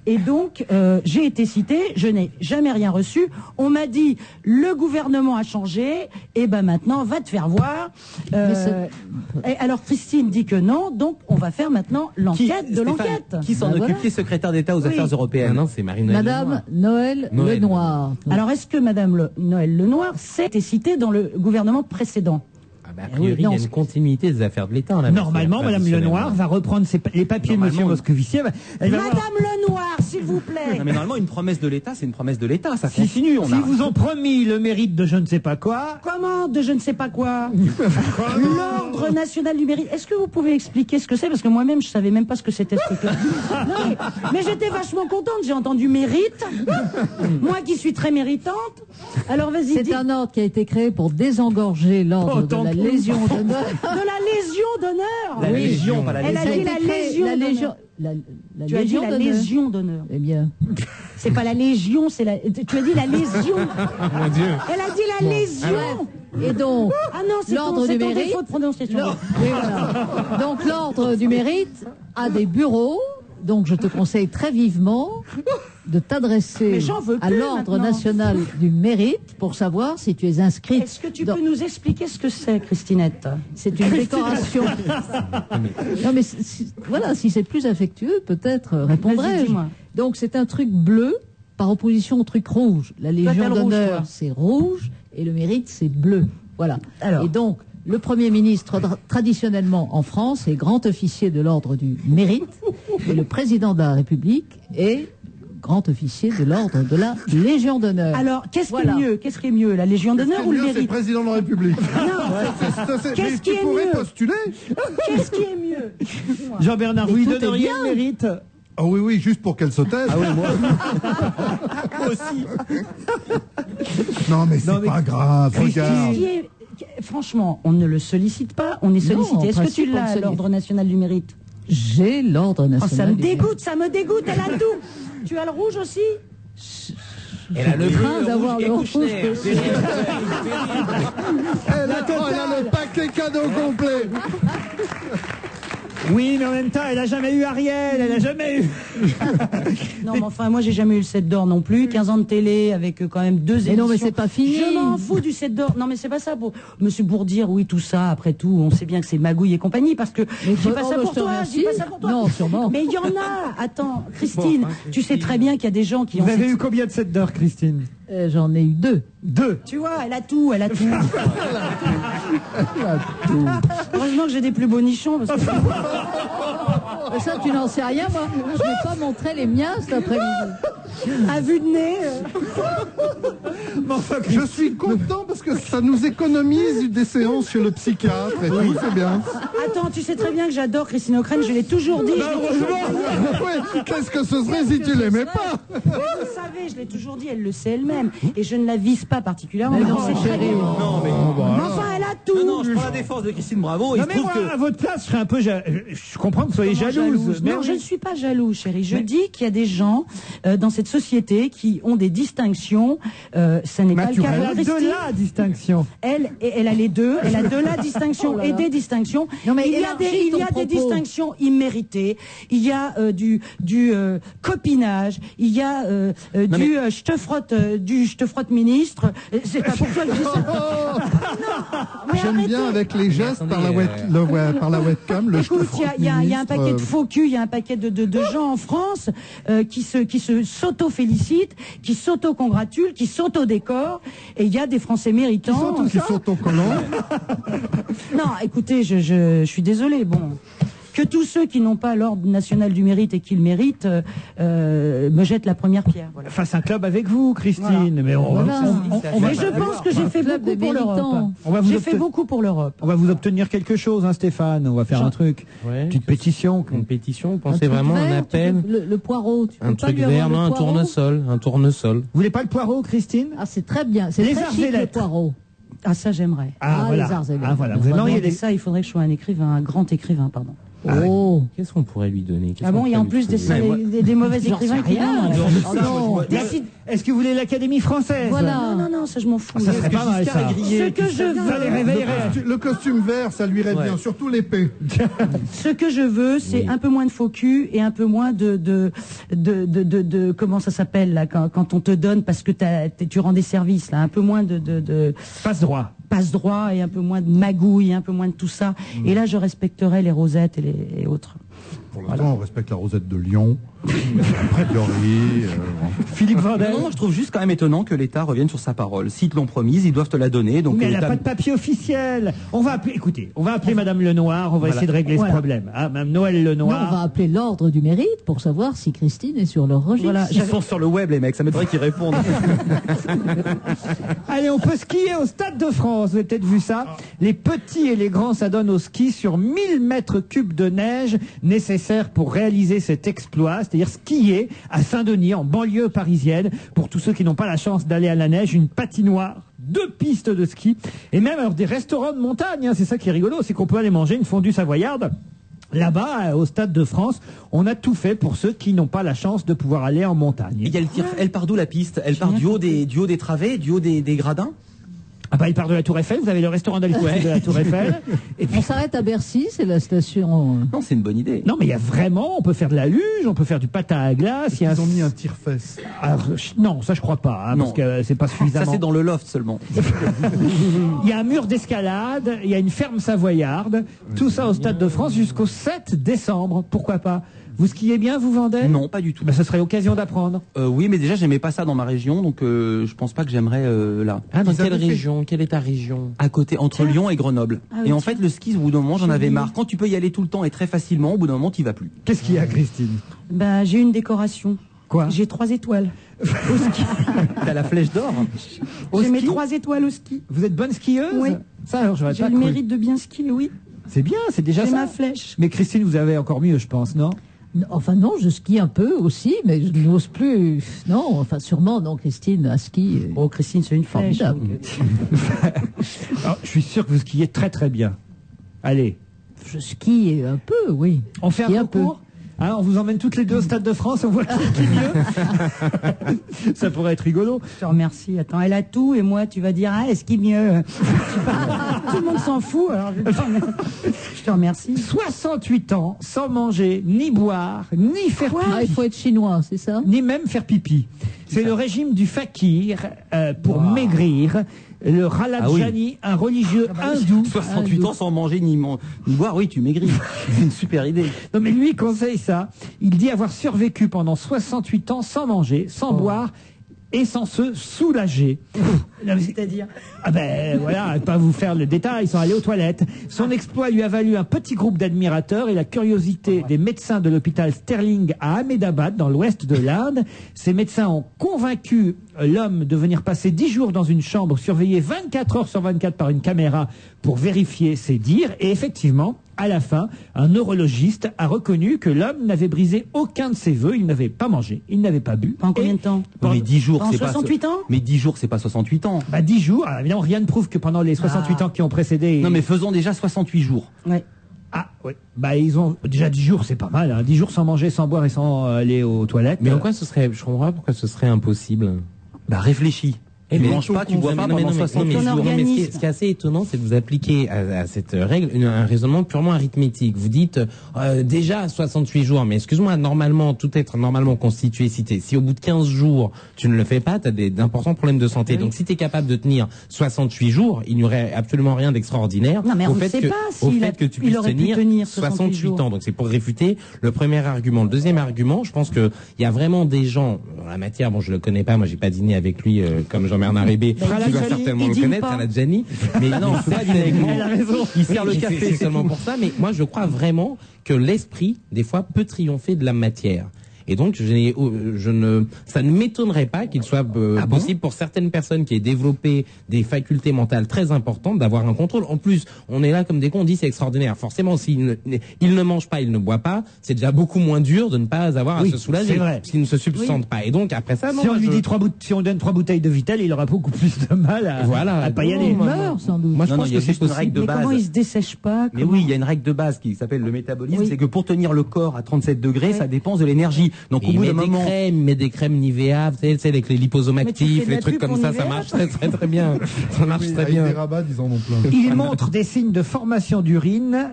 Et donc, j'ai été citée, je n'ai jamais rien reçu. On m'a dit, le gouvernement a changé, et ben maintenant, va te faire voir. Et alors, Christine dit que non, donc on va faire maintenant l'enquête de l'enquête. Qui s'en occupe? Qui est secrétaire d'État aux Affaires européennes? Non, c'est Marie-Noël Madame Noël Lenoir. Alors, est-ce que Madame Noël Lenoir s'est été citée dans le gouvernement précédent? A priori, il y a une continuité des affaires de l'État. Normalement, Madame Lenoir va reprendre les papiers de Monsieur Moscovici. Madame Lenoir, s'il vous plaît. Non, mais normalement, une promesse de l'État, c'est une promesse de l'État. Ça continue. Si vous ont promis le mérite de je ne sais pas quoi. Comment de je ne sais pas quoi? L'ordre national du mérite. Est-ce que vous pouvez expliquer ce que c'est? Parce que moi-même, je savais même pas ce que c'était ce truc-là. Mais j'étais vachement contente. J'ai entendu mérite. Moi qui suis très méritante. Alors vas-y. C'est un ordre qui a été créé pour désengorger l'ordre de la Légion d'honneur. De la Légion d'honneur. La Légion, pas la Légion. Elle a dit la Légion d'honneur. Tu as dit la Légion d'honneur. Eh bien. C'est pas la Légion, c'est la. Tu as dit la Légion. Mon Dieu. Elle a dit la Légion. Et donc, l'ordre du mérite. Défaut de prononciation. Oui, voilà. Donc, l'ordre du mérite a des bureaux. Donc, je te conseille très vivement de t'adresser à l'ordre national du mérite pour savoir si tu es inscrite. Est-ce que tu peux nous expliquer ce que c'est, Christinette? C'est une décoration. Non, mais voilà, si c'est plus affectueux, peut-être répondrai-je. Donc, c'est un truc bleu par opposition au truc rouge. La Légion d'honneur, c'est rouge et le mérite, c'est bleu. Voilà. Et donc, le Premier ministre, traditionnellement en France, est grand officier de l'ordre du mérite, et le président de la République est grand officier de l'ordre de la Légion d'honneur. Alors, qu'est-ce qui est mieux? Qu'est-ce qui est mieux, la Légion d'honneur ou le mérite? C'est le président de la République. Qu'est-ce qui est mieux? Postuler. Qu'est-ce qui est mieux? Jean-Bernard, vous lui donneriez le mérite? Ah oui, oui, juste pour qu'elle se taise. Ah oui, moi. Moi aussi. Non, mais c'est pas grave, regarde. Franchement, on ne le sollicite pas, on est sollicité. Est-ce que tu l'as, l'ordre national du mérite? J'ai l'ordre national. Ça me dégoûte, ça me dégoûte, elle a tout. Tu as le rouge aussi? Elle a le bleu, d'avoir rouge et le rouge. Kouchner. Elle a le paquet cadeau complet. Oui, mais en même temps, elle a jamais eu Ariel, elle a jamais eu. Non, mais enfin, moi, j'ai jamais eu le 7 d'or non plus. 15 ans de télé avec quand même 2 émissions. Mais non, mais c'est pas fini. Je m'en fous du 7 d'or. Non, mais c'est pas ça pour dire oui, tout ça. Après tout, on sait bien que c'est magouille et compagnie parce que je dis pas ça pour toi. Je dis pas ça pour toi. Non, sûrement. Mais il y en a. Attends, Christine, tu sais très bien qu'il y a des gens qui ont. Vous avez eu combien de 7 d'or, Christine? J'en ai eu 2. 2. Tu vois, elle a tout, elle a tout. Heureusement que j'ai des plus beaux nichons. Parce que... Ça, tu n'en sais rien, moi. Je vais pas montrer les miens cet après-midi. À vue de nez. Je suis content parce que ça nous économise des séances chez le psychiatre et tout, c'est bien. Attends, tu sais très bien que j'adore Christine O'Krent, je l'ai toujours dit. Qu'est-ce que ce serait si tu l'aimais pas? Vous savez je l'ai toujours dit, elle le sait elle-même. Et je ne la vise pas particulièrement. Mais mais non, on sait très chérie. bien. Non, mais... Enfin, elle a tout. Non, je prends la défense de Christine Bravo. Non, Il se mais trouve moi, que... à votre place, je serais un peu... Je comprends que vous soyez Comment jalouse. mais Non, oui. je ne suis pas jalouse, chérie. Je dis qu'il y a des gens dans cette société qui ont des distinctions. Ça n'est pas le cas Elle de a Christine. de la distinction. Elle a les deux. Elle a de la distinction Oh là et là. des distinctions. Non, mais il y a élargis ton des propos. distinctions imméritées. Il y a du copinage. Il y a je te frotte ministre. C'est pas pour ça que je dis ça. Mais J'aime arrêtez. bien avec les gestes par la webcam, le Écoute, il y a un paquet de ministre, faux culs, il y a un paquet de gens en France qui se s'auto-félicitent, qui s'auto-congratulent, qui s'auto-décorent, et il y a des Français méritants. qui s'auto-collants. Non, écoutez, je suis désolée, bon. Que tous ceux qui n'ont pas l'ordre national du mérite et qui le méritent me jettent la première pierre. Voilà. Fasse un club avec vous, Christine. Voilà. Mais on Voilà. Mais je pense que j'ai fait Club beaucoup de pour l'Europe. méritants. On va vous J'ai fait obten- beaucoup pour l'Europe. On va vous obtenir quelque chose, hein, Stéphane. On va faire un truc. Ouais. Petite pétition. Une pétition, vous Un pensez truc vraiment vert, un tu appel peux- le poireau, tu Un peux pas truc lui avoir vert, le non, un poireau tournesol. Un tournesol. Vous voulez pas le poireau, Christine? Ah, c'est très bien. C'est Les très arts chic, et le lettres. poireau. Ah, ça, j'aimerais. Ah, voilà. les arts et lettres. Ah, voilà. Vous Vraiment, aimeriez il y a des... ça, il faudrait que je sois un écrivain, un grand écrivain, pardon. Oh. Qu'est-ce qu'on pourrait lui donner? Qu'est-ce Ah bon, qu'on il y a en pourrait lui plus trouver des mauvais J'en sais écrivains qui rien. viennent. Oh non. Est-ce que vous voulez l'Académie française? Voilà. Non, ça je m'en fous. Ça serait pas mal, ça. Ce que je Ça les veux, réveillerait. Le costume vert, ça lui irait bien, surtout l'épée. ce que je veux, c'est un peu moins de faux cul et un peu moins de comment ça s'appelle là quand on te donne parce que tu rends des services là, un peu moins de Passe droit. passe droit et un peu moins de magouille, un peu moins de tout ça. Et là, je respecterai les Rosettes et autres. Pour l'instant, on respecte la Rosette de Lyon, a priori. Philippe Vandel. Non, je trouve juste quand même étonnant que l'État revienne sur sa parole. S'ils te l'ont promise, ils doivent te la donner. Donc Mais elle n'a l'État- pas de papier officiel. On va appeler, écoutez, on va appeler Madame Lenoir, on va essayer de régler ce problème. Hein, Madame Noël Non, on va Lenoir. appeler l'ordre du mérite pour savoir si Christine est sur leur registre. Voilà. Ils sont sur le web, les mecs. Ça m'aimerait qu'ils répondent. Allez, on peut skier au Stade de France. Vous avez peut-être vu ça. Les petits et les grands s'adonnent au ski sur 1000 mètres cubes de neige nécessaires pour réaliser cet exploit, c'est-à-dire skier à Saint-Denis, en banlieue parisienne. Pour tous ceux qui n'ont pas la chance d'aller à la neige, une patinoire, 2 pistes de ski et même alors des restaurants de montagne. Hein. C'est ça qui est rigolo, c'est qu'on peut aller manger une fondue savoyarde. Là-bas, au Stade de France, on a tout fait pour ceux qui n'ont pas la chance de pouvoir aller en montagne. Il y a le tir. Elle part d'où la piste? Elle part du haut des travées, du haut des gradins? Ah bah, il part de la Tour Eiffel, vous avez le restaurant d'altitude de la Tour Eiffel. Et puis, On s'arrête à Bercy, c'est la station. Non, c'est une bonne idée. non, mais il y a vraiment, on peut faire de la luge, on peut faire du patin à glace. Il y a Ils ont mis un tire-fesse. non, ça je crois pas, hein, Non. parce que c'est pas suffisamment. Ça, c'est dans le loft seulement. Il y a un mur d'escalade, il y a une ferme savoyarde, tout ça au Stade de France jusqu'au 7 décembre. Pourquoi pas? Vous skiez bien, vous Vendel? Non, pas du tout. Ben, ce serait l'occasion d'apprendre. Oui, mais déjà, j'aimais pas ça dans ma région, donc je pense pas que j'aimerais là. Ah, dans Vous quelle avez fait- région? Quelle est ta région? À côté, entre Lyon et Grenoble. Ah oui, Et en fait, le ski, au bout d'un moment, j'en avais marre. Quand tu peux y aller tout le temps et très facilement, au bout d'un moment, t'y vas plus. Qu'est-ce qu'il y a, Christine? Ben, j'ai une décoration. Quoi? J'ai 3 étoiles au ski. T'as la flèche d'or. Au J'ai mes ski 3 étoiles au ski. Vous êtes bonne skieuse? Oui. Ça, alors, j'aurais J'ai pas le cru. mérite de bien skier, oui. C'est bien, c'est déjà J'ai ça. ma flèche. Mais Christine, vous avez encore mieux, je pense, non? Enfin non, je skie un peu aussi, mais je n'ose plus. Non, enfin sûrement non, Christine à ski. Oh, Christine, c'est une flèche. Formidable. Alors, je suis sûr que vous skiez très très bien. Allez, Je skie un peu, oui. on fait Skie un un peu. concours. Hein, on vous emmène toutes les deux au Stade de France, on voit qui est mieux. Ça pourrait être rigolo. Je te remercie. Attends, elle a tout et moi, tu vas dire, ah, est-ce qu'il mieux Tout le monde s'en fout, alors je te remercie. 68 ans, sans manger, ni boire, ni faire pipi. Ah, il faut être chinois, c'est ça? Ni même faire pipi. C'est le régime du fakir pour maigrir. Le Raladjani, un religieux hindou. 68 ans sans manger ni boire, oui, tu maigris. C'est une super idée. Non mais lui il conseille ça. Il dit avoir survécu pendant 68 ans sans manger, sans boire et sans se soulager. Non, mais C'est-à-dire ah ben voilà, pas vous faire le détail, ils sont allés aux toilettes. Son exploit lui a valu un petit groupe d'admirateurs et la curiosité des médecins de l'hôpital Sterling à Ahmedabad, dans l'ouest de l'Inde. Ces médecins ont convaincu l'homme de venir passer 10 jours dans une chambre surveillée 24 heures sur 24 par une caméra pour vérifier ses dires. Et effectivement, À la fin, un neurologiste a reconnu que l'homme n'avait brisé aucun de ses vœux, il n'avait pas mangé, il n'avait pas bu. En combien de temps? Mais 10 jours, En c'est pas 68 ans? Mais 10 jours, c'est pas 68 ans. Bah 10 jours, alors évidemment rien ne prouve que pendant les 68 ans qui ont précédé... Non mais faisons déjà 68 jours. Ouais. Ah oui, bah ils ont déjà 10 jours, c'est pas mal, hein. 10 jours sans manger, sans boire et sans aller aux toilettes. Mais en quoi ce serait, je comprends pas pourquoi ce serait impossible. Bah réfléchis. Tu manges pas, tu bois pas pendant 68 jours. Non, mais ce qui est assez étonnant, c'est de vous appliquer à cette règle un raisonnement purement arithmétique. Vous dites déjà 68 jours, mais excuse-moi, normalement, tout être normalement constitué, si au bout de 15 jours, tu ne le fais pas, tu as d'importants problèmes de santé. Donc si tu es capable de tenir 68 jours, il n'y aurait absolument rien d'extraordinaire au fait que tu puisses tenir 68 ans. Donc c'est pour réfuter le premier argument. Le deuxième argument, je pense que il y a vraiment des gens en la matière, bon je le connais pas, moi j'ai pas dîné avec lui comme Jean-Bernard Hébé, tu vas certainement le connaître, Tralajani. Mais non, c'est pas directement. Il sert le café, c'est seulement pour ça. Mais moi, je crois vraiment que l'esprit, des fois, peut triompher de la matière. Et donc, ça ne m'étonnerait pas qu'il soit possible pour certaines personnes qui aient développé des facultés mentales très importantes d'avoir un contrôle. En plus, on est là comme des cons, on dit c'est extraordinaire. Forcément, s'il ne mange pas, il ne boit pas, c'est déjà beaucoup moins dur de ne pas avoir à se soulager. C'est vrai. Parce qu'il ne se substante pas. Et donc, après ça, si on lui dit si on donne 3 bouteilles de Vitel, il aura beaucoup plus de mal à pas y aller. Il meurt, sans doute. Moi, je pense que c'est une règle de Mais base. comment il se dessèche pas? Mais oui, il y a une règle de base qui s'appelle le métabolisme, c'est que pour tenir le corps à 37 degrés, ça dépense de l'énergie. Donc au bout d'un moment, mais des crèmes Nivea, tu sais, avec les liposomes actifs, les trucs comme ça marche très bien. Ça marche très bien. Des rabats, ils en ont plein. Il montre des signes de formation d'urine,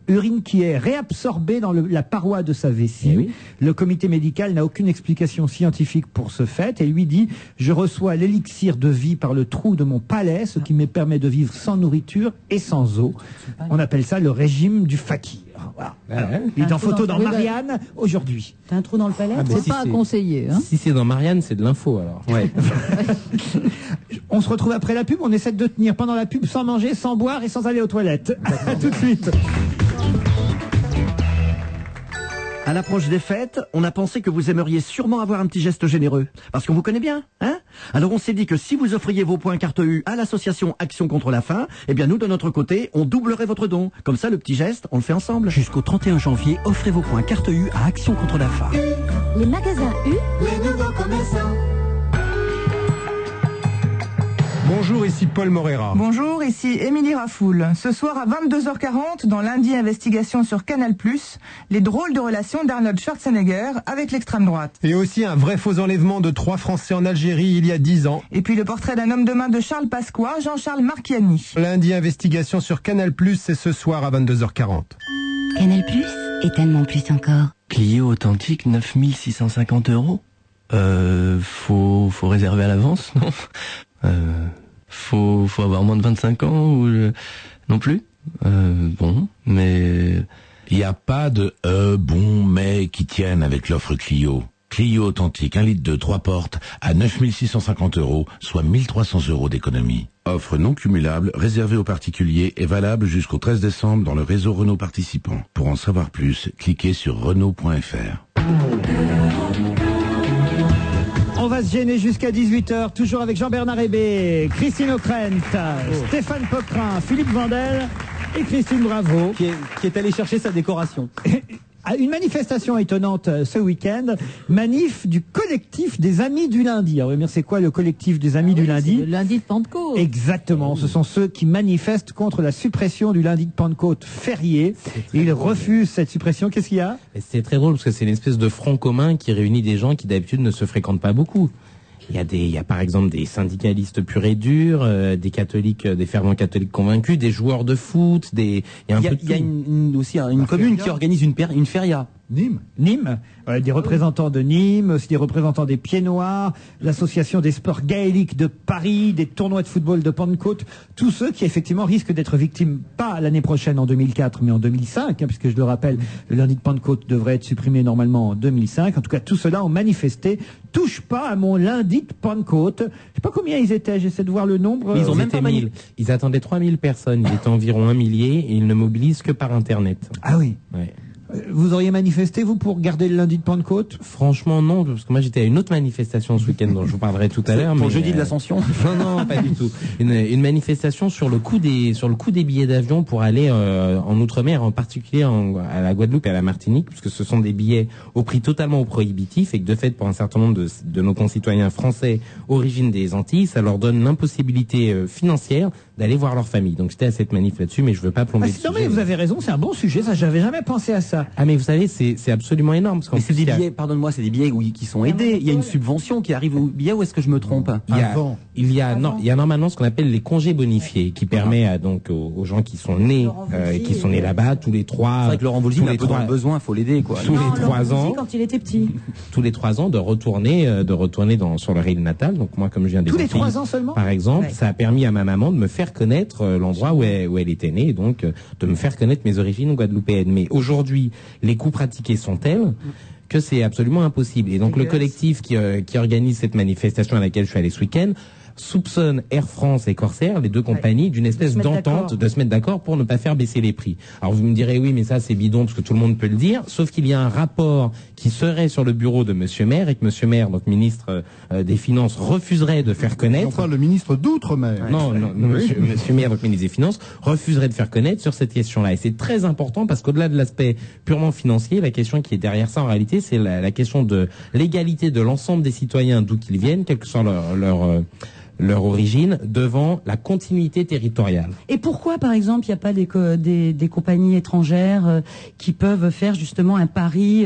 urine qui est réabsorbée dans la paroi de sa vessie. Oui. Le comité médical n'a aucune explication scientifique pour ce fait et lui dit « Je reçois l'élixir de vie par le trou de mon palais, ce qui me permet de vivre sans nourriture et sans eau. » On appelle ça le régime du fakir. Voilà. Alors, il est en photo dans Marianne aujourd'hui. T'as un trou dans le palais? C'est pas à conseiller. Hein. Si c'est dans Marianne, c'est de l'info alors. Ouais. On se retrouve après la pub, on essaie de tenir pendant la pub sans manger, sans boire et sans aller aux toilettes. Tout de suite. À l'approche des fêtes, on a pensé que vous aimeriez sûrement avoir un petit geste généreux. Parce qu'on vous connaît bien, hein? Alors on s'est dit que si vous offriez vos points carte U à l'association Action contre la faim, eh bien nous de notre côté, on doublerait votre don. Comme ça, le petit geste, on le fait ensemble. Jusqu'au 31 janvier, offrez vos points carte U à Action contre la faim. Les magasins U, Les nouveaux commerçants. Bonjour, ici Paul Morera. Bonjour, ici Émilie Rafoul. Ce soir à 22h40, dans Lundi Investigation sur Canal+, les drôles de relations d'Arnold Schwarzenegger avec l'extrême droite. Et aussi un vrai faux enlèvement de 3 Français en Algérie il y a 10 ans. Et puis le portrait d'un homme de main de Charles Pasqua, Jean-Charles Marchiani. Lundi Investigation sur Canal+, c'est ce soir à 22h40. Canal+, et tellement plus encore. Clio authentique, 9650 €. Faut réserver à l'avance, non? Faut avoir moins de 25 ans ou non plus. Bon, mais il n'y a pas de bon mais qui tiennent avec l'offre Clio. Clio authentique, 1 litre de 3 portes à 9650 €, soit 1300 € d'économie. Offre non cumulable, réservée aux particuliers et valable jusqu'au 13 décembre dans le réseau Renault participant. Pour en savoir plus, cliquez sur Renault.fr. On va se gêner jusqu'à 18h, toujours avec Jean-Bernard Hébé, Christine O'Krent, Stéphane Poquelin, Philippe Vandel et Christine Bravo. Qui est allé chercher sa décoration. Une manifestation étonnante ce week-end, manif du collectif des Amis du Lundi. Alors, c'est quoi le collectif des Amis du Lundi? Le lundi de Pentecôte. Exactement, ce sont ceux qui manifestent contre la suppression du lundi de Pentecôte férié. Ils refusent cette suppression. Qu'est-ce qu'il y a? C'est très drôle parce que c'est une espèce de front commun qui réunit des gens qui d'habitude ne se fréquentent pas beaucoup. Il y a par exemple des syndicalistes purs et durs, des catholiques, des fervents catholiques convaincus, des joueurs de foot, il y a aussi une commune qui organise une feria. Nîmes, des représentants de Nîmes, aussi des représentants des Pieds Noirs, l'association des sports gaéliques de Paris, des tournois de football de Pentecôte, tous ceux qui effectivement risquent d'être victimes, pas l'année prochaine en 2004, mais en 2005, puisque je le rappelle, le lundi de Pentecôte devrait être supprimé normalement en 2005. En tout cas, tous ceux-là ont manifesté, touche pas à mon lundi de Pentecôte. Je sais pas combien ils étaient, j'essaie de voir le nombre. Mais ils ont même pas 1000. Ils attendaient 3000 personnes, ils étaient environ 1 millier et ils ne mobilisent que par Internet. Ah oui. Ouais. Vous auriez manifesté, vous, pour garder le lundi de Pentecôte? Franchement, non, parce que moi j'étais à une autre manifestation ce week-end dont je vous parlerai tout à l'heure. Pour mais, le jeudi de l'Ascension. Non, pas du tout. Une manifestation sur le coût des billets d'avion pour aller en Outre-mer, en particulier à la Guadeloupe et à la Martinique, puisque ce sont des billets au prix totalement prohibitif et que de fait, pour un certain nombre de nos concitoyens français origine des Antilles, ça leur donne l'impossibilité financière d'aller voir leur famille. Donc j'étais à cette manif là-dessus, mais je veux pas plomber le Non, sujet. mais vous avez raison, c'est un bon sujet, ça, j'avais jamais pensé à ça. Ah, mais vous savez, c'est absolument énorme. Parce qu'en Mais c'est plus, des il y a- billets, pardonne-moi, c'est des billets qui sont aidés. Il y a une subvention qui arrive aux billets, ou est-ce que je me trompe? Il y a normalement ce qu'on appelle les congés bonifiés, qui permet donc aux gens qui sont nés là-bas tous les 3. C'est vrai que Laurent Voulzy, il a un peu dans le besoin, faut l'aider, quoi. Tous les 3 ans. Quand il était petit. Tous les 3 ans de retourner sur leur île natale. Donc moi, comme je viens des Tous les Antilles, 3 ans seulement? par exemple, Ouais. ça a permis à ma maman de me faire connaître l'endroit où elle était née, et donc de me faire connaître mes origines guadeloupéennes. Mais aujourd'hui, les coûts pratiqués sont tels que c'est absolument impossible. Et donc le collectif qui organise cette manifestation à laquelle je suis allé ce week-end soupçonne Air France et Corsair, les deux compagnies, d'une espèce d'entente, de se mettre d'accord pour ne pas faire baisser les prix. Alors vous me direz, oui, mais ça c'est bidon parce que tout le monde peut le dire, sauf qu'il y a un rapport qui serait sur le bureau de Monsieur Maire et que Monsieur Maire, donc ministre des Finances, refuserait de faire connaître. Enfin, le ministre d'Outre-mer. Non, Monsieur Maire, donc ministre des Finances, refuserait de faire connaître sur cette question-là. Et c'est très important parce qu'au-delà de l'aspect purement financier, la question qui est derrière ça en réalité, c'est la question de l'égalité de l'ensemble des citoyens d'où qu'ils viennent, quelle que soit leur origine, devant la continuité territoriale. Et pourquoi, par exemple, il n'y a pas des compagnies étrangères qui peuvent faire justement un pari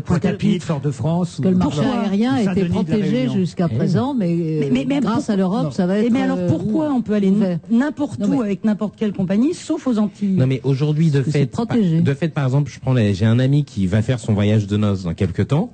Pointe-à-Pitre, Fort-de-France. Que le marché Pourquoi aérien a été Saint-Denis de la protégé Réunion. jusqu'à présent, mais grâce à l'Europe, ça va être... mais alors pourquoi on peut aller n'importe où mais- avec n'importe quelle compagnie, sauf aux Antilles? Non mais aujourd'hui Parce que c'est protégé. par exemple, j'ai un ami qui va faire son voyage de noces dans quelques temps.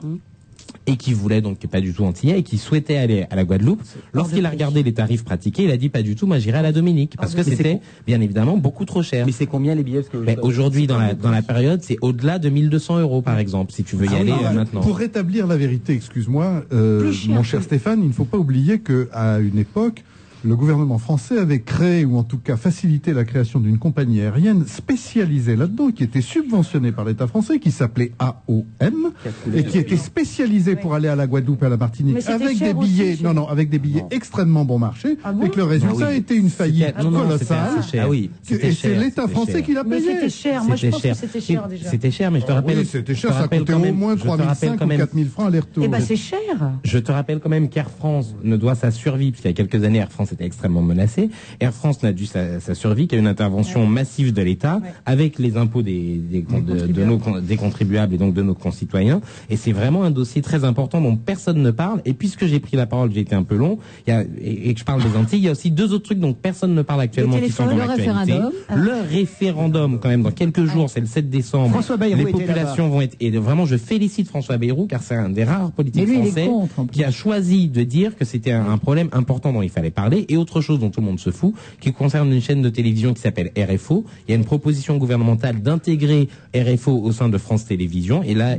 Et qui voulait donc, qui est pas du tout antillais, et qui souhaitait aller à la Guadeloupe. Lorsqu'il a regardé les tarifs pratiqués, il a dit pas du tout, moi j'irai à la Dominique, parce que c'était, bien évidemment, beaucoup trop cher. Mais c'est combien les billets? Mais aujourd'hui, dans la période, c'est au-delà de 1200 € par exemple, si tu veux y aller maintenant. Pour rétablir la vérité, excuse-moi, mon cher Stéphane, il ne faut pas oublier qu'à une époque, le gouvernement français avait créé, ou en tout cas facilité la création d'une compagnie aérienne spécialisée là-dedans, qui était subventionnée par l'État français, qui s'appait AOM, et qui était spécialisée pour aller à la Guadeloupe et à la Martinique, Mais c'était avec des cher billets, aussi, avec des billets extrêmement bon marché, et que le résultat était une faillite colossale. Ah oui, Et c'est l'État français qui l'a Mais payé. c'était cher, moi je pense que c'était cher déjà. C'était cher, mais je te rappelle. Oui, c'était je cher, te ça rappelle coûtait quand au même- moins je te 3 rappelle 500 quand ou même- 4 000 francs aller-retour. Eh ben c'est cher. Je te rappelle quand même qu'Air France ne doit sa survie, puisqu'il y a quelques années, Air France était extrêmement menacée. Air France n'a dû sa survie qu'à une intervention massive de l'État, avec les impôts des contribuables et donc de nos concitoyens. Et c'est vraiment un dossier très important dont personne ne parle. Et puisque j'ai pris la parole, j'ai été un peu long, et que je parle des Antilles, il y a aussi deux autres trucs dont personne ne parle actuellement qui sont dans le l'actualité. référendum. Le référendum, quand même, dans quelques jours, c'est le 7 décembre. François Bayrou les était populations vont être... Et vraiment, je félicite François Bayrou, car c'est un des rares politiques Mais lui, il est français contre, en plus. qui a choisi de dire que c'était un problème important dont il fallait parler. Et autre chose dont tout le monde se fout, qui concerne une chaîne de télévision qui s'appelle RFO. Il y a une proposition gouvernementale d'intégrer RFO au sein de France Télévisions. Et là,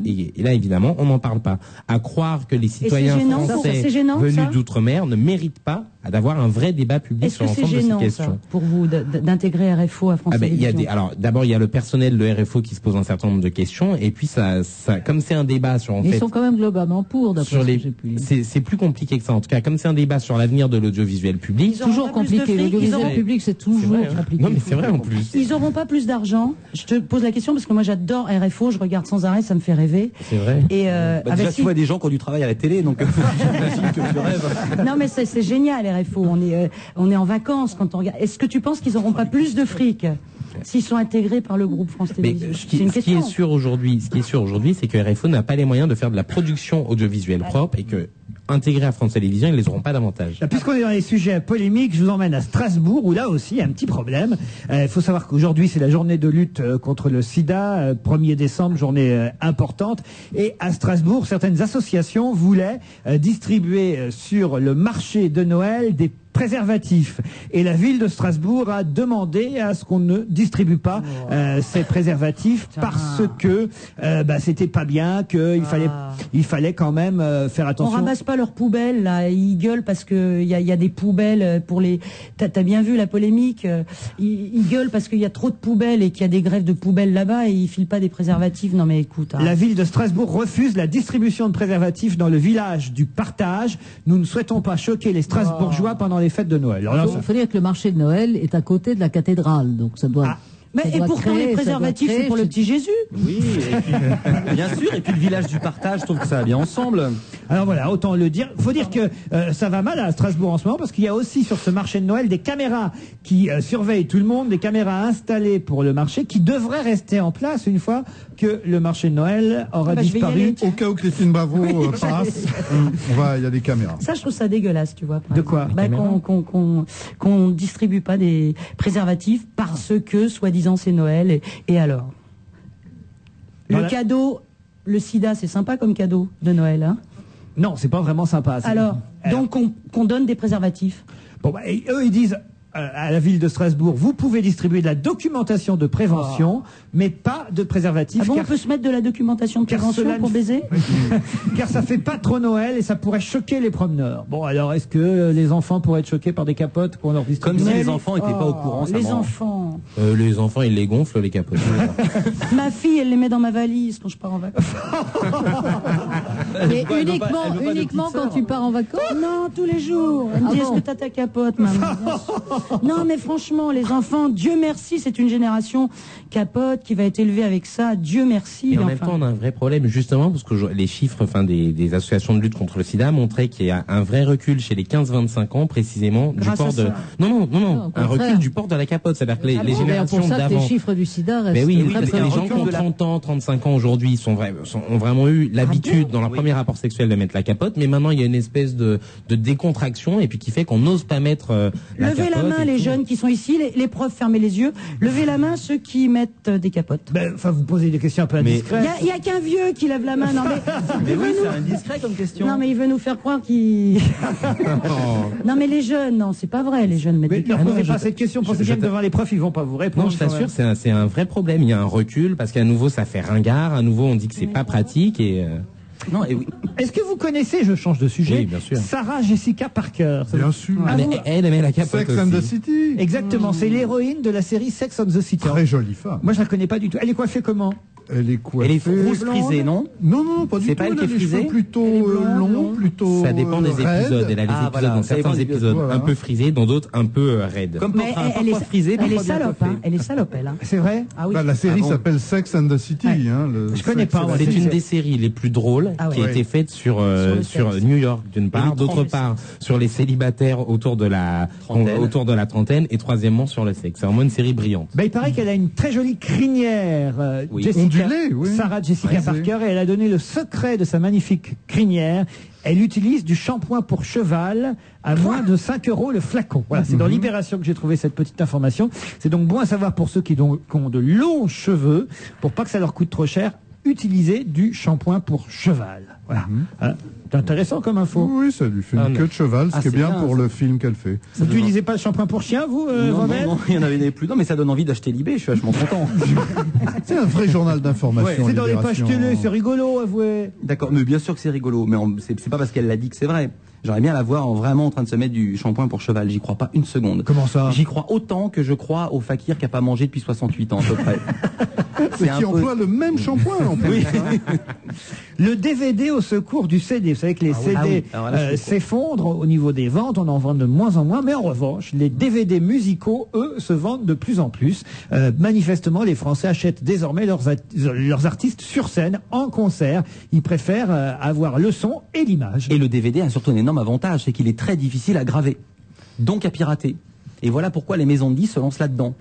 évidemment, on n'en parle pas. À croire que les citoyens gênant, français c'est gênant, venus ça d'outre-mer ne méritent pas d'avoir un vrai débat public Est-ce sur que c'est l'ensemble de ces gênant ça, questions. pour vous d'intégrer RFO à France Ah ben, il y a Télévisions? alors d'abord il y a le personnel de RFO qui se pose un certain nombre de questions, et puis ça comme c'est un débat sur Ils sont quand même globalement pour, d'après sur ce que les j'ai pu lire. c'est plus compliqué que ça en tout cas, comme c'est un débat sur l'avenir de l'audiovisuel public. Ils auront Toujours pas plus de compliqué. fric, L'audiovisuel ils auront- public, c'est toujours vrai, hein. compliqué. Non mais c'est vrai en plus. Ils auront pas plus d'argent. Je te pose la question parce que moi j'adore RFO, je regarde sans arrêt, ça me fait rêver. C'est vrai. Et Déjà, tu vois des gens qui ont du travail à la télé, donc j'imagine que tu rêves. non mais c'est génial RFO. On est en vacances quand on regarde. Est-ce que tu penses qu'ils n'auront pas plus de fric s'ils sont intégrés par le groupe France Mais Télévisions? ce C'est une qui question. est sûr aujourd'hui, c'est que RFO n'a pas les moyens de faire de la production audiovisuelle propre, et que intégrés à France Télévisions, ils les auront pas davantage. Puisqu'on est dans les sujets polémiques, je vous emmène à Strasbourg, où là aussi il y a un petit problème. Il faut savoir qu'aujourd'hui c'est la journée de lutte contre le sida, 1er décembre, journée importante. Et à Strasbourg, certaines associations voulaient distribuer sur le marché de Noël des préservatifs. Et la ville de Strasbourg a demandé à ce qu'on ne distribue pas ces préservatifs parce que c'était pas bien, il fallait quand même faire attention. On ramasse pas leurs poubelles, là. Ils gueulent parce que il y a des poubelles pour les. T'as bien vu la polémique. Ils gueulent parce qu'il y a trop de poubelles et qu'il y a des grèves de poubelles là-bas et ils filent pas des préservatifs. Non mais écoute. La ville de Strasbourg refuse la distribution de préservatifs dans le village du partage. Nous ne souhaitons pas choquer les Strasbourgeois pendant les fêtes de Noël. Il faut dire que le marché de Noël est à côté de la cathédrale, donc ça doit. Et pourtant, les préservatifs, c'est pour le petit Jésus. Oui, et puis, bien sûr. Et puis le village du partage, je trouve que ça va bien ensemble. Alors voilà, autant le dire. Faut dire que ça va mal à Strasbourg en ce moment parce qu'il y a aussi sur ce marché de Noël des caméras qui surveillent tout le monde, des caméras installées pour le marché qui devraient rester en place une fois que le marché de Noël aura disparu. Au cas où Christine Bravo passe, il y a des caméras. Ça, je trouve ça dégueulasse, tu vois. De quoi? Qu'on distribue pas des préservatifs parce que, soi-disant, c'est Noël. Et alors? Le cadeau, le sida, c'est sympa comme cadeau de Noël, hein? Non, c'est pas vraiment sympa. Alors, donc qu'on donne des préservatifs. Bon, et eux, ils disent à la ville de Strasbourg, vous pouvez distribuer de la documentation de prévention, mais pas de préservatifs. Ah bon, on peut se mettre de la documentation de prévention pour baiser? Car ça fait pas trop Noël et ça pourrait choquer les promeneurs. Bon, alors est-ce que les enfants pourraient être choqués par des capotes qu'on leur distribue? Comme si les enfants n'étaient pas au courant. Les enfants. Les enfants, ils les gonflent, les capotes. Ma fille, elle les met dans ma valise quand je pars en vacances. Mais uniquement quand tu pars en vacances? Non, tous les jours. Elle me dit, est-ce que t'as ta capote, maman? Non, mais franchement, les enfants, Dieu merci, c'est une génération capote qui va être élevée avec ça. Dieu merci. Et en même temps, on a un vrai problème, justement, parce que les chiffres des associations de lutte contre le sida montraient qu'il y a un vrai recul chez les 15-25 ans, précisément, du port de... Non, un recul du port de la capote. C'est-à-dire que les générations d'avant... C'est pour ça que les chiffres du sida restent... Mais oui, très les gens qui ont 30 ans, 35 ans aujourd'hui ont vraiment eu l'habitude, dans leur premier rapport sexuel, de mettre la capote, mais maintenant, il y a une espèce de décontraction, et puis qui fait qu'on n'ose pas mettre la capote. Levez la main, les jeunes qui sont ici, les profs, fermez les yeux. Levez la main, ceux qui mettent des capotes. Vous posez des questions un peu indiscrètes. Il y a qu'un vieux qui lève la main. Non, mais oui, c'est indiscret comme question. Non, mais il veut nous faire croire qu'il... Non, mais les jeunes, non, c'est pas vrai, les jeunes mettent des capotes. Ne posez pas cette question, pensez bien que devant les profs, ils vont pas vous répondre. Non, je t'assure, c'est un vrai problème. Il y a un recul, parce qu'à nouveau, ça fait ringard. À nouveau, on dit que c'est pas pratique et... Non, et oui. Est-ce que vous connaissez, je change de sujet, oui, bien sûr, Sarah Jessica Parker? Bien sûr. Mais elle aimait la capote Sex and the City. Exactement, c'est l'héroïne de la série Sex and the City. Très jolie femme. Moi, je la connais pas du tout. Elle est coiffée comment? Elle est coiffée. Elle est rousse frisée, non? Non, pas du tout. C'est pas elle qui est frisée? Plutôt long, plutôt. Ça dépend des épisodes. Elle a des épisodes, dans certains épisodes un peu frisés, dans d'autres un peu raides. Comme elle est frisée, elle est salope, hein. Elle est salope, elle. C'est vrai? Ah oui. La série s'appelle Sex and the City. Je connais pas. C'est une des séries les plus drôles qui a été faite sur New York d'une part, d'autre part sur les célibataires autour de la trentaine, et troisièmement sur le sexe. C'est vraiment une série brillante. Il paraît qu'elle a une très jolie crinière, Sarah Jessica Parker, et elle a donné le secret de sa magnifique crinière. Elle utilise du shampoing pour cheval à moins de 5 € le flacon. Voilà, c'est dans Libération que j'ai trouvé cette petite information. C'est donc bon à savoir pour ceux qui ont de longs cheveux, pour pas que ça leur coûte trop cher, utiliser du shampoing pour cheval. Voilà. C'est intéressant comme info. Oui, ça lui fait une queue de cheval, ce qui est bien pour le film qu'elle fait. Vous n'utilisez pas le shampoing pour chien, vous, non, il y en avait plus. Non, mais ça donne envie d'acheter Libé, je suis vachement content. C'est un vrai journal d'information. C'est dans les pages télé, c'est rigolo, avouez. D'accord, mais bien sûr que c'est rigolo, mais c'est pas parce qu'elle l'a dit que c'est vrai. J'aimerais bien la voir vraiment en train de se mettre du shampoing pour cheval. J'y crois pas une seconde. Comment ça? J'y crois autant que je crois au fakir qui a pas mangé depuis 68 ans à peu près. C'est qui emploie le même shampoing en plus. Oui. Le DVD au secours du CD. Vous savez que les CD s'effondrent au niveau des ventes, on en vend de moins en moins, mais en revanche, les DVD musicaux, eux, se vendent de plus en plus. Manifestement, les Français achètent désormais leurs artistes sur scène, en concert. Ils préfèrent avoir le son et l'image. Et le DVD a surtout un énorme avantage, c'est qu'il est très difficile à graver, donc à pirater. Et voilà pourquoi les maisons de disques se lancent là-dedans.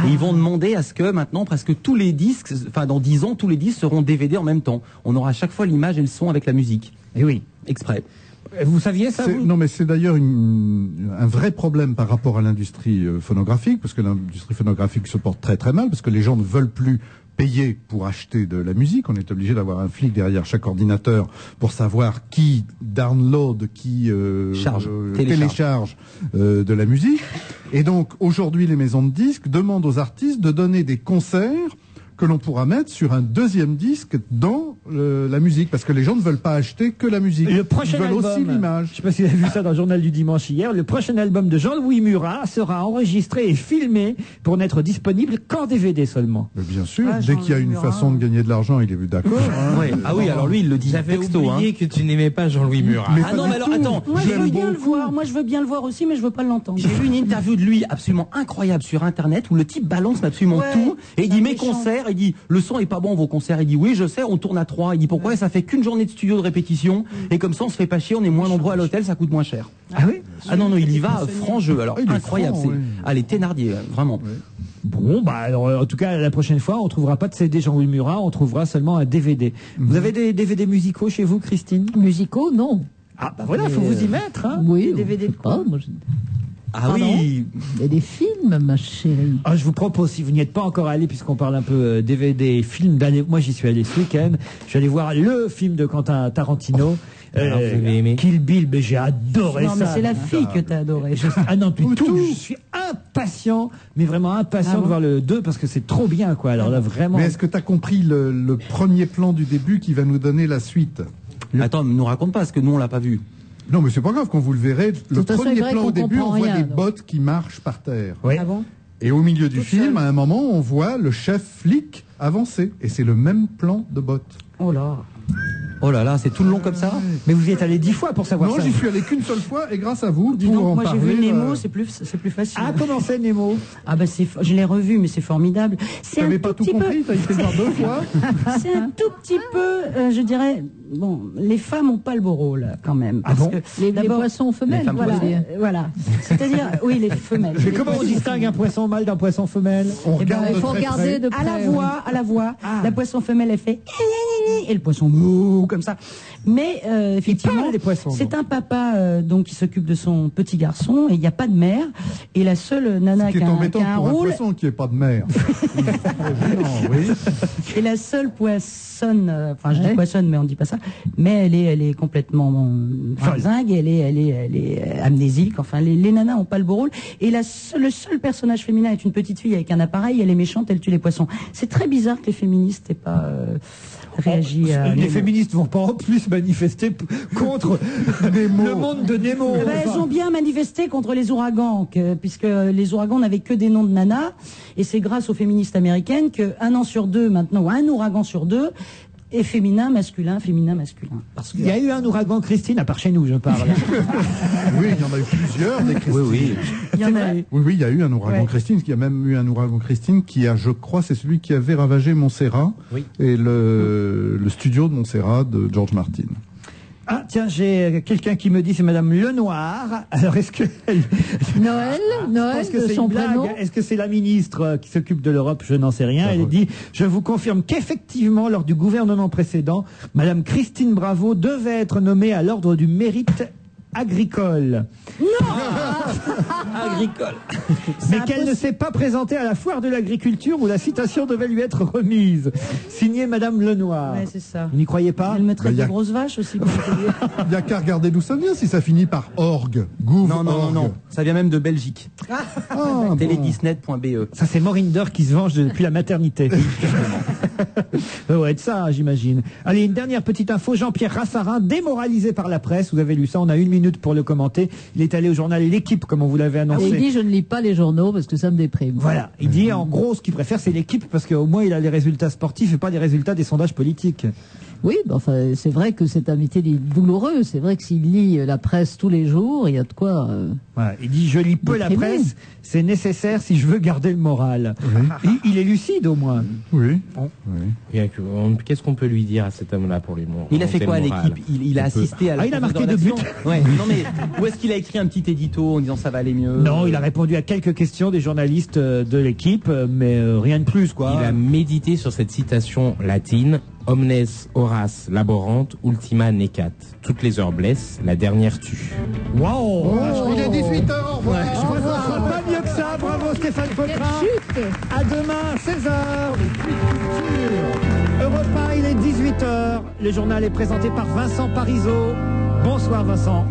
Et ils vont demander à ce que maintenant presque tous les disques, enfin dans 10 ans, tous les disques seront DVD en même temps. On aura à chaque fois l'image et le son avec la musique. Et oui. Exprès. Vous saviez ça, vous ? Non, mais c'est d'ailleurs un vrai problème par rapport à l'industrie phonographique, parce que l'industrie phonographique se porte très très mal, parce que les gens ne veulent plus payer pour acheter de la musique. On est obligé d'avoir un flic derrière chaque ordinateur pour savoir qui download, qui télécharge de la musique. Et donc aujourd'hui, les maisons de disques demandent aux artistes de donner des concerts que l'on pourra mettre sur un deuxième disque dans la musique, parce que les gens ne veulent pas acheter que la musique. Le prochain Ils veulent album, aussi l'image. je ne sais pas si vous avez vu ça dans le journal du dimanche hier, le prochain album de Jean-Louis Murat sera enregistré et filmé pour n'être disponible qu'en DVD seulement. Mais bien sûr, dès qu'il y a une façon de gagner de l'argent, il est d'accord. Ouais. Ah oui, alors lui, il le dit J'avais texto. oublié que tu n'aimais pas Jean-Louis Murat. Ah non, mais alors attends. Moi, je veux bien le voir. Moi, je veux bien le voir aussi, mais je veux pas l'entendre. J'ai vu une interview de lui absolument incroyable sur Internet où le type balance absolument tout et il dit mes concerts, il dit le son est pas bon vos concerts, il dit oui je sais on tourne à 3, il dit pourquoi ça fait qu'une journée de studio de répétition et comme ça on se fait pas chier, on est moins nombreux à l'hôtel, ça coûte moins cher. Ah oui. Ah non il y va franc jeu, alors il est incroyable, franc, c'est les Thénardier vraiment. Bon, bah alors en tout cas la prochaine fois on trouvera pas de CD Jean-Louis Murat, on trouvera seulement un DVD. Vous avez des DVD musicaux chez vous, Christine? Musicaux, non. Ah bah voilà, faut vous y mettre. Hein. Oui, Des DVD de quoi? Ah Pardon, oui. et des films, ma chérie. Ah, je vous propose, si vous n'y êtes pas encore allé, puisqu'on parle un peu DVD, film d'année, moi j'y suis allé ce week-end, je suis allé voir le film de Quentin Tarantino. Alors, vous avez aimé Kill Bill, mais j'ai adoré ça. Non, mais c'est la fille que t'as adorée. Ah non, puis tout, je suis impatient, mais vraiment impatient de voir le 2 parce que c'est trop bien, quoi. Alors là, vraiment. Mais est-ce que tu as compris le premier plan du début qui va nous donner la suite? Attends, nous raconte pas, parce que nous on l'a pas vu. Non, mais c'est pas grave, quand vous le verrez, le toute façon, premier il est vrai plan qu'on au début, comprend on voit rien, des donc. bottes qui marchent par terre. Oui. Ah bon? Et au milieu du film, à un moment, on voit le chef flic avancer. Et c'est le même plan de bottes. Oh là. Oh là là, c'est tout le long comme ça. Mais vous y êtes allé 10 fois pour savoir Non, ça. j'y suis allé qu'une seule fois, et grâce à vous, Dis pour donc, en moi j'ai vu parler, Nemo, c'est plus facile. Ah, comment c'est Nemo? Ah bah je l'ai revu, mais c'est formidable. C'est T'avais un pas tout tout petit compris, t'as été le voir 2 fois. C'est un tout petit peu, je dirais, bon, les femmes ont pas le beau rôle quand même. Ah bon? que, Les d'abord, poissons femelles, femmes voilà. poissons. voilà. C'est-à-dire, oui, les femelles. Mais Les comment on poissons distingue un poisson mâle d'un poisson femelle? On Eh ben, regarde il de faut très regarder près. de près. à la voix, la poisson femelle elle fait et le poisson mou comme ça. Mais effectivement, parle des poissons, c'est donc. un papa donc qui s'occupe de son petit garçon et il n'y a pas de mère et la seule nana Ce qui qui est a embêtant un pour un rôle poisson qui n'est pas de mer. Non, oui. et la seule poissonne, enfin je dis poissonne mais on dit pas ça, mais elle est complètement zingue, elle est amnésique, enfin les nanas ont pas le beau rôle et le seul personnage féminin est une petite fille avec un appareil, elle est méchante, elle tue les poissons. C'est très bizarre que les féministes n'aient pas réagi à Les Nemo. féministes vont pas en plus manifester contre le monde de Nemo. Eh ben, elles ont bien manifesté contre les ouragans, puisque les ouragans n'avaient que des noms de nanas, et c'est grâce aux féministes américaines qu'un an sur deux maintenant, ou un ouragan sur deux, est féminin, masculin. Parce que Il y a eu un ouragan, Christine, à part chez nous, je parle. Oui, il y en a eu plusieurs, des Christine. Oui. il y en a eu. Oui, il y a eu un ouragan Ouais. Christine, il y a même eu un ouragan Christine qui a, je crois, c'est celui qui avait ravagé Montserrat et le studio de Montserrat de George Martin. Ah, tiens, j'ai quelqu'un qui me dit, c'est Madame Lenoir. Alors, est-ce que... Noël, Est-ce que de c'est son une blague? prénom. Est-ce que c'est la ministre qui s'occupe de l'Europe? Je n'en sais rien. Elle dit, je vous confirme qu'effectivement, lors du gouvernement précédent, Madame Christine Bravo devait être nommée à l'ordre du mérite agricole. Agricole. Mais qu'elle ne s'est pas présentée à la foire de l'agriculture où la citation devait lui être remise. Signé Madame Lenoir. Ouais, c'est ça. Vous n'y croyez pas? Elle me traite Bah, y a- de grosse vache aussi. comme je te dis. Il n'y a qu'à regarder d'où ça vient, si ça finit par orgue. Non. Ça vient même de Belgique. Ah, Télédisnet.be. Ça, c'est Morinder qui se venge depuis la maternité. Ça doit être ça, j'imagine. Allez, une dernière petite info. Jean-Pierre Raffarin, démoralisé par la presse. Vous avez lu ça, on a 1 minute pour le commenter. Il est allé au journal L'Équipe, comme on vous l'avait Et annoncé. il dit, je ne lis pas les journaux parce que ça me déprime. Voilà, il dit en gros ce qu'il préfère c'est l'équipe parce qu'au moins il a les résultats sportifs et pas les résultats des sondages politiques. Oui, bah, enfin, c'est vrai que cet métier est douloureux. C'est vrai que s'il lit la presse tous les jours, il y a de quoi. Voilà, il dit je lis peu la Déprimé. presse, c'est nécessaire si je veux garder le moral. Il est lucide au moins. Oui. Qu'est-ce qu'on peut lui dire à cet homme-là pour lui montrer? Il a fait quoi à l'équipe? Il a assisté à la Ah, il a conférence marqué de 2 rédaction. buts. Ouais. Non mais où est-ce qu'il a écrit un petit édito en disant ça va aller mieux? Non, il a répondu à quelques questions des journalistes de l'équipe, mais rien de plus quoi. Il a médité sur cette citation latine. Omnes horas laborant, ultima necat. Toutes les heures blessent, la dernière tue. Wow. Il est 18h, au revoir. Je crois que ça sera pas mieux que ça. Bravo Stéphane Poitras. À demain, 16h. 18h, le journal est présenté par Vincent Parisot. Bonsoir Vincent.